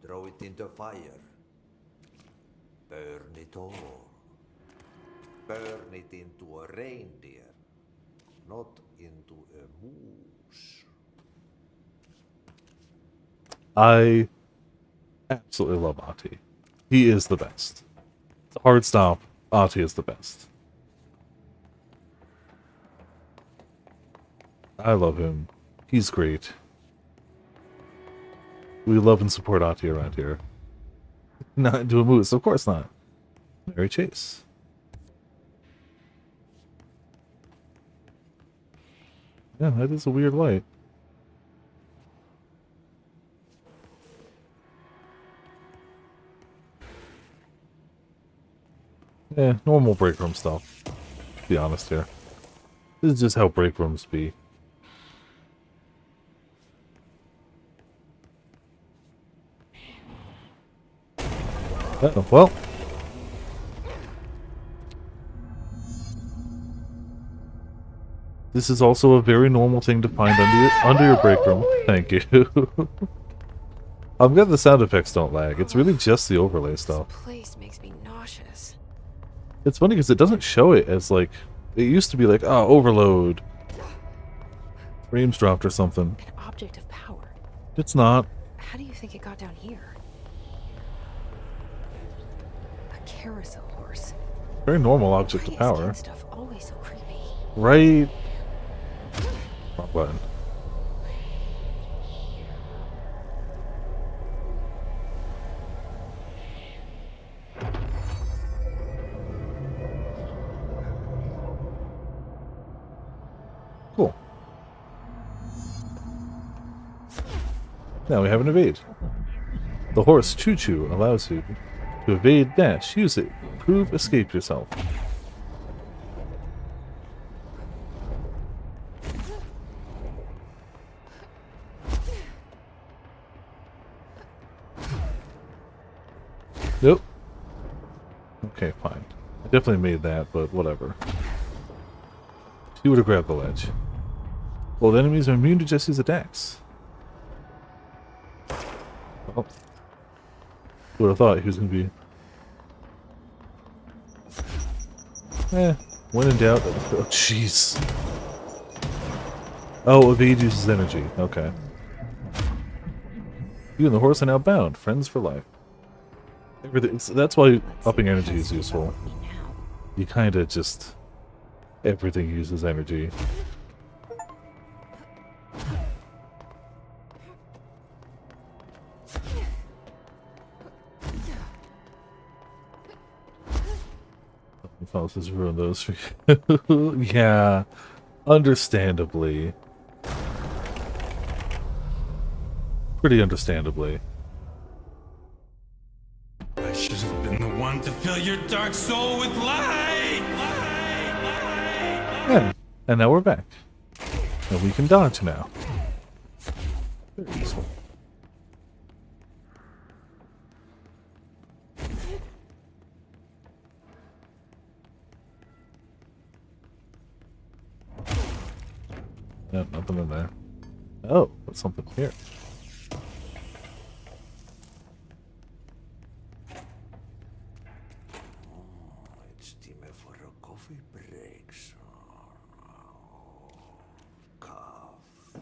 Throw it in the fire. Burn it all. Burn it into a reindeer, not into a moose. I absolutely love Ahti. He is the best. It's a hard stop. Ahti is the best. I love him. He's great. We love and support Ahti around here. Not into a moose, of course not. Mary Chase. Yeah, that is a weird light. Yeah, normal break room stuff. To be honest here. This is just how break rooms be. Well. This is also a very normal thing to find under your break room. Thank you. I'm glad the sound effects don't lag. It's really just the overlay stuff. This place makes me nauseous. It's funny because it doesn't show it as like... It used to be like, oh, overload. Frames dropped or something. An object of power. It's not. How do you think it got down here? A carousel horse. Very normal object of power. Stuff always so creepy. Right. Wrong button. Cool. Now we have an evade. The horse Choo Choo allows you to evade dash. Use it. Improve escape yourself. Nope. Okay, fine. I definitely made that, but whatever. She would have grabbed the ledge. Old enemies are immune to Jesse's attacks. Well, who would have thought he was going to be... when in doubt... Oh, jeez. Oh, evade uses energy. Okay. You and the horse are now bound. Friends for life. Everything. So that's why upping energy is useful. You kind of just... Everything uses energy. I'll just ruin those for you. Yeah, understandably. Pretty understandably. I should have been the one to fill your dark soul with light! Yeah, and now we're back. And we can dodge now. Very useful. Yeah, nothing in there. Oh, there's something here. It's time for a coffee break, son. Coffee.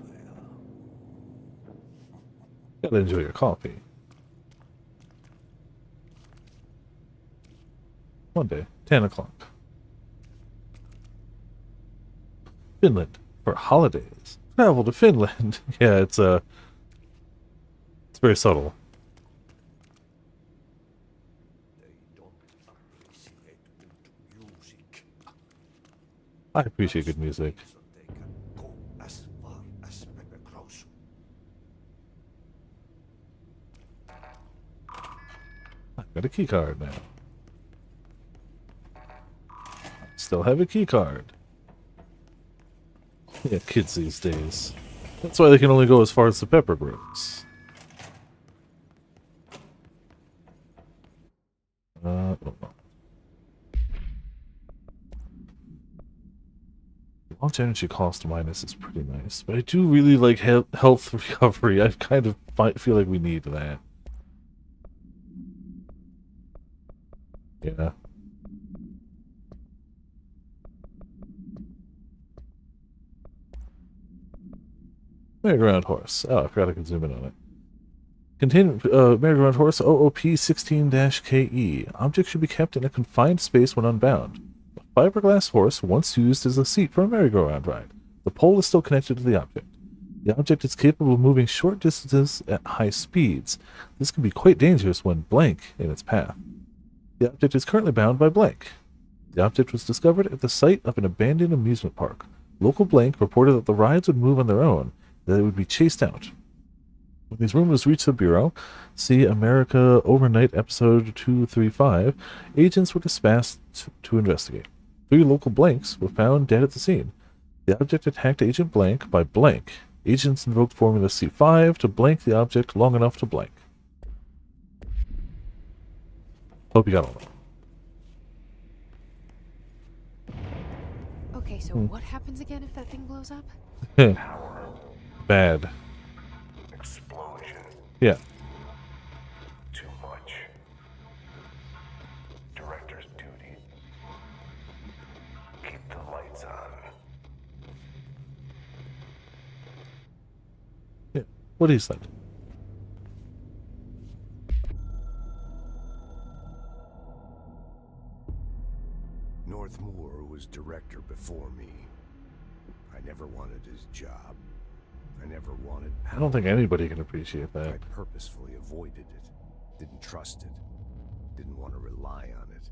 Gotta enjoy your coffee. Monday, 10 o'clock. Finland for holidays. Travel to Finland. Yeah, it's very subtle. They don't appreciate good music. I appreciate good music. So they can go as far as Pepper Cross. I've got a key card now. Still have a key card. Yeah, kids these days. That's why they can only go as far as the Pepper Brooks. Launch energy cost minus is pretty nice, but I do really like health recovery. I kind of feel like we need that. Yeah. Merry-go-round horse. Oh, I forgot I could zoom in on it. Contain merry-go-round horse OOP-16-KE. Object should be kept in a confined space when unbound. A fiberglass horse once used as a seat for a merry-go-round ride. The pole is still connected to the object. The object is capable of moving short distances at high speeds. This can be quite dangerous when blank in its path. The object is currently bound by blank. The object was discovered at the site of an abandoned amusement park. Local blank reported that the rides would move on their own, that it would be chased out. When these rumors reached the Bureau, see America Overnight episode 235, agents were dispatched to investigate. 3 local blanks were found dead at the scene. The object attacked Agent Blank by blank. Agents invoked Formula C5 to blank the object long enough to blank. Hope you got all that. Okay, so what happens again if that thing blows up? Bad. Explosion. Yeah. Too much. Director's duty. Keep the lights on. Yeah. What he said. North Moore was director before me. I never wanted his job. I never wanted power. I don't think anybody can appreciate that. I purposefully avoided it. Didn't trust it. Didn't want to rely on it.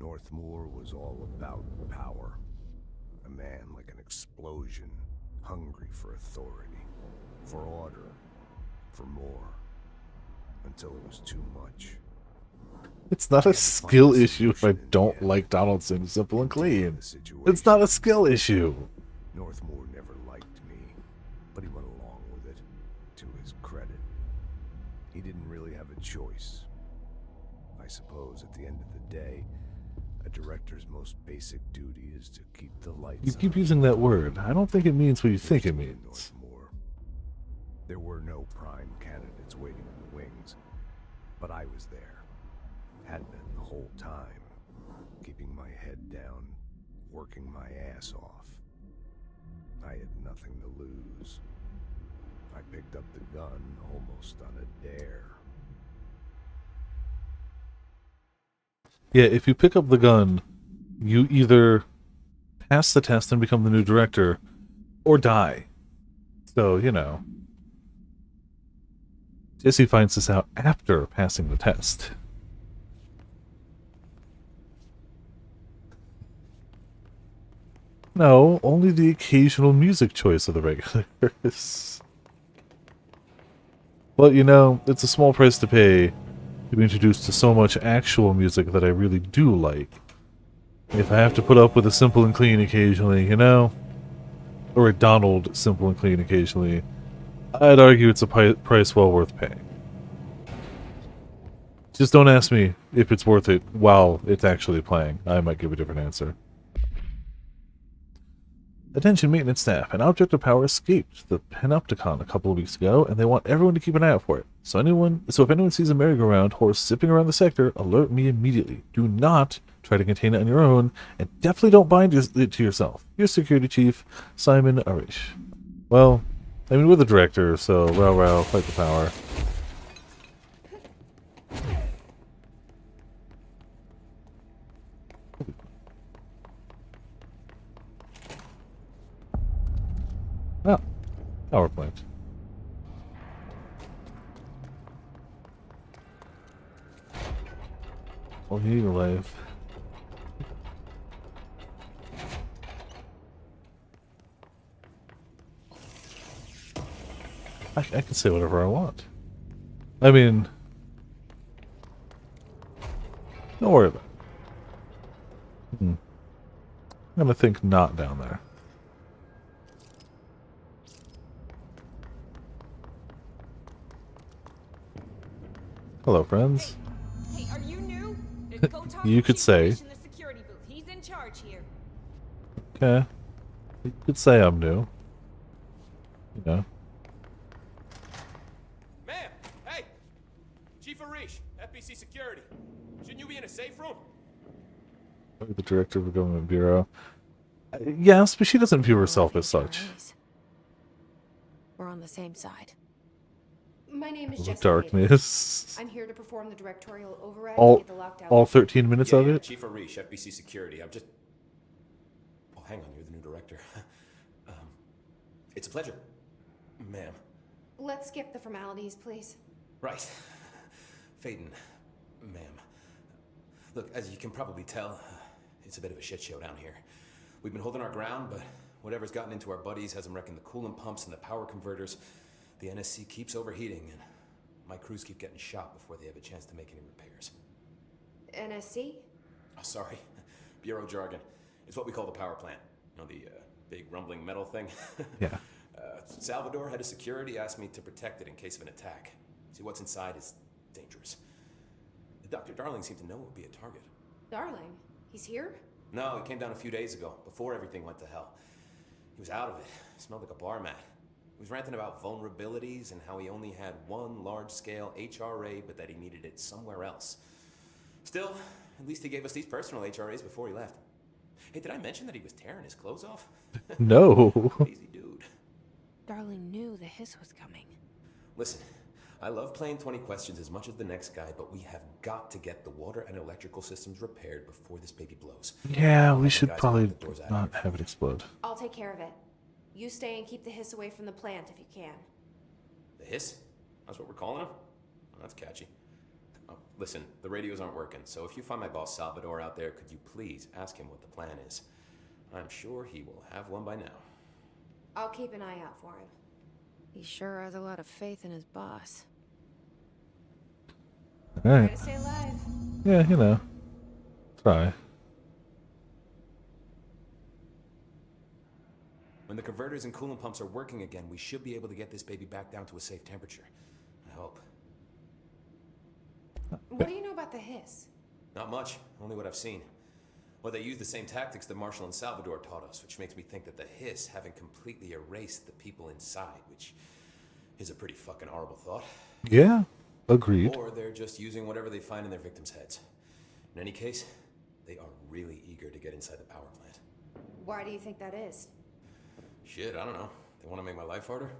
North Moore was all about power. A man like an explosion, hungry for authority, for order, for more. until it was too much. It's not a skill issue if I don't like Donaldson simple and clean. It's not a skill issue. Northmore never liked me, but he went along with it, to his credit. He didn't really have a choice. I suppose at the end of the day, a director's most basic duty is to keep the lights on. You keep using that word. I don't think it means what you think it means. Northmore. There were no prime candidates waiting in the wings, but I was there. Had been the whole time, keeping my head down, working my ass off. I had nothing to lose. I picked up the gun almost on a dare. Yeah, if you pick up the gun, you either pass the test and become the new director, or die. So, you know. Jesse finds this out after passing the test. No, only the occasional music choice of the regulars. But, you know, it's a small price to pay to be introduced to so much actual music that I really do like. If I have to put up with a simple and clean occasionally, you know? Or a Donald simple and clean occasionally, I'd argue it's a price well worth paying. Just don't ask me if it's worth it while it's actually playing. I might give a different answer. Attention maintenance staff, an object of power escaped the Panopticon a couple of weeks ago, and they want everyone to keep an eye out for it. So if anyone sees a merry-go-round horse zipping around the sector, alert me immediately. Do not try to contain it on your own, and definitely don't bind it to yourself. Your security chief, Simon Arish. Well, I mean, we're the director, so row, fight the power. Oh, power plant. Well, here you live. I can say whatever I want. I mean, don't worry about it. I'm gonna think not down there. Hello, friends. Hey, are you new? You could say. The security booth. He's in charge here. Okay. You could say I'm new. You know. Ma'am! Hey! Chief Arish, FBC Security. Shouldn't you be in a safe room? The director of the government bureau. Yes, but she doesn't view herself as such. We're on the same side. My name is Jesse. Darkness. I'm here to perform the directorial override All, and get the lockdown. all 13 minutes of it? Chief Arish, FBC Security. I'm just... Oh, hang on, you're the new director. It's a pleasure, ma'am. Let's skip the formalities, please. Right. Phaeton, ma'am. Look, as you can probably tell, it's a bit of a shit show down here. We've been holding our ground, but whatever's gotten into our buddies has them wrecking the coolant pumps and the power converters. The NSC keeps overheating, and my crews keep getting shot before they have a chance to make any repairs. NSC? Oh, sorry. Bureau jargon. It's what we call the power plant. You know, the big rumbling metal thing? Yeah. Salvador, head of security, asked me to protect it in case of an attack. See, what's inside is dangerous. Dr. Darling seemed to know it would be a target. Darling? He's here? No, he came down a few days ago, before everything went to hell. He was out of it. Smelled like a bar mat. He was ranting about vulnerabilities and how he only had one large-scale HRA, but that he needed it somewhere else. Still, at least he gave us these personal HRAs before he left. Hey, did I mention that he was tearing his clothes off? No. Crazy dude. Darling knew the hiss was coming. Listen, I love playing 20 questions as much as the next guy, but we have got to get the water and electrical systems repaired before this baby blows. Yeah, we should probably not have it explode. I'll take care of it. You stay and keep the hiss away from the plant if you can. The hiss? That's what we're calling him? Oh, that's catchy. Oh, listen, the radios aren't working, so if you find my boss Salvador out there, could you please ask him what the plan is? I'm sure he will have one by now. I'll keep an eye out for him. He sure has a lot of faith in his boss. All right. Try to stay alive. Yeah, you know. Try. When the converters and coolant pumps are working again, we should be able to get this baby back down to a safe temperature. I hope. What do you know about the hiss? Not much, only what I've seen. Well, they use the same tactics that Marshall and Salvador taught us, which makes me think that the hiss haven't completely erased the people inside, which is a pretty fucking horrible thought. Yeah, agreed. Or they're just using whatever they find in their victims' heads. In any case, they are really eager to get inside the power plant. Why do you think that is? Shit, I don't know. They want to make my life harder?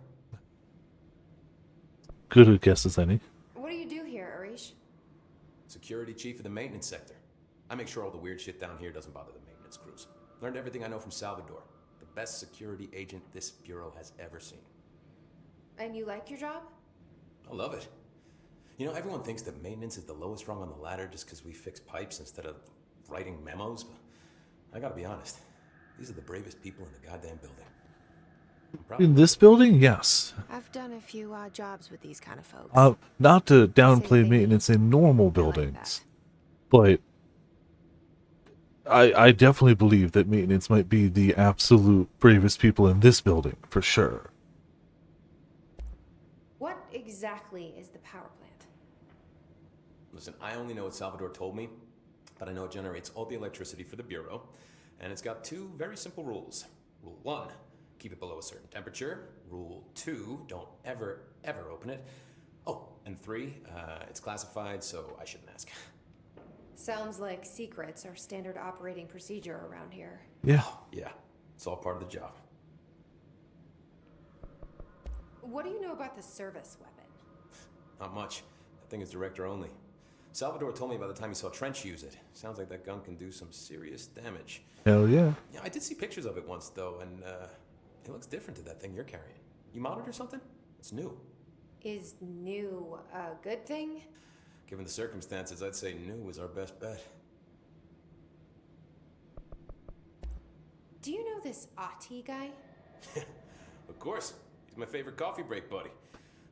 Good a guess as any. What do you do here, Arish? Security chief of the maintenance sector. I make sure all the weird shit down here doesn't bother the maintenance crews. Learned everything I know from Salvador. The best security agent this bureau has ever seen. And you like your job? I love it. You know, everyone thinks that maintenance is the lowest rung on the ladder just because we fix pipes instead of writing memos, but I gotta be honest. These are the bravest people in the goddamn building. In this building, yes. I've done a few odd jobs with these kind of folks. Not to downplay maintenance in normal buildings, but I definitely believe that maintenance might be the absolute bravest people in this building, for sure. What exactly is the power plant? Listen, I only know what Salvador told me, but I know it generates all the electricity for the bureau, and it's got two very simple rules. Rule 1, keep it below a certain temperature. Rule 2, don't ever, ever open it. Oh, and 3, it's classified, so I shouldn't ask. Sounds like secrets are standard operating procedure around here. Yeah. Yeah, it's all part of the job. What do you know about the service weapon? Not much. That thing is director only. Salvador told me by the time he saw Trench use it. Sounds like that gun can do some serious damage. Hell yeah. Yeah, I did see pictures of it once, though, and it looks different to that thing you're carrying. You modded or something? It's new. Is new a good thing? Given the circumstances, I'd say new is our best bet. Do you know this Ahti guy? Of course. He's my favorite coffee break buddy.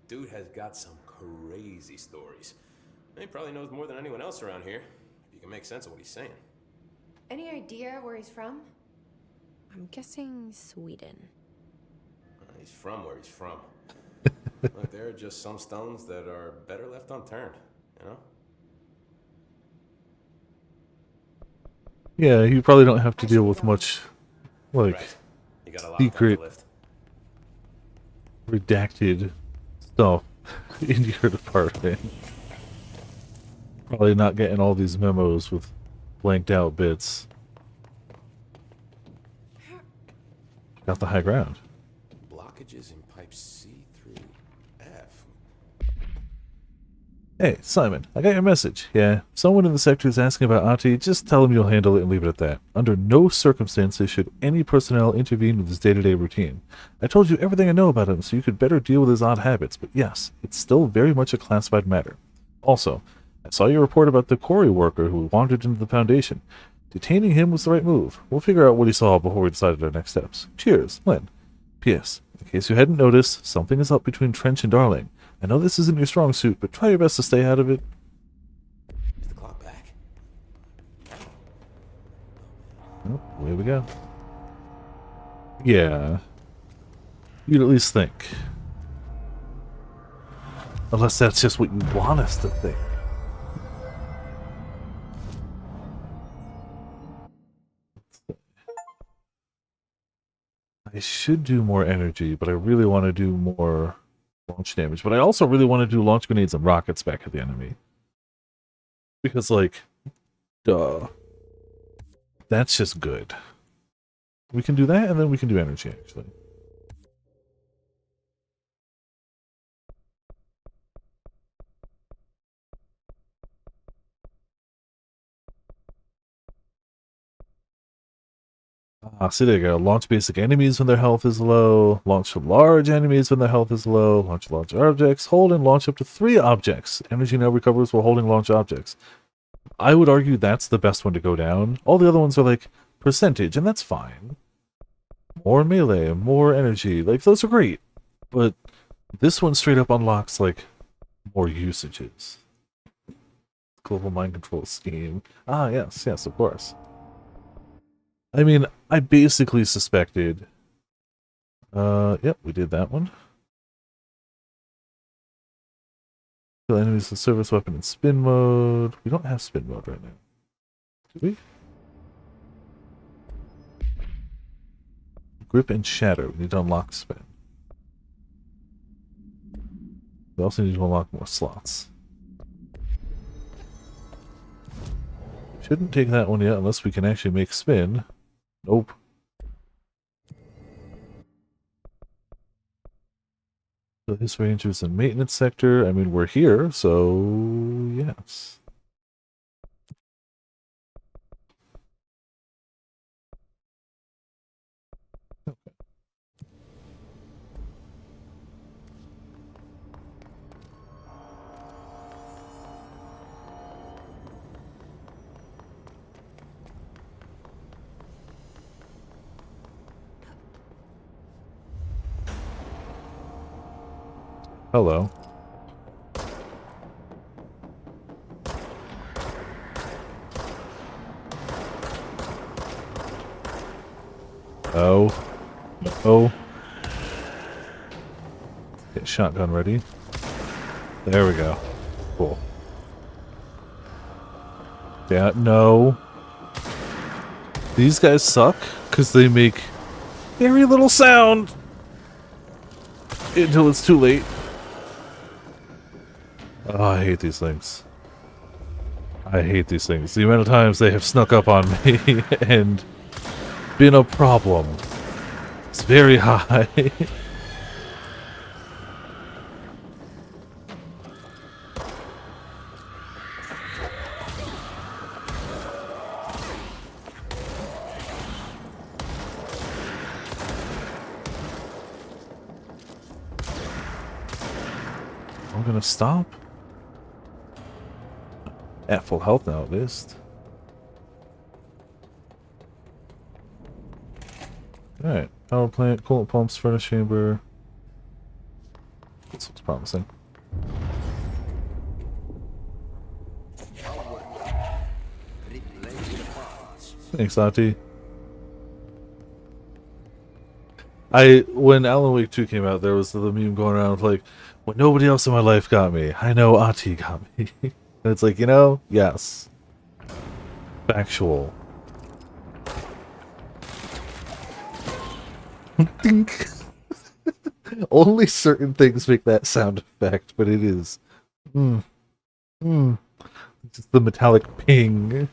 Dude has got some crazy stories. He probably knows more than anyone else around here, if you can make sense of what he's saying. Any idea where he's from? I'm guessing Sweden. He's from where he's from. Look, there are just some stones that are better left unturned, you know? Yeah, you probably don't have to deal with much, like, Right. You got a lot secret, to lift. redacted stuff in your department. Probably not getting all these memos with blanked out bits. Got the high ground. Blockages in pipes C through F. Hey, Simon, I got your message. Yeah, someone in the sector is asking about Ahti. Just tell him you'll handle it and leave it at that. Under no circumstances should any personnel intervene with his day-to-day routine. I told you everything I know about him, so you could better deal with his odd habits, but yes, it's still very much a classified matter. Also, I saw your report about the quarry worker who wandered into the Foundation. Detaining him was the right move. We'll figure out what he saw before we decide our next steps. Cheers, Lynn. P.S. In case you hadn't noticed, something is up between Trench and Darling. I know this isn't your strong suit, but try your best to stay out of it. Is the clock back? Oh, away we go. Yeah. You'd at least think. Unless that's just what you want us to think. I should do more energy, but I really want to do more launch damage. But I also really want to do launch grenades and rockets back at the enemy. Because, like, duh. That's just good. We can do that, and then we can do energy, actually. See, there you go. Launch basic enemies when their health is low. Launch large enemies when their health is low. Launch large objects. Hold and launch up to 3 objects. Energy now recovers while holding launch objects. I would argue that's the best one to go down. All the other ones are like percentage, and that's fine. More melee, more energy. Like, those are great. But this one straight up unlocks, like, more usages. Global mind control scheme. Ah, yes, yes, of course. I mean, I basically suspected. Yep, we did that one. Kill enemies with service weapon in spin mode. We don't have spin mode right now. Do we? Grip and shatter. We need to unlock spin. We also need to unlock more slots. Shouldn't take that one yet unless we can actually make spin. Nope. So this range is in maintenance sector. I mean, we're here, so yes. Okay. Hello. Oh. No. Get shotgun ready. There we go. Cool. Yeah, no. These guys suck because they make very little sound until it's too late. Oh, I hate these things. I hate these things. The amount of times they have snuck up on me and been a problem. It's very high. I'm gonna stop. At full health now, at least. Alright. Power plant, coolant pumps, furnace chamber. This looks promising. Thanks, Ahti. When Alan Wake 2 came out, there was the meme going around like, when nobody else in my life got me, I know Ahti got me. And it's like, you know, yes. Factual. Dink. Only certain things make that sound effect, but it is. Just the metallic ping.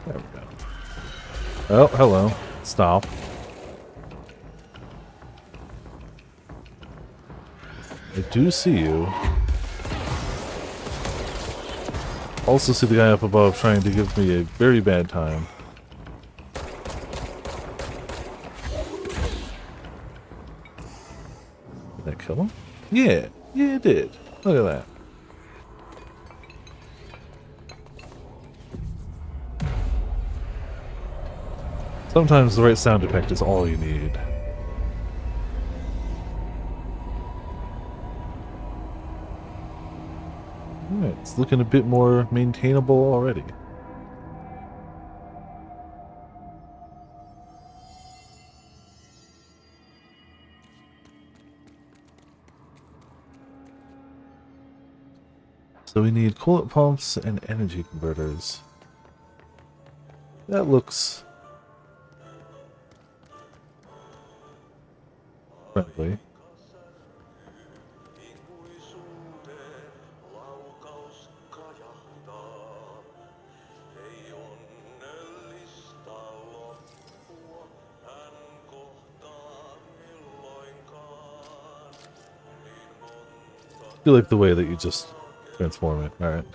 There we go. Oh, hello. Stop. I do see you. Also see the guy up above trying to give me a very bad time. Did that kill him? Yeah. Yeah, it did. Look at that. Sometimes the right sound effect is all you need. Alright, it's looking a bit more maintainable already. So we need coolant pumps and energy converters. That looks friendly. I like the way that you just transform it. Alright.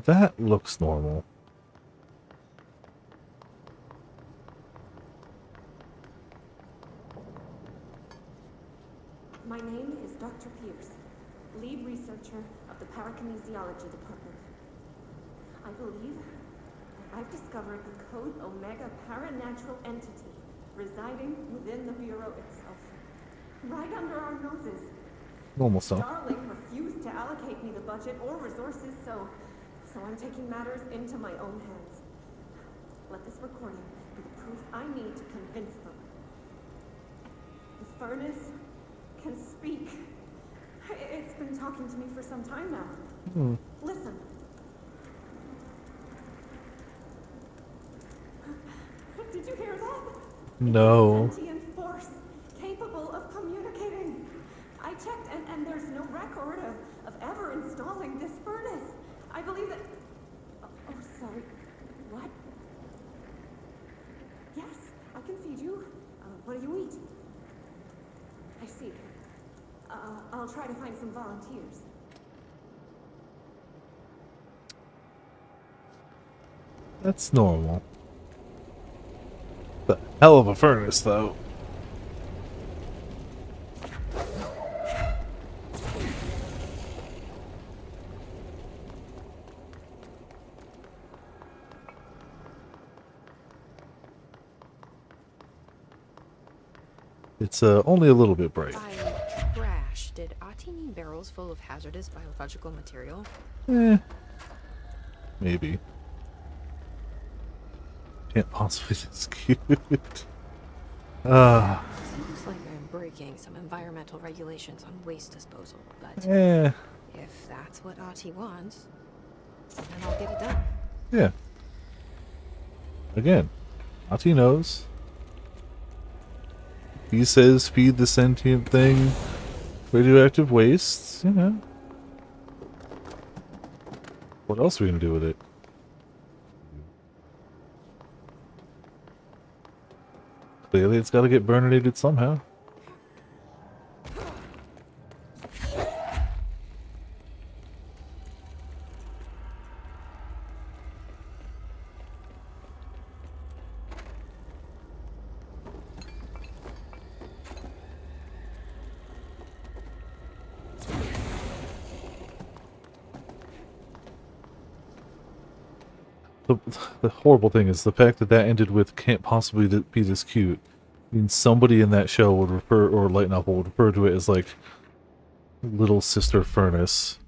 That looks normal. My name is Dr. Pierce, lead researcher of the Parakinesiology Department. I believe that I've discovered the Code Omega paranatural entity residing within the Bureau itself. Right under our noses. Normal stuff. Darling refused to allocate me the budget or resources, so I'm taking matters into my own hands. Let this recording be the proof I need to convince them. The furnace can speak. It's been talking to me for some time now. Listen. Did you hear that? No. It's a sentient force capable of communicating. I checked, and there's no record of ever installing this furnace. I believe that... Oh, sorry. What? Yes, I can feed you. What do you eat? I see. I'll try to find some volunteers. That's normal. The hell of a furnace, though. It's only a little bit bright. By trash, did Ahti mean barrels full of hazardous biological material? Maybe. Can't possibly be this cute. Seems like I'm breaking some environmental regulations on waste disposal, but if that's what Ahti wants, then I'll get it done. Yeah. Again, Ahti knows. He says feed the sentient thing radioactive wastes, you know. What else are we gonna do with it? Clearly it's gotta get burninated somehow. The horrible thing is the fact that that ended with "can't possibly be this cute" means somebody in that show would refer, or light novel would refer to it as like Little Sister Furnace.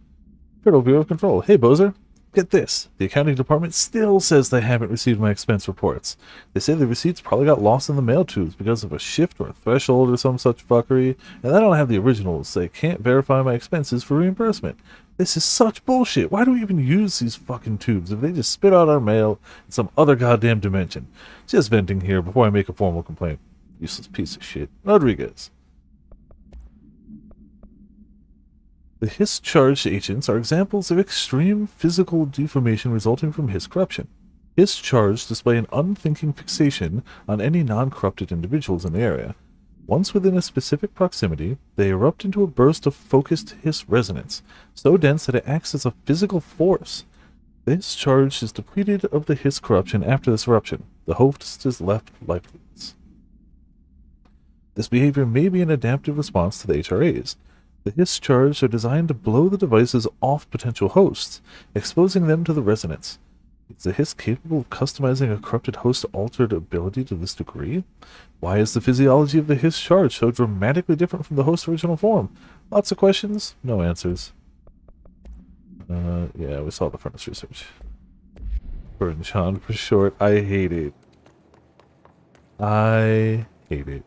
Federal Bureau of Control. Hey, Bozer. Get this. The accounting department still says they haven't received my expense reports. They say the receipts probably got lost in the mail tubes because of a shift or a threshold or some such fuckery, and I don't have the originals. They can't verify my expenses for reimbursement. This is such bullshit. Why do we even use these fucking tubes if they just spit out our mail in some other goddamn dimension? Just venting here before I make a formal complaint. Useless piece of shit. Rodriguez. The Hiss-charged agents are examples of extreme physical deformation resulting from Hiss corruption. Hiss-charged display an unthinking fixation on any non-corrupted individuals in the area. Once within a specific proximity, they erupt into a burst of focused Hiss resonance, so dense that it acts as a physical force. The Hiss-charged is depleted of the Hiss corruption after this eruption. The host is left lifeless. This behavior may be an adaptive response to the HRAs. The Hiss charge are designed to blow the devices off potential hosts, exposing them to the resonance. Is the Hiss capable of customizing a corrupted host's altered ability to this degree? Why is the physiology of the Hiss charge so dramatically different from the host's original form? Lots of questions, no answers. Yeah, we saw the furnace research. Burn Sean for short. I hate it. I hate it.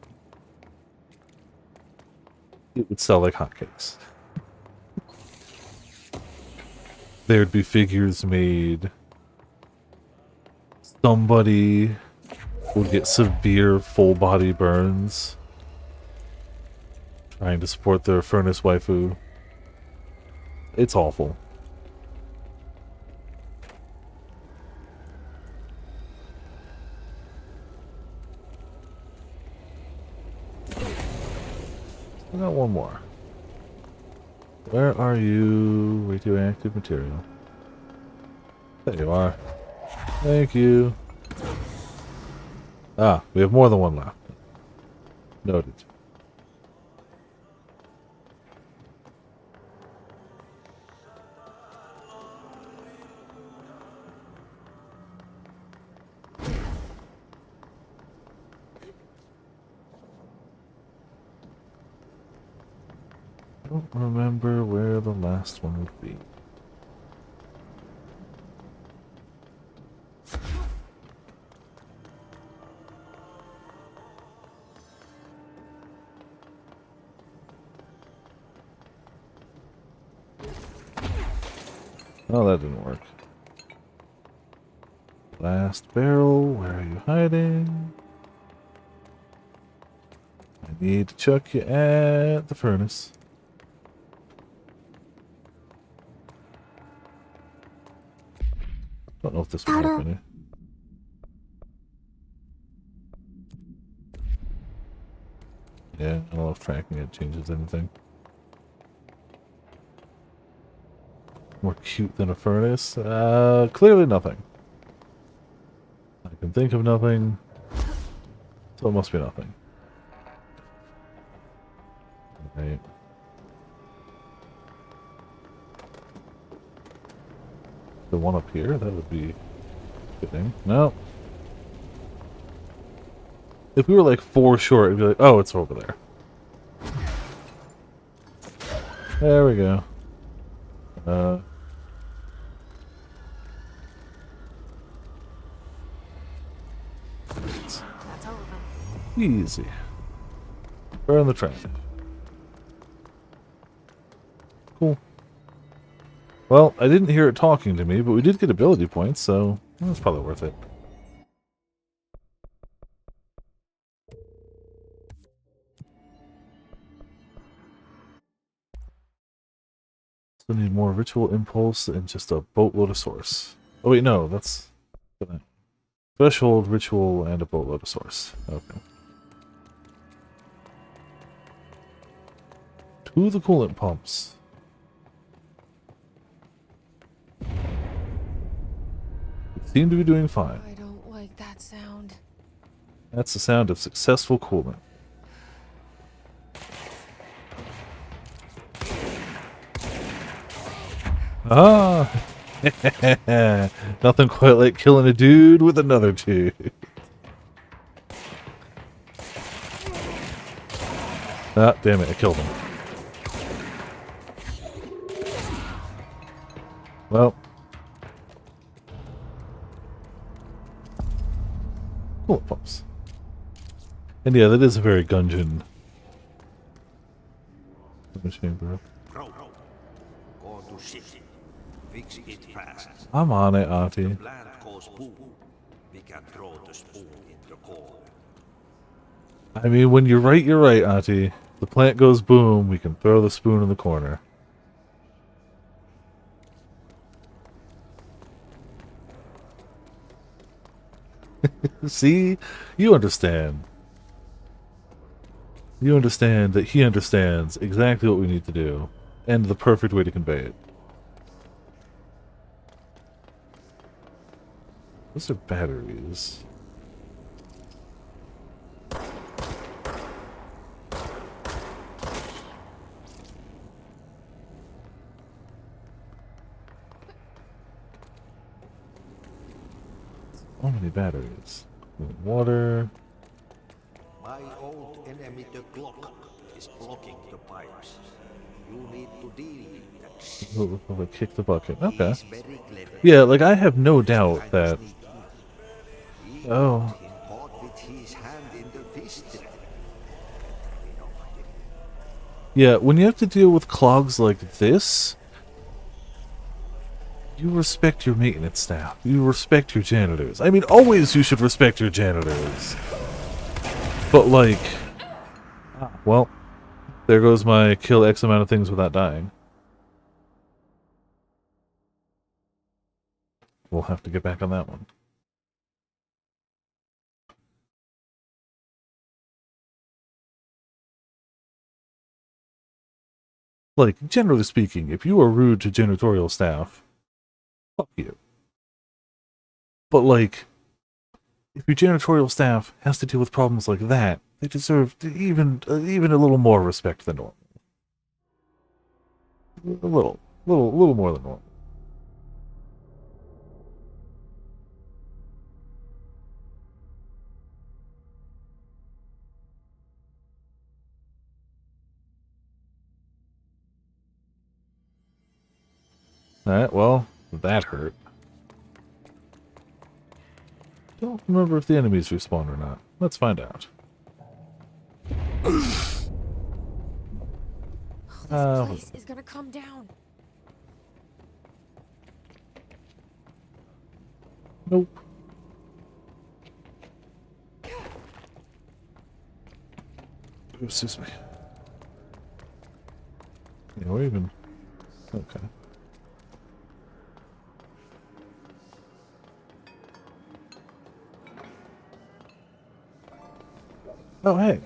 It would sell like hotcakes. There'd be figures made. Somebody would get severe full body burns trying to support their furnace waifu. It's awful. I got one more. Where are you, radioactive material? There you are. Thank you. Ah, we have more than one left. Noted. don't remember where the last one would be. Oh, that didn't work. Last barrel, where are you hiding? I need to chuck you at the furnace. Don't know if this will help any. Yeah, I don't know if tracking it changes anything. More cute than a furnace? Clearly nothing. I can think of nothing, so it must be nothing. Right. The one up here? That would be fitting. No. If we were like 4 short, it'd be like, oh, it's over there. There we go. That's all of them. Easy. Burn the trash. Cool. Well, I didn't hear it talking to me, but we did get ability points, so that's probably worth it. Still need more ritual impulse and just a boatload of source. Oh wait, no, that's threshold, ritual, and a boatload of source. Okay. To the coolant pumps. It seemed to be doing fine. I don't like that sound. That's the sound of successful coolant. Ah! Nothing quite like killing a dude with another dude. Ah, damn it, I killed him. Well. Coolant pumps. And yeah, that is a very Gungeon chamber. Bro, go to ship. Fix it fast. I'm on it, Ahti. If the plant goes boom, we can throw the spoon in the corner. I mean, when you're right, Ahti. The plant goes boom, we can throw the spoon in the corner. See? You understand. You understand that he understands exactly what we need to do, and the perfect way to convey it. Those are batteries. So many batteries. Water. My old enemy, the clock, is blocking the pipes. You need to deal with that. We'll kick the bucket. Okay. Yeah, like I have no doubt that. Oh. Yeah, when you have to deal with clogs like this, you respect your maintenance staff. You respect your janitors. I mean, always you should respect your janitors. But like, well, there goes my kill X amount of things without dying. We'll have to get back on that one. Like, generally speaking, if you are rude to janitorial staff, fuck you. But like, if your janitorial staff has to deal with problems like that, they deserve even a little more respect than normal. A little more than normal. Alright, well, that hurt. Don't remember if the enemies respawn or not. Let's find out. This place is gonna come down. Nope. Oh, excuse me. Yeah, we're even... Okay. Oh, hey.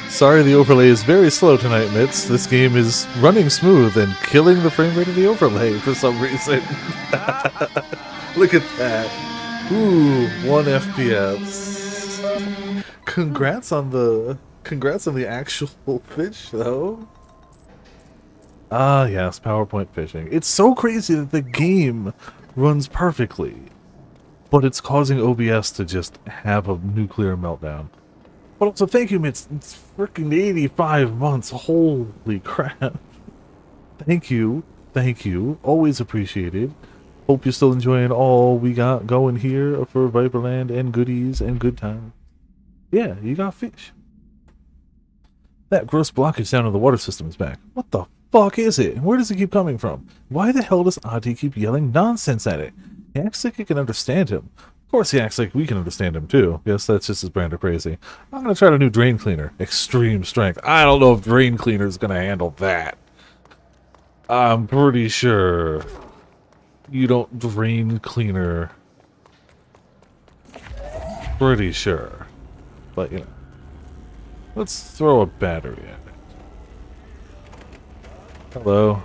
Sorry the overlay is very slow tonight, Mitz. This game is running smooth and killing the frame rate of the overlay for some reason. Look at that. Ooh, 1 FPS. Congrats on the actual fish, though. Ah, yes, PowerPoint fishing. It's so crazy that the game runs perfectly, but it's causing OBS to just have a nuclear meltdown. But also, thank you, Mitz. It's freaking 85 months. Holy crap. Thank you. Thank you. Always appreciated. Hope you're still enjoying all we got going here for Viperland and goodies and good time. Yeah, you got fish. That gross blockage down in the water system is back. What the fuck is it? Where does it keep coming from? Why the hell does Ahti keep yelling nonsense at it? He acts like it can understand him. Of course he acts like we can understand him too. Yes, that's just his brand of crazy. I'm gonna try the new drain cleaner. Extreme strength. I don't know if drain cleaner is gonna handle that. I'm pretty sure you don't drain cleaner. Pretty sure. But, you know. Let's throw a battery at it. Hello.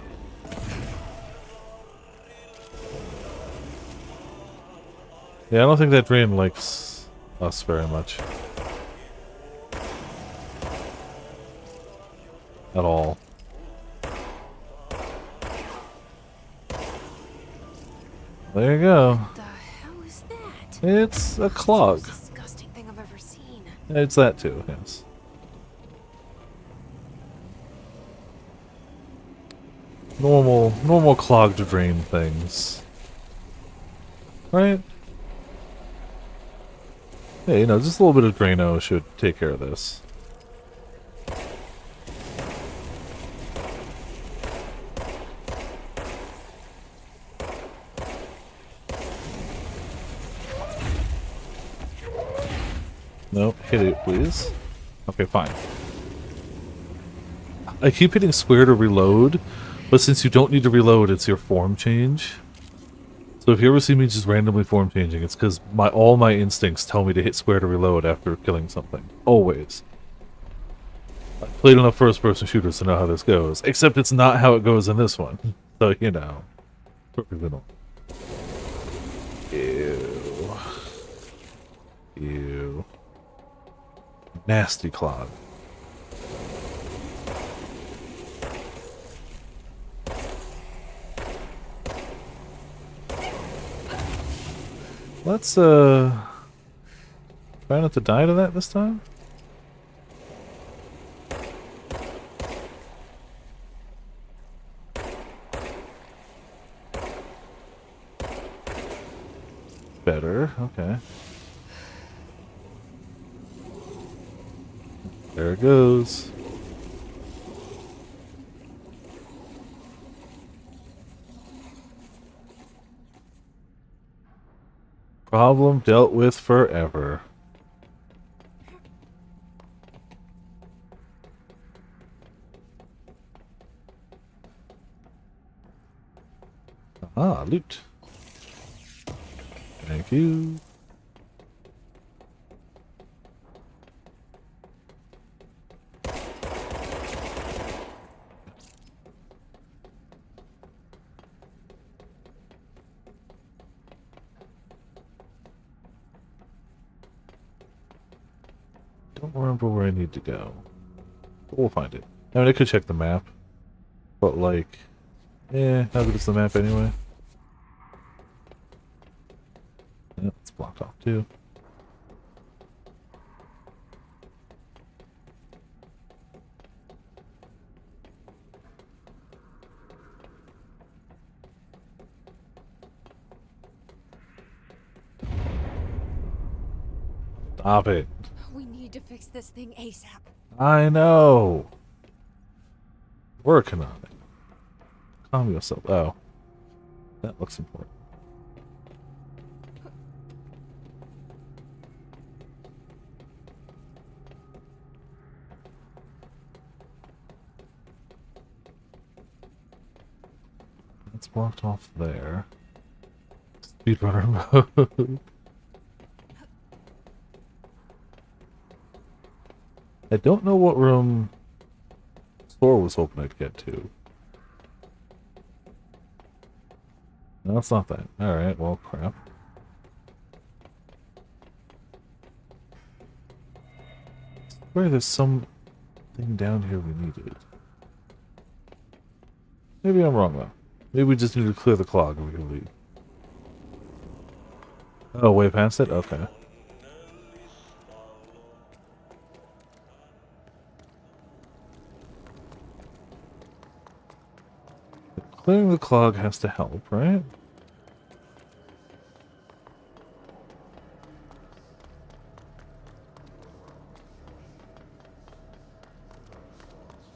Yeah, I don't think that drain likes us very much. At all. There you go. What the hell is that? It's a clog. It's the most disgusting thing I've ever seen. It's that too, yes. Normal clogged drain things. Right? Yeah, you know, just a little bit of Drano should take care of this. No, hit it, please. Okay, fine. I keep hitting square to reload, but since you don't need to reload, it's your form change. So if you ever see me just randomly form changing, it's because all my instincts tell me to hit square to reload after killing something. Always. I've played enough first-person shooters to know how this goes. Except it's not how it goes in this one. So, you know. Perfectly normal. Ew. Ew. Nasty clog. Let's, try not to die to that this time? Better, okay. There it goes. Problem dealt with forever. Ah, loot. Thank you. Don't remember where I need to go. But we'll find it. I mean, I could check the map. But, like... how good is the map anyway? Yeah, it's blocked off too. Stop it. We need to fix this thing ASAP. I know. Working on it. Calm yourself. Oh. That looks important. It's blocked off there. Speedrunner mode. I don't know what room Thor was hoping I'd get to. No, it's not that. Alright, well, crap. Where there's something down here we needed. Maybe I'm wrong, though. Maybe we just need to clear the clog and we can leave. Oh, way past it? Okay. Clearing the clog has to help, right?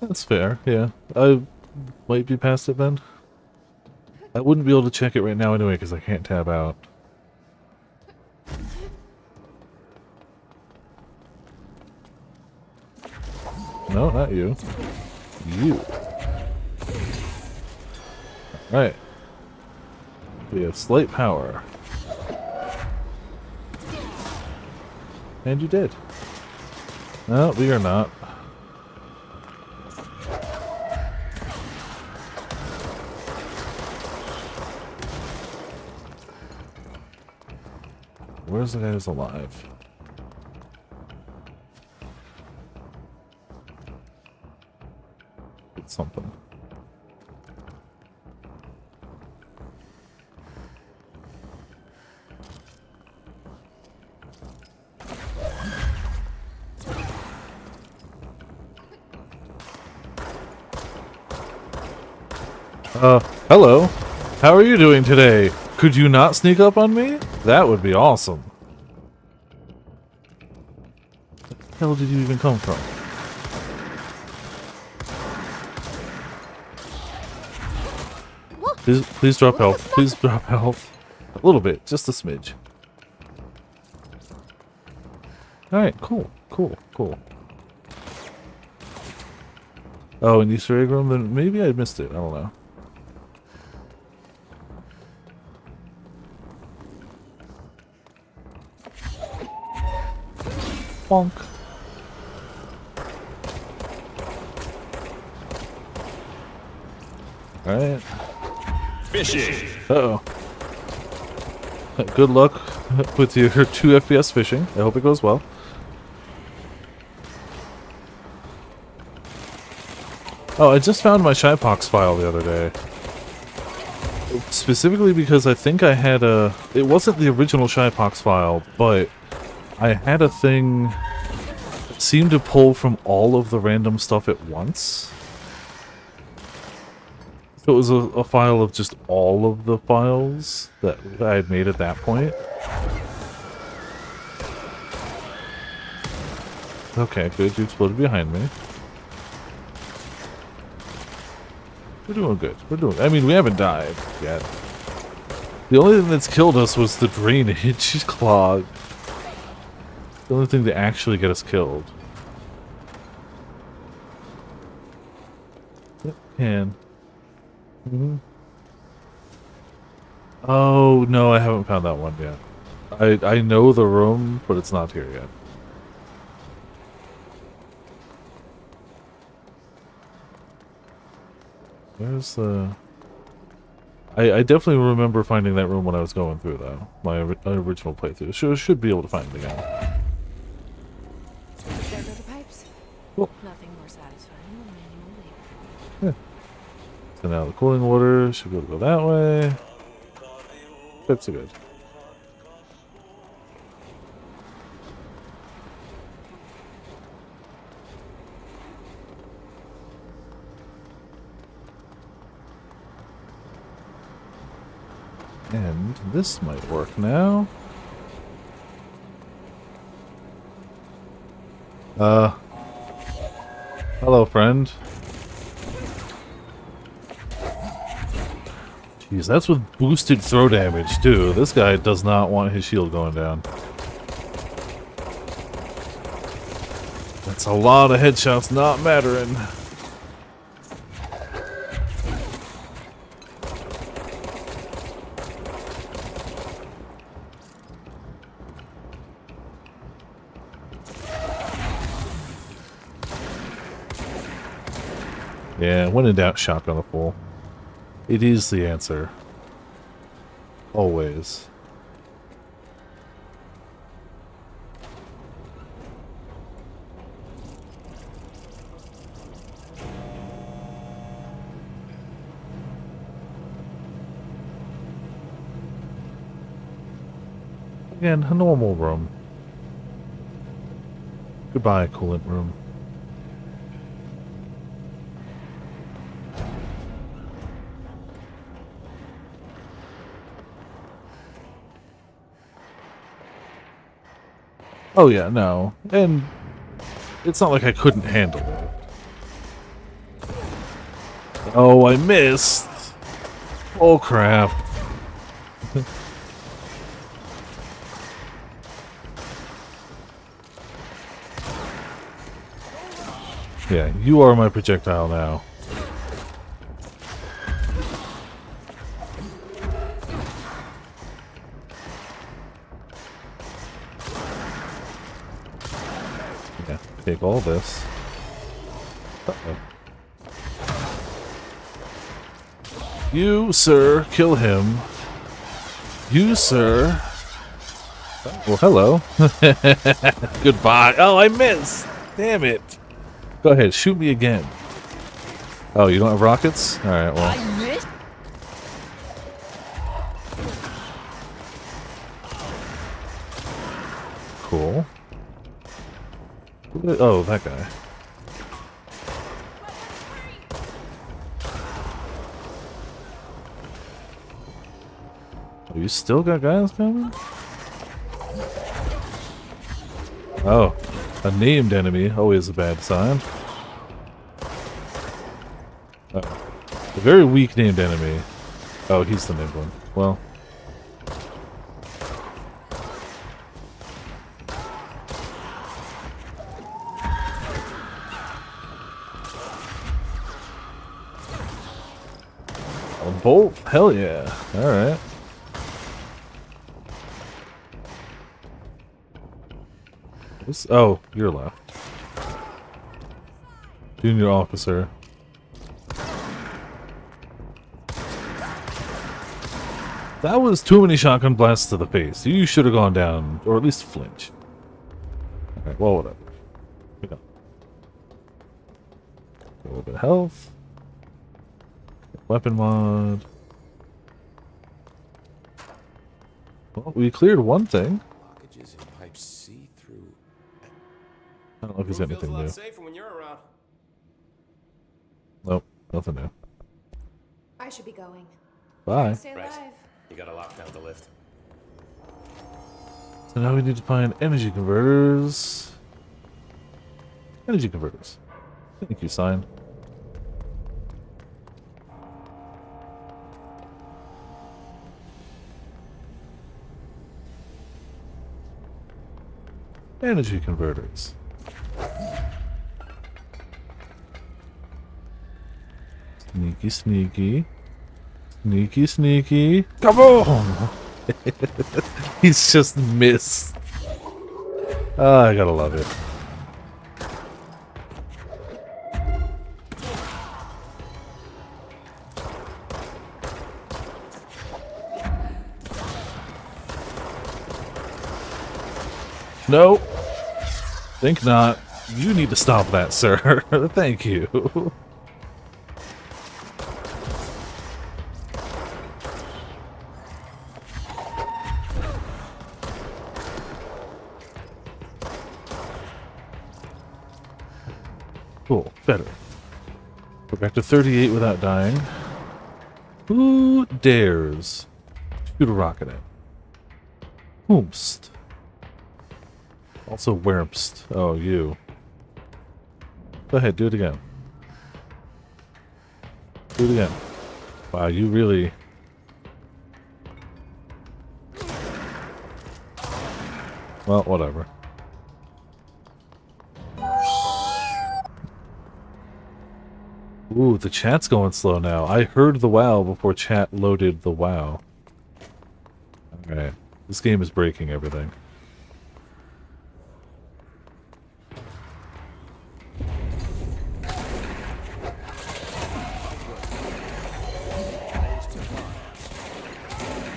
That's fair, yeah. I might be past it then. I wouldn't be able to check it right now anyway because I can't tab out. No, not you. You. Right. We have slight power. And you did. No, we are not. Where's the guy who's alive? It's something. Hello. How are you doing today? Could you not sneak up on me? That would be awesome. Where the hell did you even come from? Please drop health. Please drop health. A little bit. Just a smidge. Alright, cool. Cool. Cool. Oh, an Easter egg room? Then maybe I missed it. I don't know. Bonk. Alright. Fishing. Uh-oh. Good luck with your 2 FPS fishing. I hope it goes well. Oh, I just found my Shypox file the other day. Specifically because I think I had a... It wasn't the original Shypox file, but I had a thing that seemed to pull from all of the random stuff at once. So it was a file of just all of the files that I had made at that point. Okay, good. You exploded behind me. We're doing good. We're doing... I mean, we haven't died yet. The only thing that's killed us was the drainage clog. The only thing to actually get us killed. Yep, can. Mm-hmm. Oh, no, I haven't found that one yet. I know the room, but it's not here yet. Where's the... I definitely remember finding that room when I was going through, though. My original playthrough. Should be able to find it again. There go the pipes. Cool. Nothing more satisfying than manual labor. Yeah. So now the cooling water should be able to go that way. That's good. And this might work now. Hello, friend. Jeez, that's with boosted throw damage, too. This guy does not want his shield going down. That's a lot of headshots not mattering. Yeah, when in doubt, shotgun a fool. It is the answer. Always. Again, a normal room. Goodbye, coolant room. Oh yeah, no. And it's not like I couldn't handle it. Oh, I missed! Oh crap. Yeah, you are my projectile now. Yeah, take all this. Uh-oh. You, sir, kill him. You, sir. Well, hello. Goodbye. Oh, I missed. Damn it. Go ahead, shoot me again. Oh, you don't have rockets? Alright, well. I missed. Cool. Oh, that guy. Oh, you still got guys coming? Oh, a named enemy, always a bad sign. Oh, a very weak named enemy. Oh, he's the named one. Well. A bolt? Hell yeah. Alright. Oh, you're left. Junior officer. That was too many shotgun blasts to the face. You should have gone down, or at least flinch. Alright, well, whatever. We go. A little bit of health. Weapon mod. Well, we cleared one thing. Blockages and pipes see through. I don't know if he's got anything new. Safer when you're around. Nope, nothing new. I should be going. Bye. Stay alive. You gotta lock down the lift. So now we need to find energy converters. Energy converters. Thank you, sign. Energy converters. Sneaky, sneaky. Sneaky, sneaky. Come on! He's just missed. Ah, I gotta love it. No. Think not. You need to stop that, sir. Thank you. Cool. Better. We're back to 38 without dying. Who dares shoot a rocket at? Whomst. Also Wermst. Oh, you. Go ahead, do it again. Do it again. Wow, you really... Well, whatever. Ooh, the chat's going slow now. I heard the WoW before chat loaded the WoW. Alright. This game is breaking everything.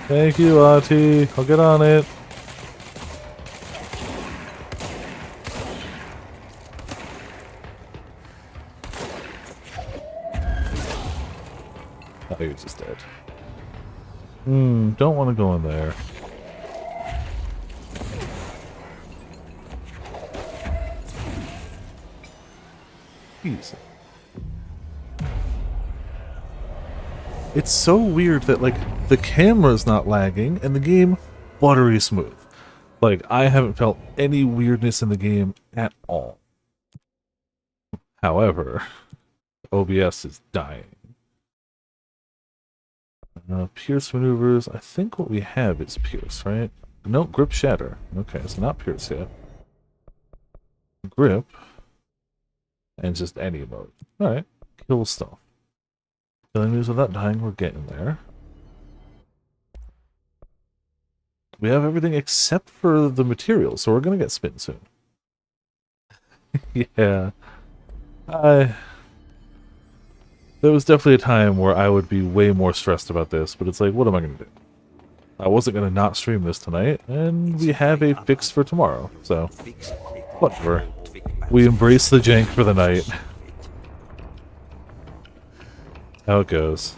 Thank you, Ahti. I'll get on it. Oh, you're just dead. Don't want to go in there. Jeez. It's so weird that, like, the camera's not lagging and the game buttery smooth. Like, I haven't felt any weirdness in the game at all. However, OBS is dying. Pierce maneuvers. I think what we have is Pierce, right? No, grip shatter. Okay, so not Pierce yet. Grip. And just any mode. Alright, kill stuff. Killing enemies without dying, we're getting there. We have everything except for the materials, so we're gonna get spin soon. Yeah. There was definitely a time where I would be way more stressed about this, but it's like, what am I gonna do? I wasn't gonna not stream this tonight, and we have a fix for tomorrow, so whatever. We embrace the jank for the night. How it goes.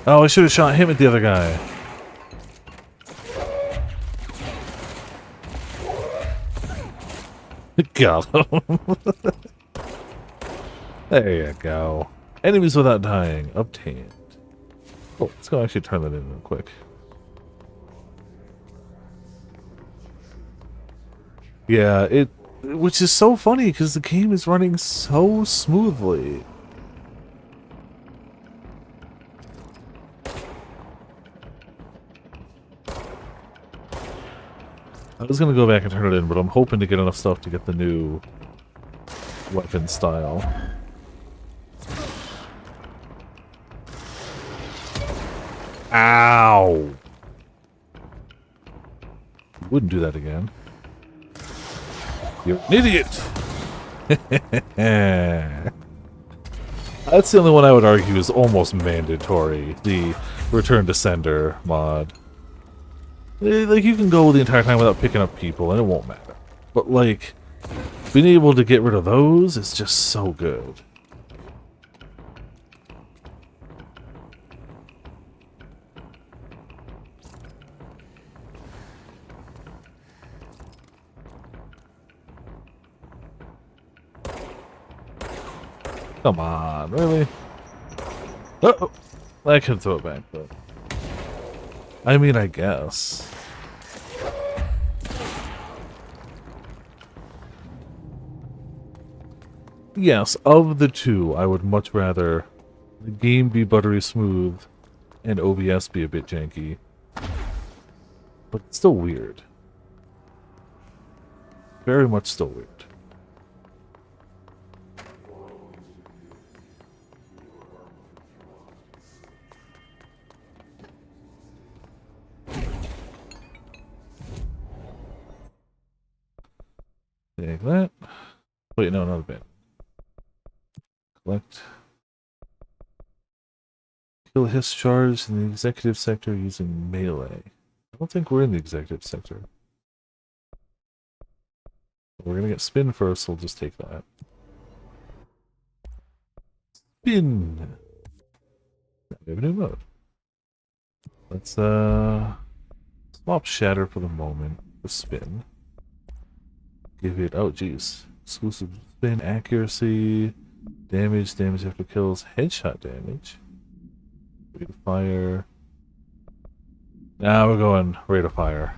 Oh, I should have shot him at the other guy. Got him. There you go. Enemies without dying. Obtained. Oh, let's go actually turn that in real quick. Yeah, which is so funny because the game is running so smoothly. I was gonna go back and turn it in, but I'm hoping to get enough stuff to get the new weapon style. Ow! Wouldn't do that again. You're an idiot! That's the only one I would argue is almost mandatory. The Return to Sender mod. Like, you can go the entire time without picking up people, and it won't matter. But, like, being able to get rid of those is just so good. Come on, really? Oh, I could throw it back, but... I mean, I guess. Yes, of the two, I would much rather the game be buttery smooth and OBS be a bit janky. But it's still weird. Very much still weird. Take that. Wait, no, another bit. Collect. Kill his charge in the executive sector using melee. I don't think we're in the executive sector. We're gonna get spin first, so we'll just take that. Spin! We have a new mode. Let's, swap shatter for the moment for spin. Give it, oh geez. Exclusive spin, accuracy, damage after kills, headshot damage. Rate of fire. Now we're going rate of fire.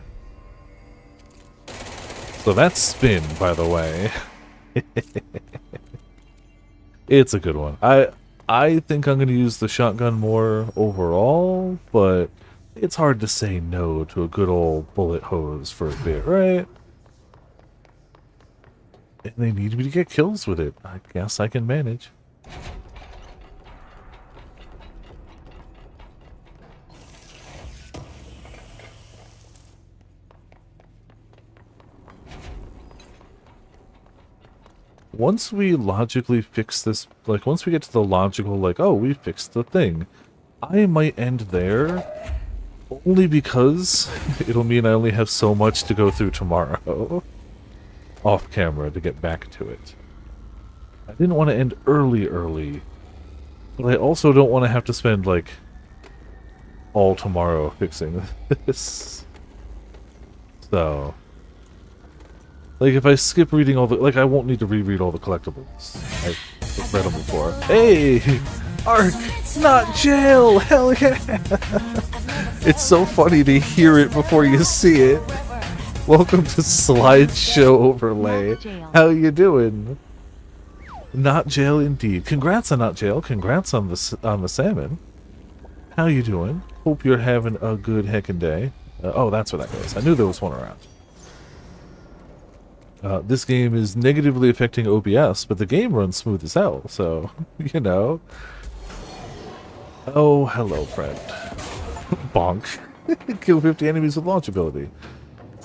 So that's Spin, by the way. It's a good one. I think I'm going to use the shotgun more overall, but it's hard to say no to a good old bullet hose for a bit, right? And they need me to get kills with it. I guess I can manage. Once we logically fix this, like, once we get to the logical, like, oh, we fixed the thing, I might end there, only because it'll mean I only have so much to go through tomorrow, off camera, to get back to it. I didn't want to end early, but I also don't want to have to spend, like, all tomorrow fixing this. So... like, if I skip reading all the... like, I won't need to reread all the collectibles. I've read them before. Hey! Ark! Not jail! Hell yeah! It's so funny to hear it before you see it. Welcome to Slideshow Overlay. How you doing? Not jail indeed. Congrats on not jail. Congrats on the salmon. How you doing? Hope you're having a good heckin' day. Oh, that's where that goes. I knew there was one around. This game is negatively affecting OBS, but the game runs smooth as hell, so, you know. Oh, hello, friend. Bonk. Kill 50 enemies with launch ability.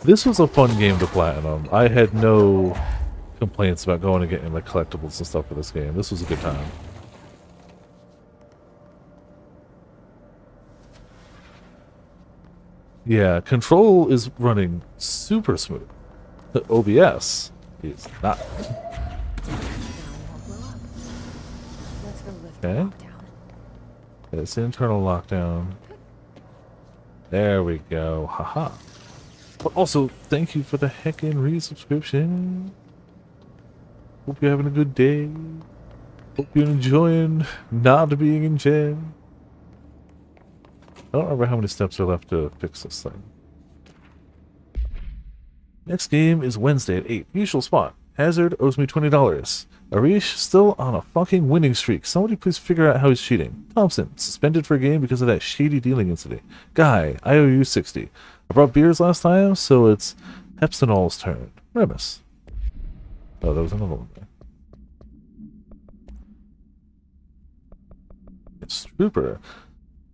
This was a fun game to platinum. I had no complaints about going and getting like collectibles and stuff for this game. This was a good time. Yeah, Control is running super smooth. OBS is not. Okay. It's internal lockdown. There we go. Haha. But also, thank you for the heckin' resubscription. Hope you're having a good day. Hope you're enjoying not being in jail. I don't remember how many steps are left to fix this thing. Next game is Wednesday at 8. Usual spot. Hazard owes me $20. Arish still on a fucking winning streak. Somebody please figure out how he's cheating. Thompson, suspended for a game because of that shady dealing incident. Guy, I owe you 60. I brought beers last time, so it's Hepstinol's turn. Remus. Oh, there was another one there. It's Trooper.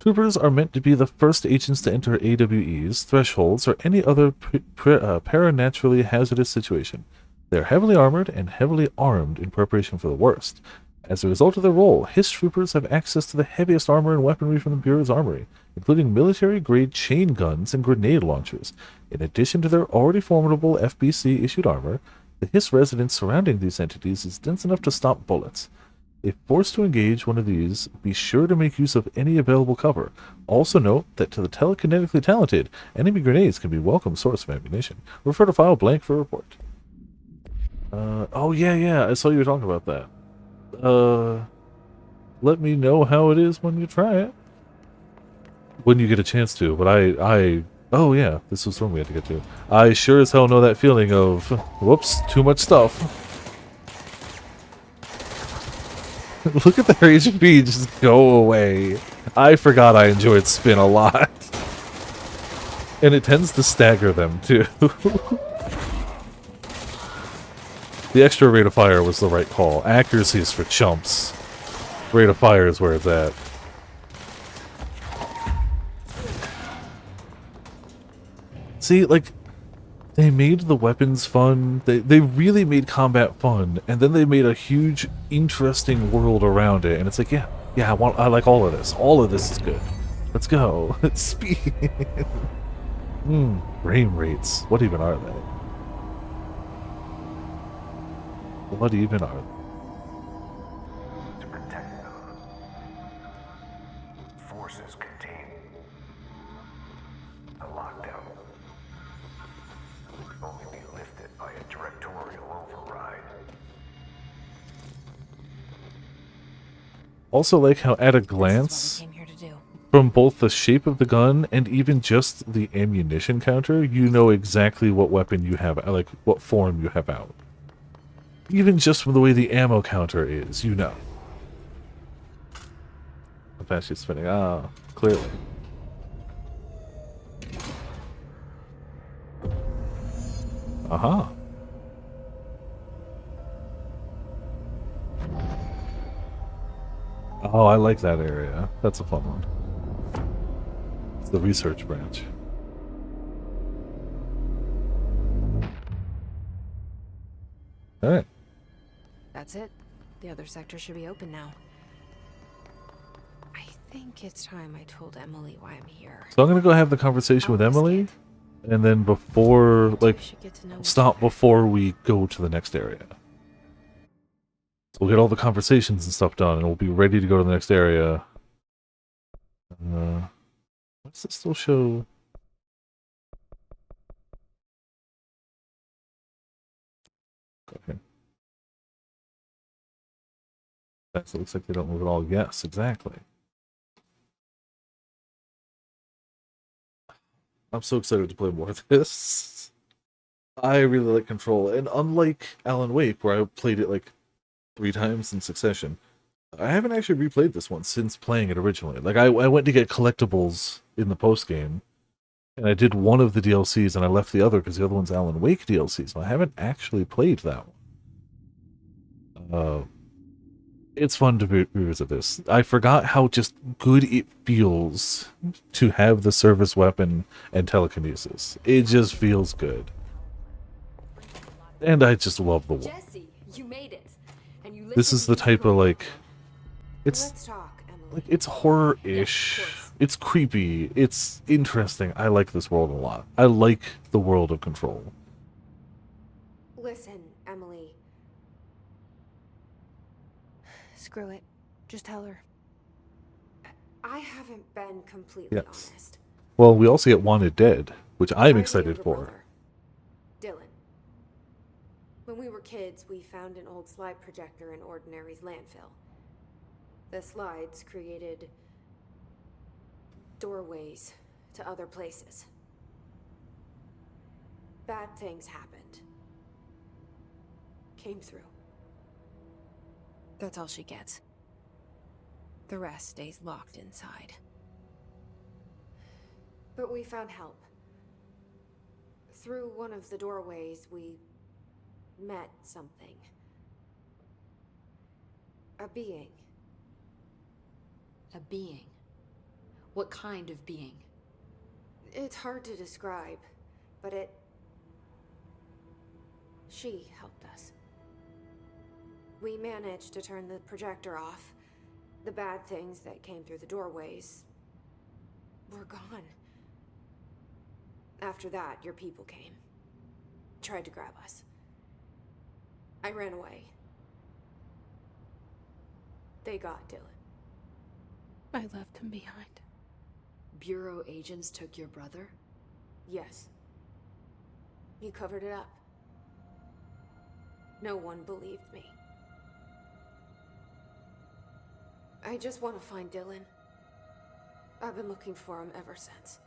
Troopers are meant to be the first agents to enter AWEs, thresholds, or any other paranaturally hazardous situation. They are heavily armored and heavily armed in preparation for the worst. As a result of their role, HISS troopers have access to the heaviest armor and weaponry from the Bureau's armory, including military-grade chain guns and grenade launchers. In addition to their already formidable FBC-issued armor, the HISS residence surrounding these entities is dense enough to stop bullets. If forced to engage one of these, be sure to make use of any available cover. Also note that to the telekinetically talented, enemy grenades can be a welcome source of ammunition. Refer to file blank for report. Oh yeah, I saw you were talking about that. Let me know how it is when you try it. When you get a chance to, but oh yeah, this was one we had to get to. I sure as hell know that feeling of, whoops, too much stuff. Look at the HP just go away. I forgot I enjoyed Spin a lot. And it tends to stagger them, too. The extra rate of fire was the right call. Accuracy is for chumps. Rate of fire is where it's at. See, like, they made the weapons fun. They really made combat fun, and then they made a huge, interesting world around it. And it's like, yeah, I like all of this. All of this is good. Let's go. Speed. Frame rates. What even are they? What even are they? To protect them, forces contain a lockdown. Would only be lifted by a directorial override. Also, like how at a glance, from both the shape of the gun and even just the ammunition counter, you know exactly what weapon you have, like what form you have out. Even just from the way the ammo counter is, you know. How fast she's spinning. Ah, clearly. Aha. Oh, I like that area. That's a fun one. It's the research branch. Alright. That's it. The other sector should be open now. I think it's time I told Emily why I'm here. So I'm gonna go have the conversation with Emily, and then before, like, stop before we go to the next area. So we'll get all the conversations and stuff done, and we'll be ready to go to the next area. What's this still show? Okay. That looks like they don't move at all. Yes, exactly. I'm so excited to play more of this. I really like Control, and unlike Alan Wake, where I played it like 3 times in succession, I haven't actually replayed this one since playing it originally. Like, I went to get collectibles in the post-game, and I did one of the DLCs, and I left the other because the other one's Alan Wake DLC, so I haven't actually played that one. It's fun to revisit this. I forgot how just good it feels to have the service weapon and telekinesis. It just feels good. And I just love the world. Jesse, you made it. And you This is the type of, like, it's like, it's horror-ish. It's creepy. It's interesting. I like this world a lot. I like the world of Control. Listen, Emily. Screw it. Just tell her. I haven't been completely honest. Well, we also get Wanted Dead, which I'm excited for. Brother, Dylan. When we were kids, we found an old slide projector in Ordinary's landfill. The slides created doorways to other places. Bad things happened. Came through. That's all she gets. The rest stays locked inside. But we found help. Through one of the doorways, we met something. A being. A being? What kind of being? It's hard to describe, but she helped us. We managed to turn the projector off. The bad things that came through the doorways were gone. After that, your people came. Tried to grab us. I ran away. They got Dylan. I left him behind. Bureau agents took your brother? Yes. You covered it up. No one believed me. I just want to find Dylan. I've been looking for him ever since.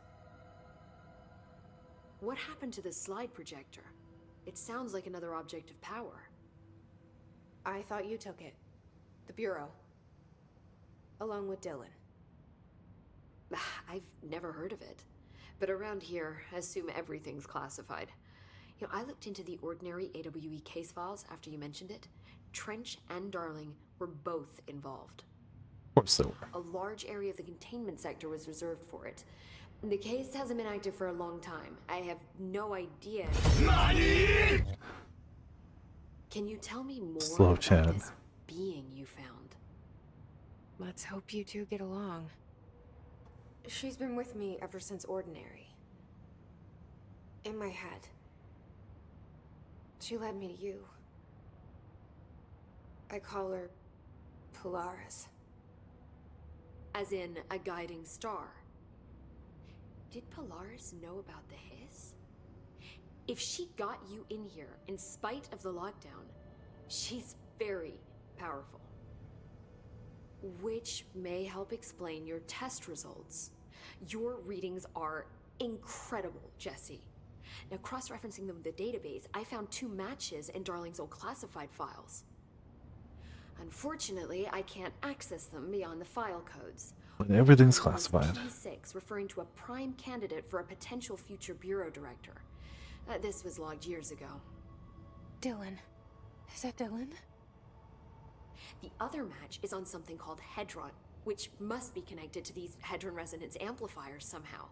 What happened to the slide projector? It sounds like another object of power. I thought you took it. The Bureau. Along with Dylan. I've never heard of it. But around here, I assume everything's classified. You know, I looked into the Ordinary AWE case files after you mentioned it. Trench and Darling were both involved. Of course they were. A large area of the containment sector was reserved for it. The case hasn't been active for a long time. I have no idea. Can you tell me more about this being you found? Let's hope you two get along. She's been with me ever since Ordinary. In my head. She led me to you. I call her Polaris. As in a guiding star. Did Polaris know about the hiss? If she got you in here in spite of the lockdown, she's very powerful. which may help explain your test results. Your readings are incredible, Jesse. Now, cross-referencing them with the database, I found 2 matches in Darling's old classified files. Unfortunately, I can't access them beyond the file codes. When everything's One was classified. P6, referring to a prime candidate for a potential future bureau director. This was logged years ago. Dylan. Is that Dylan? The other match is on something called Hedron, which must be connected to these Hedron resonance amplifiers somehow.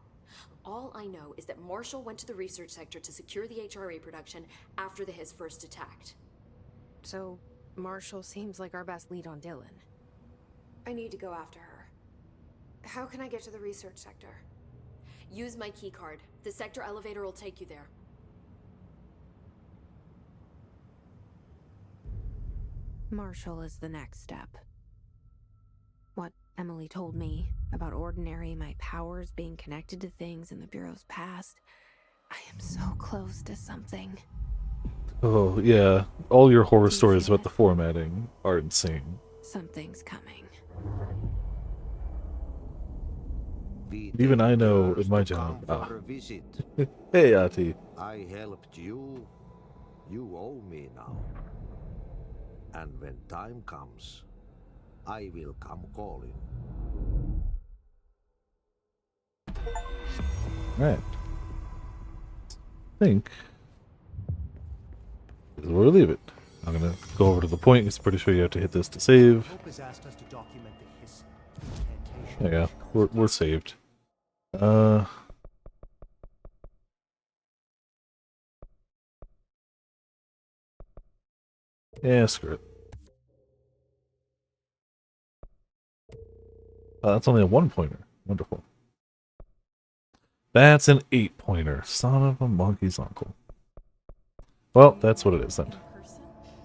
All I know is that Marshall went to the research sector to secure the HRA production after the Hiss first attacked. So, Marshall seems like our best lead on Dylan. I need to go after her. How can I get to the research sector? Use my keycard. The sector elevator will take you there. Marshall is the next step. What Emily told me about Ordinary, my powers being connected to things in the Bureau's past. I am so close to something. Oh, yeah. All your horror stories about the formatting are insane. Something's coming. Even I know in my job. Visit. Hey, Ahti. I helped you. You owe me now. And when time comes, I will come calling. Alright. I think this is where we leave it. I'm gonna go over to the point. It's pretty sure you have to hit this to save. There you go. We're saved. Yeah, screw it. That's only a 1-pointer. Wonderful. That's an 8-pointer. Son of a monkey's uncle. Well, that's what it is then.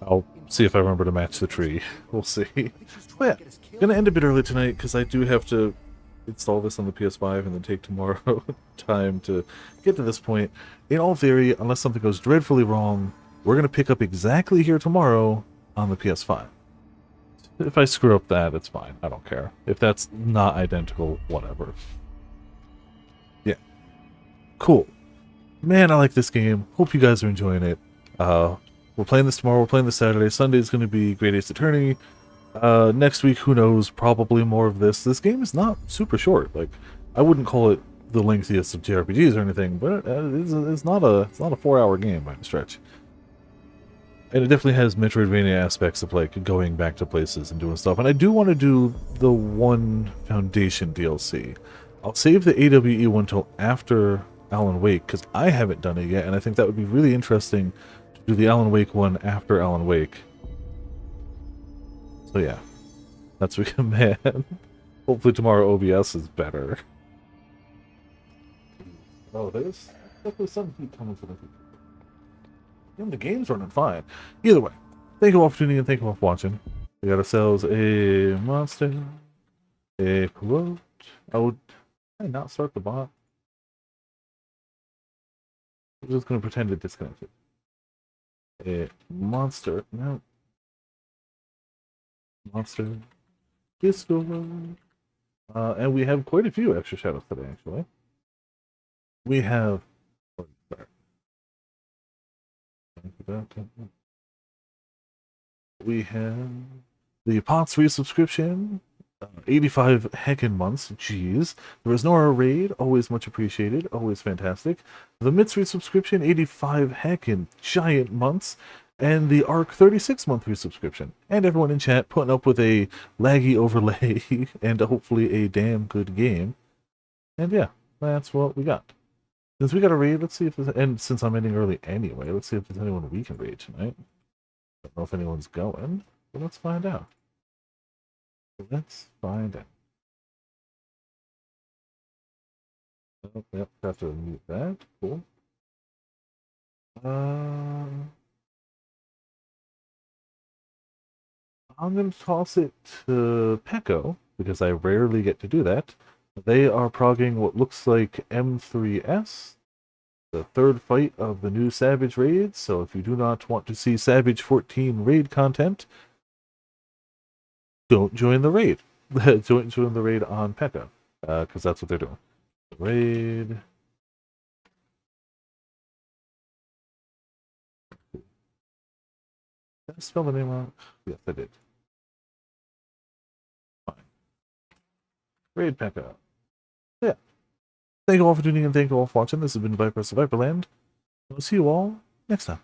I'll see if I remember to match the tree. We'll see. But yeah, gonna end a bit early tonight because I do have to install this on the PS5 and then take tomorrow time to get to this point. In all theory, unless something goes dreadfully wrong, we're gonna pick up exactly here tomorrow on the PS5. If I screw up that, it's fine. I don't care. If that's not identical, whatever. Yeah. Cool. Man, I like this game. Hope you guys are enjoying it. We're playing this tomorrow. We're playing this Saturday. Sunday is going to be Great Ace Attorney. Next week, who knows? Probably more of this. This game is not super short. Like, I wouldn't call it the lengthiest of JRPGs or anything, but it's not a 4-hour game by any stretch. And it definitely has Metroidvania aspects of like going back to places and doing stuff. And I do want to do the one Foundation DLC. I'll save the AWE one till after Alan Wake because I haven't done it yet, and I think that would be really interesting to do the Alan Wake one after Alan Wake. So yeah, that's what we can, man. Hopefully tomorrow OBS is better. Oh, there's definitely some heat coming for the future. And the game's running fine. Either way, thank you all for tuning in. Thank you all for watching. We got ourselves a monster, a quote. Oh, did I not start the bot? I'm just going to pretend it disconnected. A monster. No. Monster. Discord. And we have quite a few extra shadows today, actually. We have... We have the Pots resubscription, 85 heckin' months, jeez. The Resnora raid, always much appreciated, always fantastic. The Mitz resubscription, 85 heckin' giant months. And the Arc 36-month resubscription. And everyone in chat putting up with a laggy overlay and hopefully a damn good game. And yeah, that's what we got. Since we got a raid, let's see if there's... And since I'm ending early anyway, let's see if there's anyone we can raid tonight. Don't know if anyone's going, but let's find out. Let's find out. Oh, yep, have to mute that. Cool. I'm going to toss it to Pecco, because I rarely get to do that. They are progging what looks like M3S, the third fight of the new Savage raid, so if you do not want to see Savage 14 raid content, don't join the raid. join the raid on Pekka, because that's what they're doing. Raid. Did I spell the name wrong? Yes, I did. Fine. Raid Pekka. Yeah. Thank you all for tuning in. Thank you all for watching. This has been Viper Viperland. We'll see you all next time.